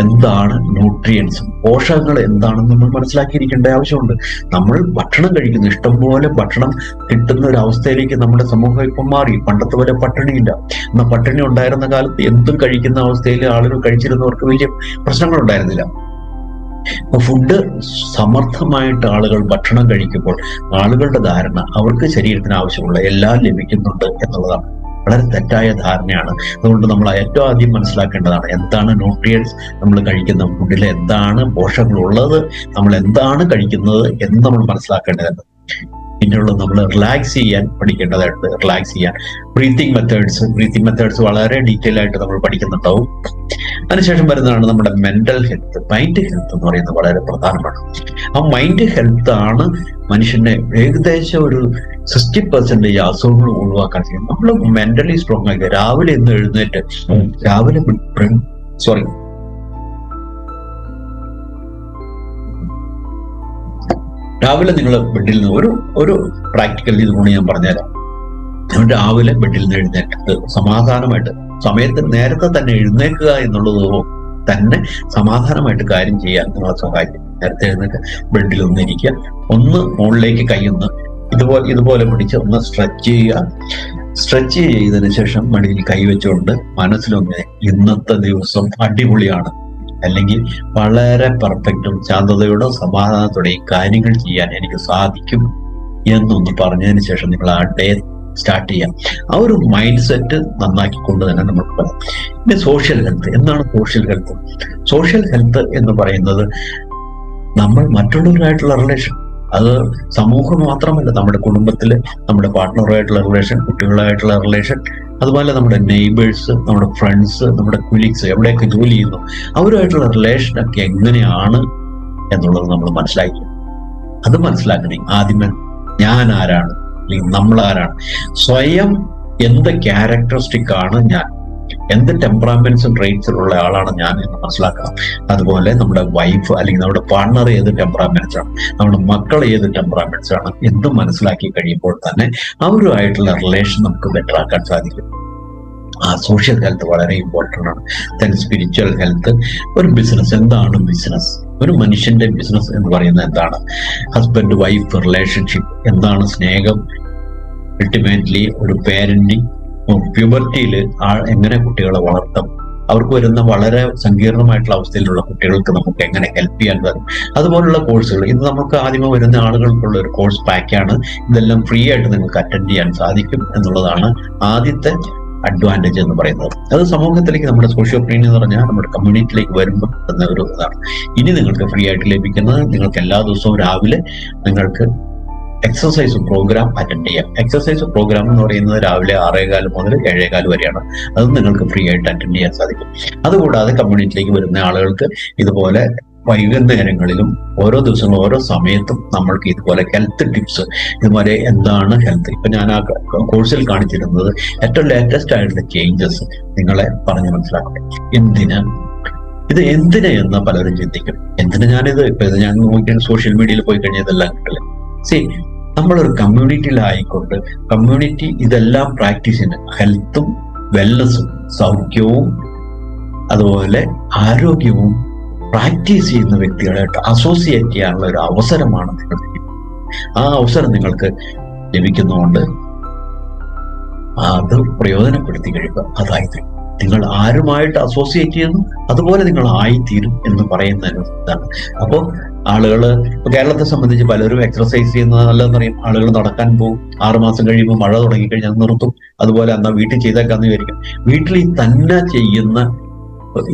എന്താണ് ന്യൂട്രിയൻസ്, പോഷകങ്ങൾ എന്താണെന്ന് നമ്മൾ മനസ്സിലാക്കിയിരിക്കേണ്ട ആവശ്യമുണ്ട്. നമ്മൾ ഭക്ഷണം കഴിക്കുന്നു, ഇഷ്ടംപോലെ ഭക്ഷണം കിട്ടുന്ന ഒരു അവസ്ഥയിലേക്ക് നമ്മുടെ സമൂഹം ഇപ്പം മാറി. പണ്ടത്തെ പോലെ പട്ടിണിയില്ല. എന്നാൽ പട്ടിണി ഉണ്ടായിരുന്ന കാലത്ത് എന്തും കഴിക്കുന്ന അവസ്ഥയിൽ ആളുകൾ കഴിച്ചിരുന്നവർക്ക് വലിയ പ്രശ്നങ്ങൾ ഉണ്ടായിരുന്നില്ല. ഫുഡ് സമർത്ഥമായിട്ട് ആളുകൾ ഭക്ഷണം കഴിക്കുമ്പോൾ ആളുകളുടെ ധാരണ അവർക്ക് ശരീരത്തിന് ആവശ്യമുള്ള എല്ലാം ലഭിക്കുന്നുണ്ട് എന്നുള്ളതാണ്. വളരെ തെറ്റായ ധാരണയാണ്. അതുകൊണ്ട് നമ്മൾ ഏറ്റവും ആദ്യം മനസ്സിലാക്കേണ്ടതാണ് എന്താണ് ന്യൂട്രിയൻസ്, നമ്മൾ കഴിക്കുന്ന ഫുഡിൽ എന്താണ് പോഷകങ്ങൾ ഉള്ളത്, നമ്മൾ എന്താണ് കഴിക്കുന്നത് എന്ന് നമ്മൾ മനസ്സിലാക്കേണ്ടതുണ്ട്. പിന്നെയുള്ള നമ്മൾ റിലാക്സ് ചെയ്യാൻ പഠിക്കേണ്ടതായിട്ട്, റിലാക്സ് ചെയ്യാൻ ബ്രീത്തിങ് മെത്തേഡ്സ് വളരെ ഡീറ്റെയിൽ ആയിട്ട് നമ്മൾ പഠിക്കുന്നുണ്ടാവും. അതിനുശേഷം വരുന്നതാണ് നമ്മുടെ മെന്റൽ ഹെൽത്ത്, മൈൻഡ് ഹെൽത്ത് എന്ന് പറയുന്നത് വളരെ പ്രധാനമാണ്. ആ മൈൻഡ് ഹെൽത്ത് ആണ് മനുഷ്യനെ ഏകദേശം ഒരു 60% അസുഖങ്ങൾ ഒഴിവാക്കാൻ ചെയ്യും. നമ്മൾ മെന്റലി സ്ട്രോങ് ആയി രാവിലെ ഇന്ന് എഴുന്നേറ്റ് രാവിലെ നിങ്ങൾ ബെഡിൽ നിന്ന് ഒരു പ്രാക്ടിക്കൽ ഇതുകൊണ്ട് ഞാൻ പറഞ്ഞുതരാം. രാവിലെ ബെഡിൽ നിന്ന് എഴുന്നേറ്റ് സമാധാനമായിട്ട് സമയത്ത് നേരത്തെ തന്നെ എഴുന്നേൽക്കുക എന്നുള്ളത് തന്നെ സമാധാനമായിട്ട് കാര്യം ചെയ്യാൻ നിങ്ങളെ സഹായിക്കും. നേരത്തെ എഴുന്നേൽക്കുക, ബെഡിൽ ഒന്ന് ഇരിക്കുക, ഒന്ന് മുകളിലേക്ക് കൈയൊന്ന് ഇതുപോലെ പിടിച്ച് ഒന്ന് സ്ട്രെച്ച് ചെയ്തതിനു ശേഷം മടിയിൽ കൈവച്ചുകൊണ്ട് മനസ്സിലൊന്ന് ഇന്നത്തെ ദിവസം അടിപൊളിയാണ്, അല്ലെങ്കിൽ വളരെ പെർഫെക്റ്റും ശാന്തതയോടെ സമാധാനത്തോടെയും കാര്യങ്ങൾ ചെയ്യാൻ എനിക്ക് സാധിക്കും എന്നൊന്ന് പറഞ്ഞതിന് ശേഷം നിങ്ങൾ ആ ഡേ സ്റ്റാർട്ട് ചെയ്യാം. ആ ഒരു മൈൻഡ് സെറ്റ് നന്നാക്കിക്കൊണ്ട് തന്നെ നമുക്ക് പറയാം. പിന്നെ സോഷ്യൽ ഹെൽത്ത്. എന്താണ് സോഷ്യൽ ഹെൽത്ത്? സോഷ്യൽ ഹെൽത്ത് എന്ന് പറയുന്നത് നമ്മൾ മറ്റുള്ളവരായിട്ടുള്ള റിലേഷൻ, അത് സമൂഹം മാത്രമല്ല, നമ്മുടെ കുടുംബത്തില് നമ്മുടെ പാർട്ട്ണറുമായിട്ടുള്ള റിലേഷൻ, കുട്ടികളായിട്ടുള്ള റിലേഷൻ, അതുപോലെ നമ്മുടെ നെയ്ബേഴ്സ്, നമ്മുടെ ഫ്രണ്ട്സ്, നമ്മുടെ കൊലീഗ്സ്, എവിടെയൊക്കെ ജോലി ചെയ്യുന്നു അവരുമായിട്ടുള്ള റിലേഷനൊക്കെ എങ്ങനെയാണ് എന്നുള്ളത് നമ്മൾ മനസ്സിലാക്കി. അത് മനസ്സിലാക്കണമെങ്കിൽ ആദ്യമേ ഞാൻ ആരാണ്, അല്ലെങ്കിൽ നമ്മൾ ആരാണ്, സ്വയം എന്ത് ക്യാരക്ടറിസ്റ്റിക് ആണ് ഞാൻ, എന്ത് ടെമ്പറാമെന്റ്സും ട്രേറ്റ്സിലുള്ള ആളാണ് ഞാൻ എന്ന് മനസ്സിലാക്കണം. അതുപോലെ നമ്മുടെ വൈഫ് അല്ലെങ്കിൽ നമ്മുടെ പാർട്ണർ ഏത് ടെമ്പറാമെന്റ്സ് ആണ്, നമ്മുടെ മക്കൾ ഏത് ടെമ്പറാമെന്റ്സ് ആണ് എന്ന് മനസ്സിലാക്കി കഴിയുമ്പോൾ തന്നെ അവരുമായിട്ടുള്ള റിലേഷൻ നമുക്ക് ബെറ്റർ ആക്കാൻ സാധിക്കും. ആ സോഷ്യൽ ഹെൽത്ത് വളരെ ഇമ്പോർട്ടൻ്റ് ആണ്. Then spiritual health. ഒരു ബിസിനസ്, എന്താണ് ബിസിനസ്, ഒരു മനുഷ്യന്റെ ബിസിനസ് എന്ന് പറയുന്നത് എന്താണ്, ഹസ്ബൻഡ് വൈഫ് റിലേഷൻഷിപ്പ് എന്താണ്, സ്നേഹം, അൾട്ടിമേറ്റ്ലി ഒരു പേരന്റിങ്, പ്യൂബർട്ടിയിൽ എങ്ങനെ കുട്ടികളെ വളർത്താം, അവർക്ക് വരുന്ന വളരെ സങ്കീർണമായിട്ടുള്ള അവസ്ഥയിലുള്ള കുട്ടികൾക്ക് നമുക്ക് എങ്ങനെ ഹെൽപ്പ് ചെയ്യാൻ പറ്റും, അതുപോലുള്ള കോഴ്സുകൾ. ഇത് നമുക്ക് ആദ്യമേ വരുന്ന ആളുകൾക്കുള്ള ഒരു കോഴ്സ് പാക്കാണ്. ഇതെല്ലാം ഫ്രീ ആയിട്ട് നിങ്ങൾക്ക് അറ്റൻഡ് ചെയ്യാൻ സാധിക്കും എന്നുള്ളതാണ് ആദ്യത്തെ അഡ്വാൻറ്റേജ് എന്ന് പറയുന്നത്. അത് സമൂഹത്തിലേക്ക് നമ്മുടെ സോഷ്യോപ്രീനിയർ എന്ന് പറഞ്ഞാൽ നമ്മുടെ കമ്മ്യൂണിറ്റിയിലേക്ക് വരുമ്പോൾ എന്ന ഒരു ഇതാണ്. ഇനി നിങ്ങൾക്ക് ഫ്രീ ആയിട്ട് ലഭിക്കുന്നത്, നിങ്ങൾക്ക് എല്ലാ ദിവസവും രാവിലെ നിങ്ങൾക്ക് എക്സസൈസ് പ്രോഗ്രാം അറ്റൻഡ് ചെയ്യാം. എക്സസൈസ് പ്രോഗ്രാം എന്ന് പറയുന്നത് രാവിലെ 6:15 മുതൽ 7:15 വരെയാണ്. അത് നിങ്ങൾക്ക് ഫ്രീ ആയിട്ട് അറ്റൻഡ് ചെയ്യാൻ സാധിക്കും. അതുകൂടാതെ കമ്മ്യൂണിറ്റിയിലേക്ക് വരുന്ന ആളുകൾക്ക് ഇതുപോലെ വൈകുന്നേരങ്ങളിലും ഓരോ ദിവസങ്ങളും ഓരോ സമയത്തും നമ്മൾക്ക് ഇതുപോലെ ഹെൽത്ത് ടിപ്സ്, ഇതുപോലെ എന്താണ് ഹെൽത്ത്, ഇപ്പൊ ഞാൻ ആ കോഴ്സിൽ കാണിച്ചിരുന്നത് ഏറ്റവും ലേറ്റസ്റ്റ് ആയിട്ടുള്ള ചേഞ്ചസ് നിങ്ങളെ പറഞ്ഞു മനസ്സിലാക്കട്ടെ. ഇത് എന്തിന് എന്ന് പലരും ചിന്തിക്കും. എന്തിന് ഞാനിത് ഞാൻ നോക്കിയാൽ സോഷ്യൽ മീഡിയയിൽ പോയി കഴിഞ്ഞാൽ ഇതെല്ലാം കിട്ടില്ല. നമ്മളൊരു കമ്മ്യൂണിറ്റിയിലായിക്കൊണ്ട് കമ്മ്യൂണിറ്റി ഇതെല്ലാം പ്രാക്ടീസ് ചെയ്യുന്ന ഹെൽത്തും വെൽനസും സൗഖ്യവും അതുപോലെ ആരോഗ്യവും പ്രാക്ടീസ് ചെയ്യുന്ന വ്യക്തികളായിട്ട് അസോസിയേറ്റ് ചെയ്യാനുള്ള ഒരു അവസരമാണ് നിങ്ങൾക്ക്. ആ അവസരം നിങ്ങൾക്ക് ലഭിക്കുന്നതുകൊണ്ട് അത് പ്രയോജനപ്പെടുത്തി കഴിയുക. അതായത് നിങ്ങൾ ആരുമായിട്ട് അസോസിയേറ്റ് ചെയ്യുന്നു അതുപോലെ നിങ്ങൾ ആയിത്തീരും എന്ന് പറയുന്നതിന് ഇതാണ്. അപ്പോൾ ആളുകള് ഇപ്പൊ കേരളത്തെ സംബന്ധിച്ച് പലരും എക്സർസൈസ് ചെയ്യുന്നത് നല്ലതെന്ന് പറയും. ആളുകൾ നടക്കാൻ പോകും, 6 മാസം കഴിയുമ്പോൾ മഴ തുടങ്ങിക്കഴിഞ്ഞാൽ നിർത്തും. അതുപോലെ എന്നാ വീട്ടിൽ ചെയ്തേക്കാന്ന് വിചാരിക്കും. വീട്ടിൽ ഈ തന്നെ ചെയ്യുന്ന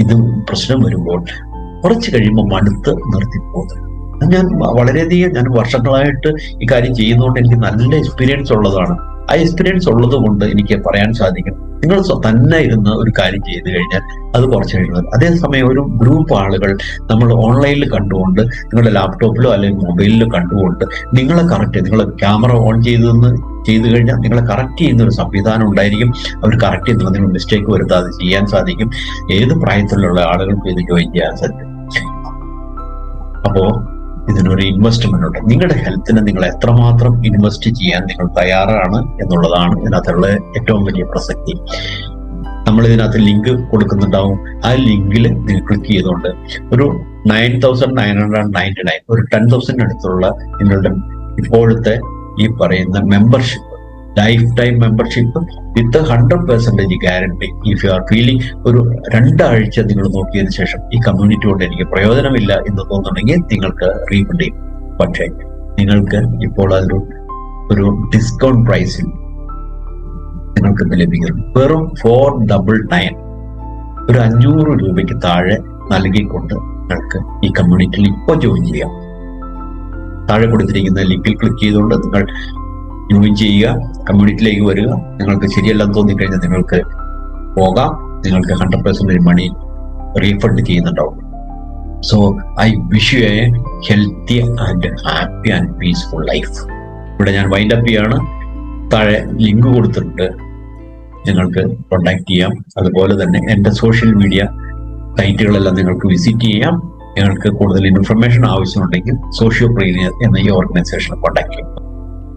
ഇത് പ്രശ്നം വരുമ്പോൾ കുറച്ച് കഴിയുമ്പോൾ മടുത്ത് നിർത്തിപ്പോകും. ഞാൻ വളരെയധികം വർഷങ്ങളായിട്ട് ഈ കാര്യം ചെയ്യുന്നതുകൊണ്ട് എനിക്ക് നല്ല എക്സ്പീരിയൻസ് ഉള്ളതാണ്. ആ എക്സ്പീരിയൻസ് ഉള്ളത് കൊണ്ട് എനിക്ക് പറയാൻ സാധിക്കും, നിങ്ങൾ തന്നെ ഇരുന്ന് ഒരു കാര്യം ചെയ്തു കഴിഞ്ഞാൽ അത് കുറച്ച് കഴിയുന്നത്. അതേസമയം ഒരു ഗ്രൂപ്പ് ആളുകൾ നമ്മൾ ഓൺലൈനിൽ കണ്ടുകൊണ്ട്, നിങ്ങളുടെ ലാപ്ടോപ്പിലോ അല്ലെങ്കിൽ മൊബൈലിലോ കണ്ടുകൊണ്ട് നിങ്ങളെ നിങ്ങൾ ക്യാമറ ഓൺ ചെയ്തു കഴിഞ്ഞാൽ നിങ്ങളെ കറക്റ്റ് ചെയ്യുന്ന ഒരു സംവിധാനം ഉണ്ടായിരിക്കും. അവർ കറക്റ്റ് ചെയ്യുന്ന നിങ്ങൾ മിസ്റ്റേക്ക് വരുത്താതെ ചെയ്യാൻ സാധിക്കും. ഏത് പ്രായത്തിലുള്ള ആളുകൾക്കും ഇത് ജോയിൻ ചെയ്യാൻ സാധിക്കും. അപ്പോ ഇതിനൊരു ഇൻവെസ്റ്റ്മെന്റ് ഉണ്ട്. നിങ്ങളുടെ ഹെൽത്തിന് നിങ്ങൾ എത്രമാത്രം ഇൻവെസ്റ്റ് ചെയ്യാൻ നിങ്ങൾ തയ്യാറാണ് എന്നുള്ളതാണ് ഇതിനകത്തുള്ള ഏറ്റവും വലിയ പ്രസക്തി. നമ്മൾ ഇതിനകത്ത് ലിങ്ക് കൊടുക്കുന്നുണ്ടാവും. ആ ലിങ്കിൽ നിങ്ങൾ ക്ലിക്ക് ചെയ്തുകൊണ്ട് ഒരു 9,999 ഒരു 10,000 അടുത്തുള്ള നിങ്ങളുടെ ഇപ്പോഴത്തെ ഈ പറയുന്ന membership, life time membership with 100% guarantee. If you are feeling ഒരു 2 ആഴ്ച നിങ്ങൾ നോക്കിയതിനു ശേഷം ഈ കമ്മ്യൂണിറ്റി കൊണ്ട് എനിക്ക് പ്രയോജനമില്ല എന്ന് തോന്നുന്നുണ്ടെങ്കിൽ നിങ്ങൾക്ക് റീഫണ്ട് ചെയ്യും. പക്ഷേ നിങ്ങൾക്ക് ഇപ്പോൾ ഒരു ഡിസ്കൗണ്ട് പ്രൈസിൽ നിങ്ങൾക്ക് ഇത് ലഭിക്കും. വെറും 499 ഒരു 500 രൂപയ്ക്ക് താഴെ നൽകിക്കൊണ്ട് നിങ്ങൾക്ക് ഈ കമ്മ്യൂണിറ്റിയിൽ ഇപ്പോൾ ജോയിൻ ചെയ്യാം. താഴെ കൊടുത്തിരിക്കുന്ന ലിങ്കിൽ ക്ലിക്ക് ചെയ്തുകൊണ്ട് നിങ്ങൾ ജോയിൻ ചെയ്യുക, കമ്മ്യൂണിറ്റിയിലേക്ക് വരിക. നിങ്ങൾക്ക് ശരിയല്ലെന്ന് തോന്നിക്കഴിഞ്ഞാൽ നിങ്ങൾക്ക് പോകാം. നിങ്ങൾക്ക് 100% മണി റീഫണ്ട് ചെയ്യുന്നുണ്ടാവും. So I wish you A healthy and happy and peaceful life. ഇവിടെ ഞാൻ വൈൻഡ് അപ്പ് ചെയ്യാണ്. താഴെ ലിങ്ക് കൊടുത്തിട്ടുണ്ട്, നിങ്ങൾക്ക് കോണ്ടാക്ട് ചെയ്യാം. അതുപോലെ തന്നെ എൻ്റെ സോഷ്യൽ മീഡിയ സൈറ്റുകളെല്ലാം നിങ്ങൾക്ക് വിസിറ്റ് ചെയ്യാം. നിങ്ങൾക്ക് കൂടുതൽ ഇൻഫർമേഷൻ ആവശ്യമുണ്ടെങ്കിൽ സോഷ്യോപ്രീനിയർ എന്ന ഈ ഓർഗനൈസേഷനെ കോണ്ടാക്ട് ചെയ്യാം.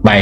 ബൈ.